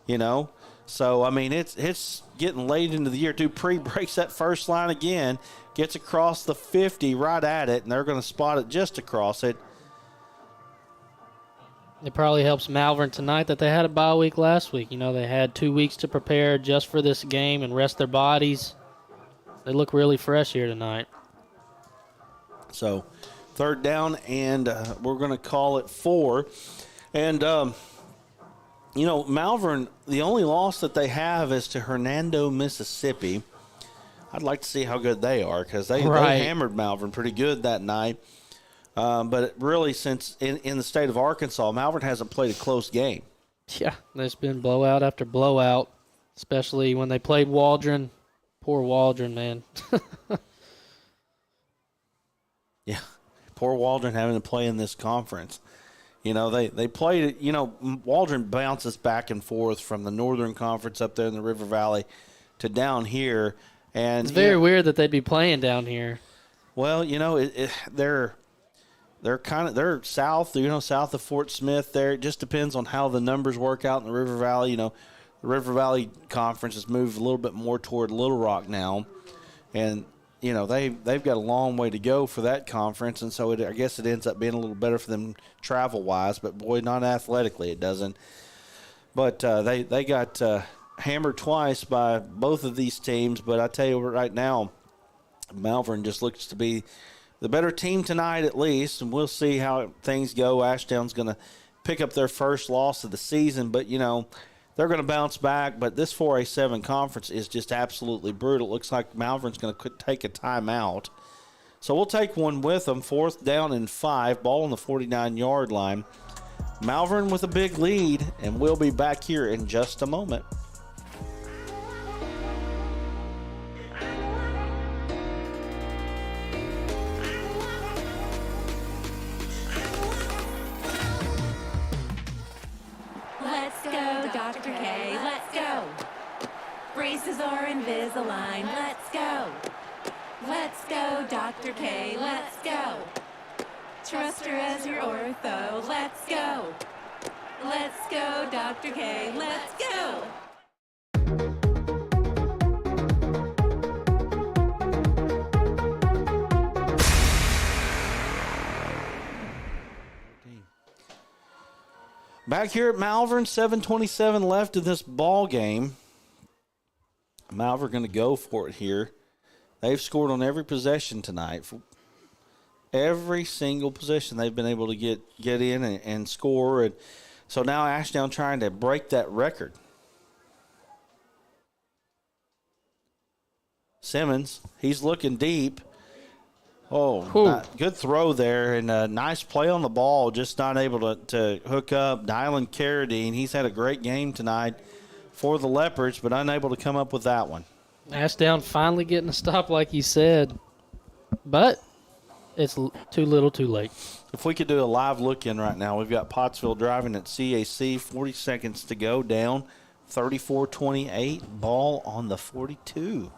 You know. So, I mean, it's getting late into the year. Dupree breaks that first line again, gets across the 50 right at it, and they're going to spot it just across it. It probably helps Malvern tonight that they had a bye week last week. You know, they had 2 weeks to prepare just for this game and rest their bodies. They look really fresh here tonight. So, 3rd down, and we're going to call it 4. And, you know, Malvern, the only loss that they have is to Hernando, Mississippi. I'd like to see how good they are because they hammered Malvern pretty good that night. But really, since in the state of Arkansas, Malvern hasn't played a close game. Yeah, there's been blowout after blowout, especially when they played Waldron. Poor Waldron, man. Yeah, poor Waldron having to play in this conference. You know, they played it. You know, Waldron bounces back and forth from the Northern Conference up there in the River Valley to down here. And it's very weird that they'd be playing down here. Well, you know, they're south, you know, south of Fort Smith there. It just depends on how the numbers work out in the River Valley. You know, the River Valley Conference has moved a little bit more toward Little Rock now. And you know, they've got a long way to go for that conference, and so I guess it ends up being a little better for them travel-wise, but, boy, not athletically it doesn't. But they got hammered twice by both of these teams, but I tell you right now, Malvern just looks to be the better team tonight at least, and we'll see how things go. Ashdown's going to pick up their first loss of the season, but, you know, they're going to bounce back, but this 4A7 conference is just absolutely brutal. It looks like Malvern's going to take a timeout. So we'll take one with them. 4th down and 5, ball on the 49-yard line. Malvern with a big lead, and we'll be back here in just a moment. Dr. K, let's go. Braces or Invisalign, let's go. Let's go, Dr. K, let's go. Trust her as your ortho, let's go. Let's go, Dr. K, let's go. Back here at Malvern, 7:27 left in this ball game. Malvern going to go for it here. They've scored on every possession tonight. Every single possession they've been able to get in and score. And so now Ashdown trying to break that record. Simmons, he's looking deep. Oh, good throw there, and a nice play on the ball, just not able to hook up. Dylan Carradine, he's had a great game tonight for the Leopards, but unable to come up with that one. Ashdown finally getting a stop like you said, but it's too little too late. If we could do a live look-in right now, we've got Pottsville driving at CAC, 40 seconds to go, down 34-28, ball on the 42.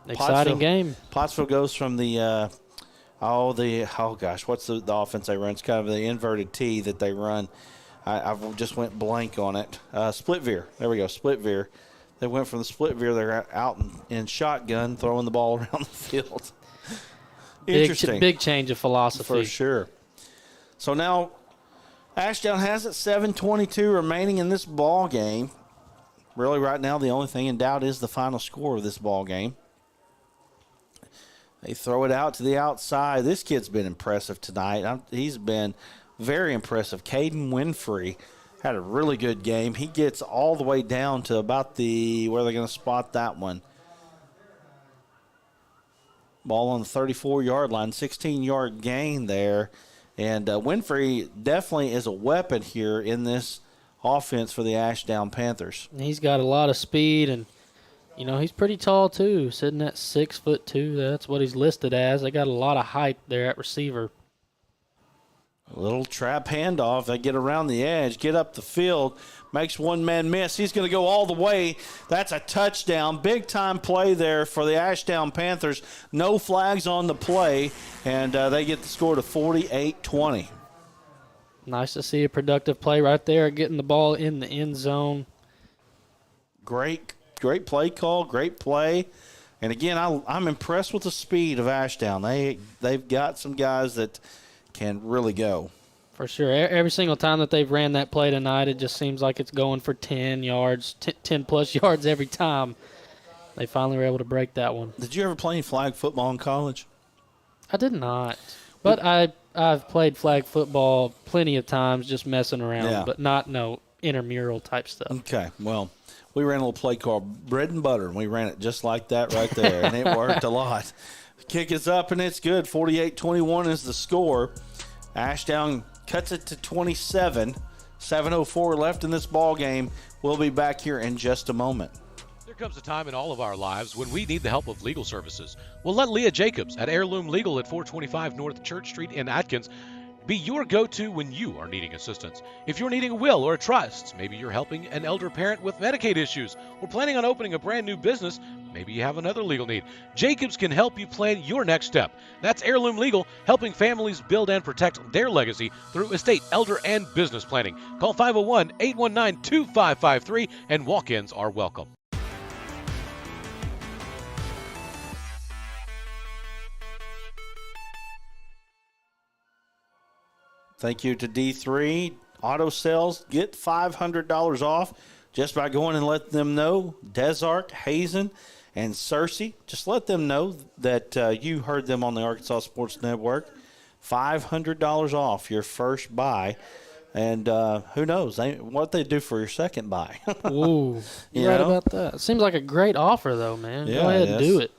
Exciting game. Pottsville goes from the what's the offense they run? It's kind of the inverted T that they run. I just went blank on it. Split veer. There we go, split veer. They went from the split veer. They're out in shotgun, throwing the ball around the field. Interesting. Big change of philosophy. For sure. So now Ashdown has it, 7:22 remaining in this ball game. Really right now the only thing in doubt is the final score of this ball game. They throw it out to the outside. This kid's been impressive tonight. He's been very impressive. Caden Winfrey had a really good game. He gets all the way down to about where they're going to spot that one. Ball on the 34-yard line, 16-yard gain there. And Winfrey definitely is a weapon here in this offense for the Ashdown Panthers. He's got a lot of speed, and he's pretty tall too, sitting at 6'2". That's what he's listed as. They got a lot of height there at receiver. A little trap handoff. They get around the edge, get up the field, makes one man miss. He's going to go all the way. That's a touchdown. Big-time play there for the Ashdown Panthers. No flags on the play, and they get the score to 48-20. Nice to see a productive play right there, getting the ball in the end zone. Great play call, great play. And, again, I'm impressed with the speed of Ashdown. They've got some guys that can really go. For sure. Every single time that they've ran that play tonight, it just seems like it's going for 10 yards, 10-plus yards every time. They finally were able to break that one. Did you ever play any flag football in college? I did not. But I've played flag football plenty of times just messing around, but not intramural type stuff. Okay, well, we ran a little play called bread and butter, and we ran it just like that right there, and it worked a lot. Kick is up, and it's good. 48-21 is the score. Ashdown cuts it to 27. 7:04 left in this ball game. We'll be back here in just a moment. There comes a time in all of our lives when we need the help of legal services. Well, let Leah Jacobs at Heirloom Legal at 425 North Church Street in Atkins be your go-to when you are needing assistance. If you're needing a will or a trust, maybe you're helping an elder parent with Medicaid issues, or planning on opening a brand new business, maybe you have another legal need. Jacobs can help you plan your next step. That's Heirloom Legal, helping families build and protect their legacy through estate, elder, and business planning. Call 501-819-2553, and walk-ins are welcome. Thank you to D3 Auto Sales. Get $500 off just by going and letting them know. Desark, Hazen, and Cersei. Just let them know that you heard them on the Arkansas Sports Network. $500 off your first buy. And who knows what they do for your second buy. Ooh, you're right about that. Seems like a great offer, though, man. Yeah, go ahead and do it.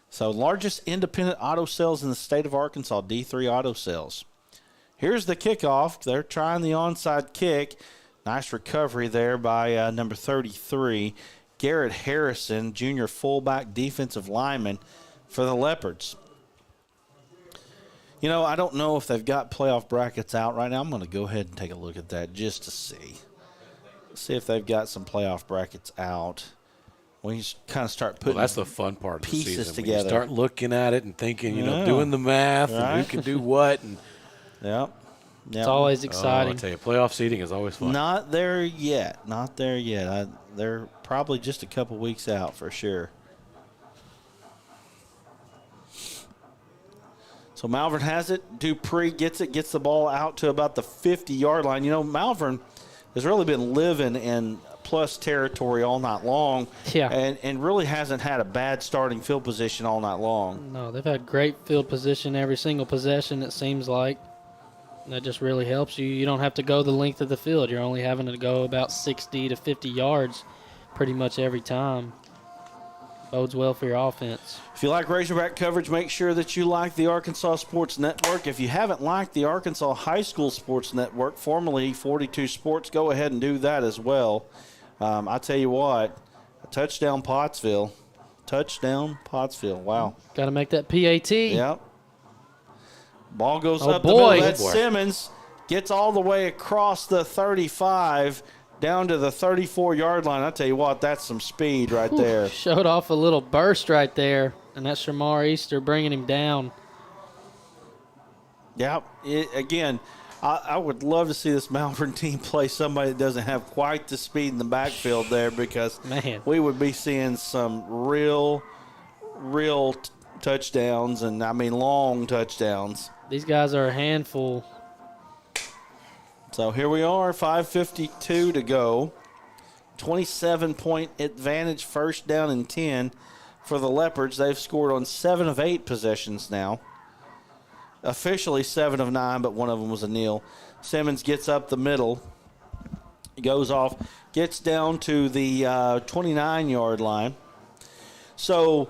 So, largest independent auto sales in the state of Arkansas, D3 Auto Sales. Here's the kickoff. They're trying the onside kick. Nice recovery there by number 33, Garrett Harrison, junior fullback defensive lineman for the Leopards. I don't know if they've got playoff brackets out right now. I'm going to go ahead and take a look at that just to see. see if they've got some playoff brackets out. When you kind of start putting that's the fun part of the pieces season. together. When you start looking at it and thinking, doing the math and who can do what. And Yep. It's always exciting. I tell you, playoff seeding is always fun. Not there yet. They're probably just a couple weeks out for sure. So Malvern has it. Dupree gets the ball out to about the 50-yard line. Malvern has really been living in plus territory all night long. Yeah. And really hasn't had a bad starting field position all night long. No, they've had great field position every single possession, it seems like. That just really helps you. You don't have to go the length of the field. You're only having to go about 60 to 50 yards pretty much every time. Bodes well for your offense. If you like Razorback coverage, make sure that you like the Arkansas Sports Network. If you haven't liked the Arkansas High School Sports Network, formerly 42 Sports, go ahead and do that as well. I tell you what, touchdown Pottsville. Wow. Got to make that PAT. Yep. Ball goes up boy. the middle. That's Simmons. Gets all the way across the 35 down to the 34-yard line. I tell you what, that's some speed right there. Showed off a little burst right there, and that's Shemar Easter bringing him down. Yep. Again, I would love to see this Malvern team play somebody that doesn't have quite the speed in the backfield there, because we would be seeing some real touchdowns, and I mean long touchdowns. These guys are a handful. So here we are, 5:52 to go. 27-point advantage, first down and 10 for the Leopards. They've scored on 7 of 8 possessions now. Officially 7 of 9, but one of them was a kneel. Simmons gets up the middle, goes off, gets down to the 29-yard line. So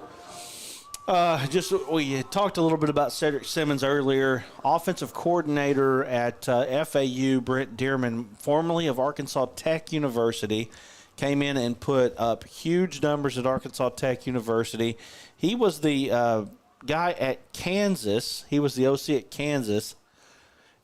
we had talked a little bit about Cedric Simmons earlier. Offensive coordinator at FAU, Brent Dearman, formerly of Arkansas Tech University, came in and put up huge numbers at Arkansas Tech University. He was the guy at Kansas. He was the OC at Kansas.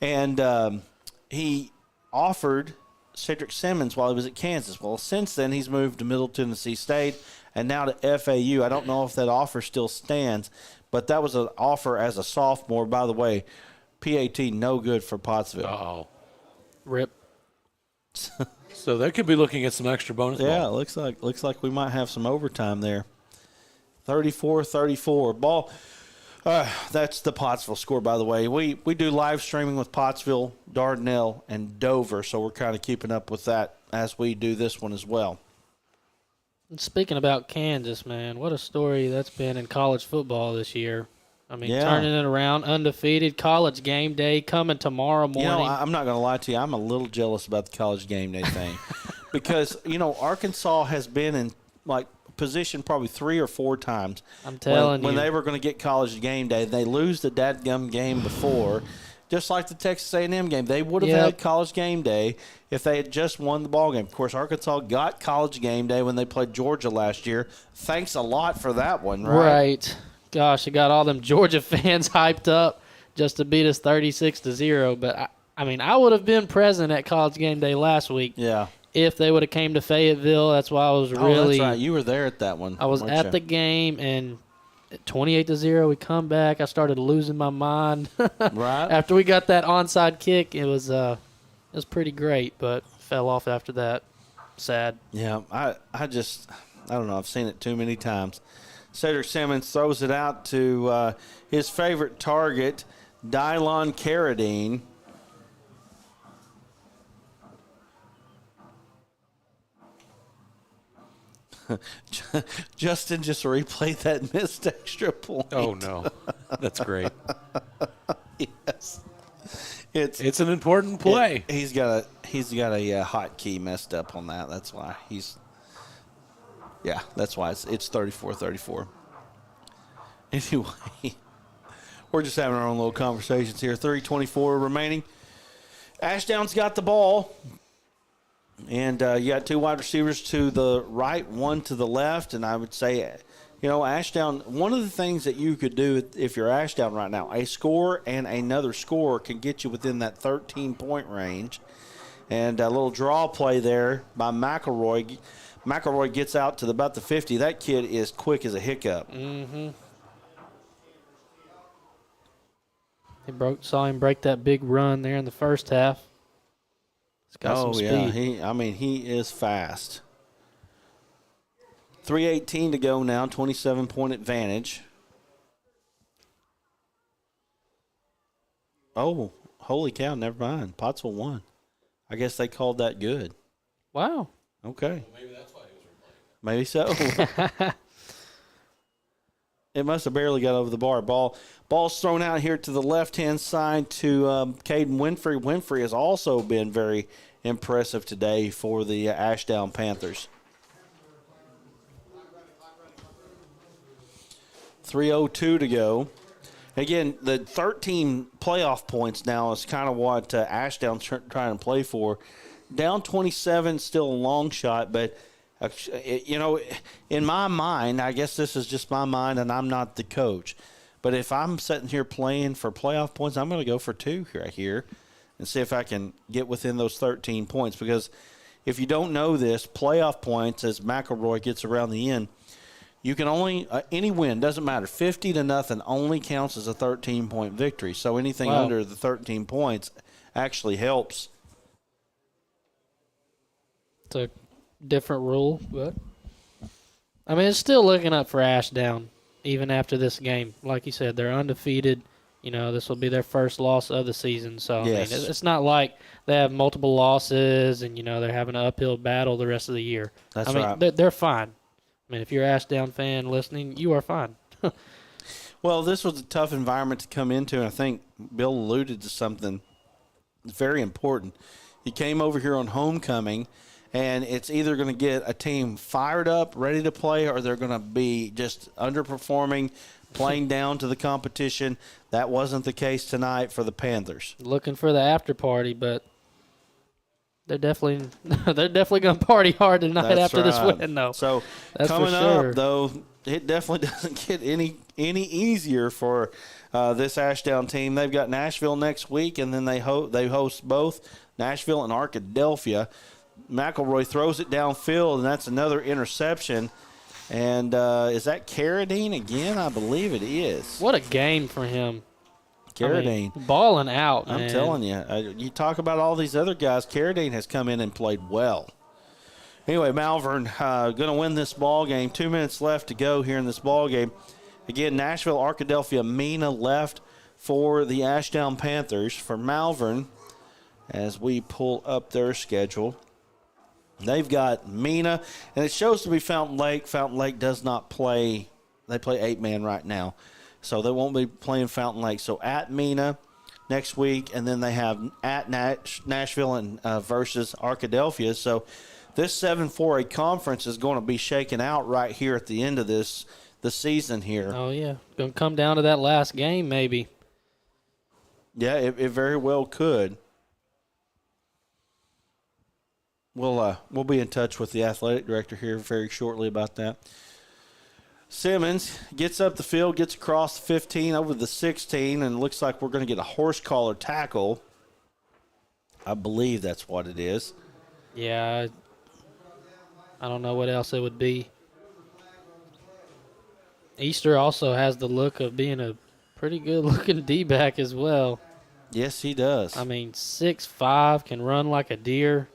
And he offered Cedric Simmons while he was at Kansas. Well, since then, he's moved to Middle Tennessee State and now to FAU. I don't know if that offer still stands, but that was an offer as a sophomore. By the way, PAT no good for Pottsville. Uh-oh. Rip. So they could be looking at some extra bonus ball. Yeah, it looks like we might have some overtime there. 34-34. Ball. That's the Pottsville score, by the way. We do live streaming with Pottsville, Dardanelle, and Dover, so we're kind of keeping up with that as we do this one as well. And speaking about Kansas, man, what a story that's been in college football this year. I mean, turning it around, undefeated, college game day coming tomorrow morning. I'm not going to lie to you. I'm a little jealous about the college game day thing because, Arkansas has been in, position probably 3 or 4 times. I'm telling when you. they were going to get college game day. They lose the dadgum game before, just like the Texas A&M game. They would have had college game day if they had just won the ball game. Of course, Arkansas got college game day when they played Georgia last year. Thanks a lot for that one, right? Right. Gosh, it got all them Georgia fans hyped up just to beat us 36-0. But, I would have been present at college game day last week. Yeah. If they would have came to Fayetteville. That's why I was really. Oh, that's right. You were there at that one. I was at the game, and 28-0, we come back. I started losing my mind. Right. After we got that onside kick, it was pretty great, but fell off after that. Sad. Yeah, I don't know. I've seen it too many times. Cedric Simmons throws it out to his favorite target, Dylon Carradine. Justin just replayed that missed extra point. Oh, no. That's great. Yes. It's an important play. He's got a hotkey messed up on that. That's why that's why it's 34-34. Anyway, we're just having our own little conversations here. 3:24 remaining. Ashdown's got the ball. And you got 2 wide receivers to the right, 1 to the left. And I would say, Ashdown, one of the things that you could do if you're Ashdown right now, a score and another score can get you within that 13-point range. And a little draw play there by McElroy. McElroy gets out to about the 50. That kid is quick as a hiccup. Mm-hmm. Saw him break that big run there in the first half. He's got some speed. He is fast. 3:18 to go now, 27-point advantage. Oh, holy cow, never mind. Pottsville won. I guess they called that good. Wow. Okay. Well, maybe that's why he was replaying. Maybe so. It must have barely got over the bar. Ball's thrown out here to the left-hand side to Caden Winfrey. Winfrey has also been very impressive today for the Ashdown Panthers. 3:02 to go. Again, the 13 playoff points now is kind of what Ashdown's trying to play for. Down 27, still a long shot, but, in my mind, I guess this is just my mind and I'm not the coach. But if I'm sitting here playing for playoff points, I'm going to go for 2 right here and see if I can get within those 13 points. Because if you don't know this, playoff points, as McElroy gets around the end, you can only any win, doesn't matter, 50-0 only counts as a 13-point victory. So anything under the 13 points actually helps. It's a different rule, but it's still looking up for Ashdown even after this game. Like you said, they're undefeated. This will be their first loss of the season. So yes. It's not like they have multiple losses and they're having an uphill battle the rest of the year. That's right. They're fine. If you're an Ashdown fan listening, you are fine. Well, this was a tough environment to come into, and I think Bill alluded to something very important. He came over here on homecoming, and it's either going to get a team fired up, ready to play, or they're going to be just underperforming, playing down to the competition. That wasn't the case tonight for the Panthers. Looking for the after party, but they're definitely going to party hard tonight after this win, though. So that's coming for sure. up, though, it definitely doesn't get any easier for this Ashdown team. They've got Nashville next week, and then they host both Nashville and Arkadelphia. McElroy throws it downfield, and that's another interception. And is that Carradine again? I believe it is. What a game for him. Carradine. Balling out, man. I'm telling you. You talk about all these other guys. Carradine has come in and played well. Anyway, Malvern going to win this ball game. 2 minutes left to go here in this ball game. Again, Nashville, Arkadelphia, Mena left for the Ashdown Panthers. For Malvern, as we pull up their schedule, they've got Mena, and it shows to be Fountain Lake. Fountain Lake does not play. They play 8-man right now. So they won't be playing Fountain Lake. So at Mena next week, and then they have at Nashville and versus Arkadelphia. So this 7-4A conference is going to be shaken out right here at the end of the season here. Oh, yeah. Going to come down to that last game maybe. Yeah, it very well could. We'll be in touch with the athletic director here very shortly about that. Simmons gets up the field, gets across the 15 over the 16, and it looks like we're going to get a horse collar tackle. I believe that's what it is. Yeah, I don't know what else it would be. Easter also has the look of being a pretty good-looking D-back as well. Yes, he does. 6'5", can run like a deer.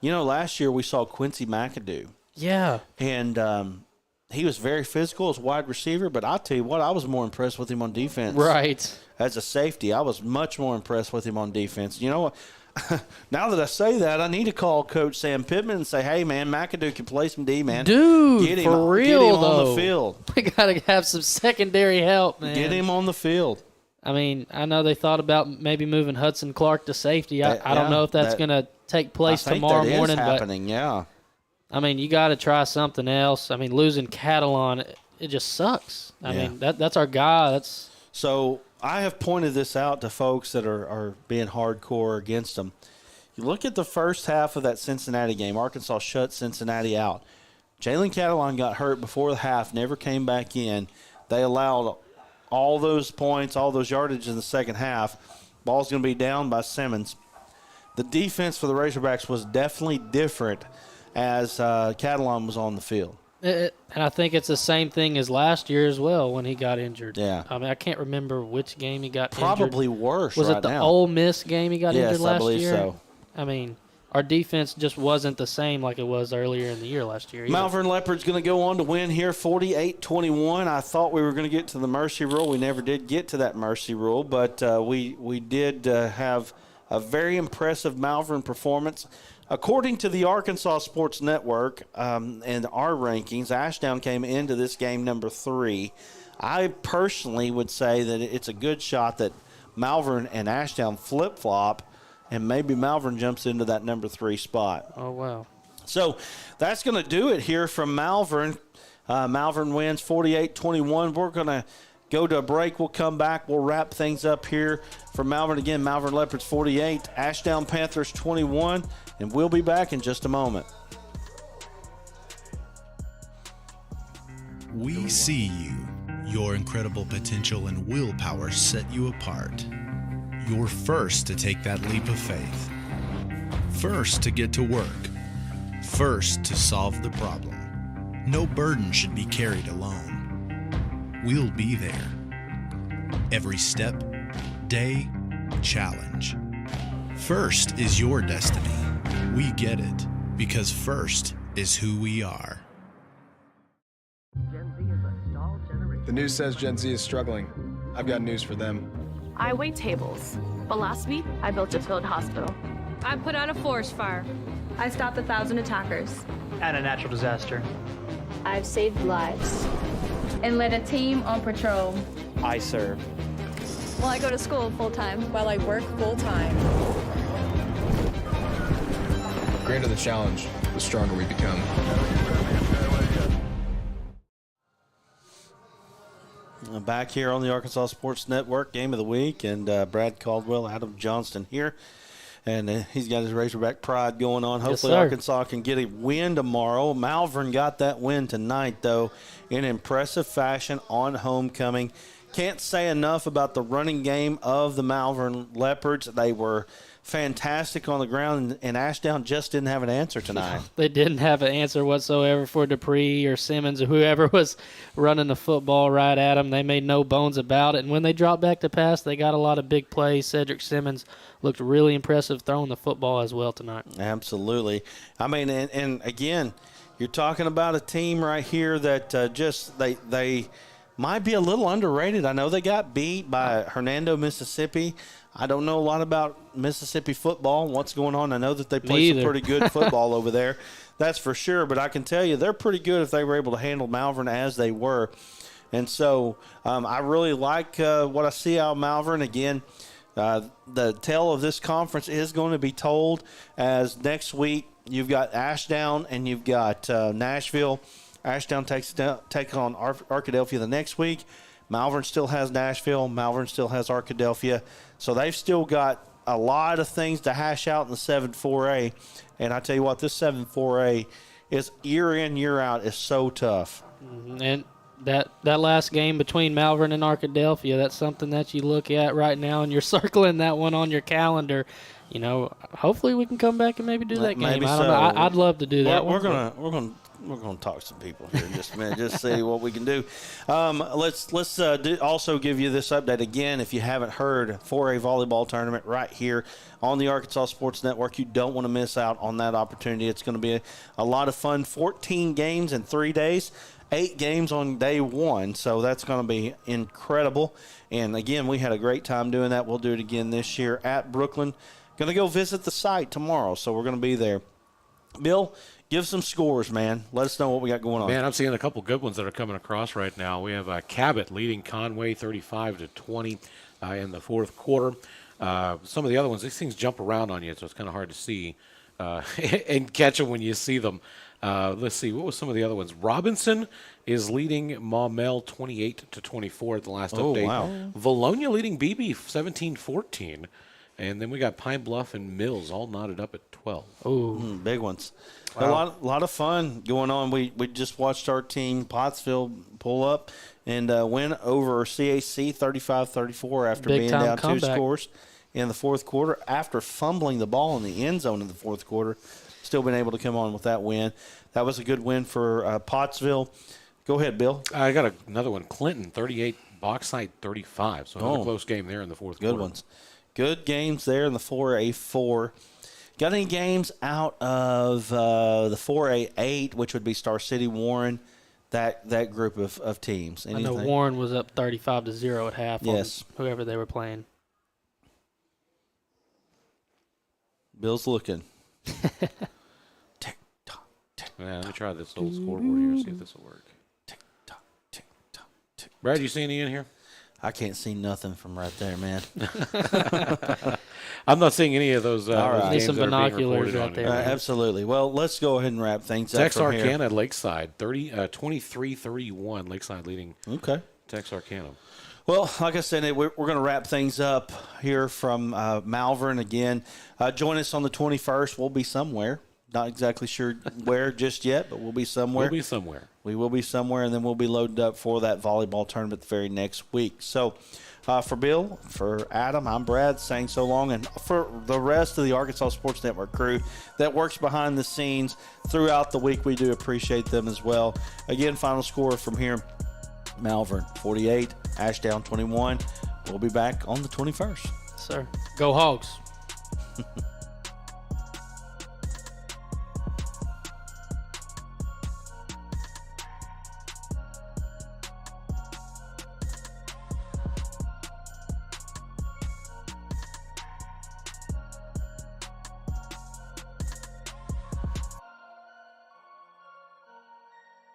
Last year we saw Quincy McAdoo. Yeah. And he was very physical as wide receiver, but I'll tell you what, I was more impressed with him on defense. Right. As a safety, I was much more impressed with him on defense. You know what? Now that I say that, I need to call Coach Sam Pittman and say, hey, man, McAdoo can play some D, man. Dude, get him, for real, get him though. on the field. We got to have some secondary help, man. Get him on the field. I know they thought about maybe moving Hudson Clark to safety. I don't know if that's going to take place tomorrow morning. That is happening, yeah. You got to try something else. Losing Catalan, it just sucks. That's our guy. So I have pointed this out to folks that are being hardcore against them. You look at the first half of that Cincinnati game. Arkansas shut Cincinnati out. Jalen Catalan got hurt before the half, never came back in. They allowed all those points, all those yardage in the second half. Ball's going to be down by Simmons. the defense for the Razorbacks was definitely different as Catalan was on the field. And I think it's the same thing as last year as well when he got injured. Yeah. I mean, I can't remember which game he got Probably injured. worse Was right it the now. Ole Miss game he got injured last year? Yes, I believe so. I mean, our defense just wasn't the same like it was earlier in the year last year either. Malvern Leopards going to go on to win here 48-21. I thought we were going to get to the mercy rule. We never did get to that mercy rule, but we did have a very impressive Malvern performance. According to the Arkansas Sports Network and our rankings, Ashdown came into this game number 3. I personally would say that it's a good shot that Malvern and Ashdown flip-flop, and maybe Malvern jumps into that number 3 spot. Oh, wow. So that's going to do it here from Malvern. Malvern wins 48-21. We're going to go to a break. We'll come back. We'll wrap things up here from Malvern. Again, Malvern Leopards 48, Ashdown Panthers 21, and we'll be back in just a moment. We see you. Your incredible potential and willpower set you apart. You're first to take that leap of faith. First to get to work. First to solve the problem. No burden should be carried alone. We'll be there. Every step, day, challenge. First is your destiny. We get it because first is who we are. The news says Gen Z is struggling. I've got news for them. I wait tables, but last week I built a field hospital. I put out a forest fire. I stopped 1,000 attackers. And a natural disaster. I've saved lives and led a team on patrol. I serve. Well, I go to school full time. While I work full time. The greater the challenge, the stronger we become. Back here on the Arkansas Sports Network, Game of the Week, and Brad Caldwell, Adam Johnston here. And he's got his Razorback pride going on. Hopefully Arkansas can get a win tomorrow. Malvern got that win tonight, though, in impressive fashion on homecoming. Can't say enough about the running game of the Malvern Leopards. They were fantastic on the ground, and Ashdown just didn't have an answer tonight. They didn't have an answer whatsoever for Dupree or Simmons or whoever was running the football right at them. They made no bones about it. And when they dropped back to pass, they got a lot of big plays. Cedric Simmons looked really impressive throwing the football as well tonight. Absolutely. I mean, and again, you're talking about a team right here that they might be a little underrated. I know they got beat by Hernando, Mississippi. I don't know a lot about Mississippi football and what's going on. I know that they play some pretty good football over there. That's for sure. But I can tell you they're pretty good if they were able to handle Malvern as they were. And so I really like what I see out of Malvern. Again, the tale of this conference is going to be told as next week you've got Ashdown and you've got Nashville. Ashdown takes on Arkadelphia the next week. Malvern still has Nashville. Malvern still has Arkadelphia. So they've still got a lot of things to hash out in the 7-4A. And I tell you what, this 7-4A is year in, year out is so tough. And that last game between Malvern and Arkadelphia, that's something that you look at right now, and you're circling that one on your calendar. You know, hopefully we can come back and maybe do that game. Maybe I don't know. I'd love to do that one. We're gonna talk to some people here in just a minute, just see what we can do. Let's also give you this update again. If you haven't heard, 4A volleyball tournament right here on the Arkansas Sports Network. You don't want to miss out on that opportunity. It's going to be a lot of fun. 14 games in 3 days, 8 games on day 1. So that's going to be incredible. And again, we had a great time doing that. We'll do it again this year at Brooklyn. Going to go visit the site tomorrow, so we're going to be there. Bill, give some scores, man. Let us know what we got going on. Man, I'm seeing a couple good ones that are coming across right now. We have Cabot leading Conway 35-20 in the fourth quarter. Some of the other ones, these things jump around on you, so it's kind of hard to see and catch them when you see them. Let's see, what was some of the other ones? Robinson is leading Maumelle 28-24 at the last update. Wow. Valonia leading BB 17-14. And then we got Pine Bluff and Mills all knotted up at 12. Ooh, big ones. Wow. A lot of fun going on. We just watched our team, Pottsville, pull up and win over CAC 35-34 after being down comeback. 2 scores in the fourth quarter after fumbling the ball in the end zone in the fourth quarter. Still been able to come on with that win. That was a good win for Pottsville. Go ahead, Bill. I got another one. Clinton, 38, Bauxite, 35. So another close game there in the fourth quarter. Good ones. Good games there in the 4A4. Got any games out of the 4A8, which would be Star City, Warren, that group of teams? Anything? I know Warren was up 35-0 at half yes. on whoever they were playing. Bill's looking. Tick, tock, tick, let me try this old scoreboard here, see if this will work. Tick, tock, tick, tock, tick. Brad, you see any in here? I can't see nothing from right there, man. I'm not seeing any of those. All right. Need some binoculars out there. Absolutely. Well, let's go ahead and wrap things up. Texarkana at Lakeside, 23-31. Lakeside leading. Okay. Texarkana. Well, like I said, we're going to wrap things up here from Malvern again. Join us on the 21st. We'll be somewhere. Not exactly sure where just yet, but we'll be somewhere. We'll be somewhere. We will be somewhere, and then we'll be loaded up for that volleyball tournament the very next week. So for Bill, for Adam, I'm Brad saying so long. And for the rest of the Arkansas Sports Network crew that works behind the scenes throughout the week, we do appreciate them as well. Again, final score from here, Malvern 48, Ashdown 21. We'll be back on the 21st. Sir, go Hogs.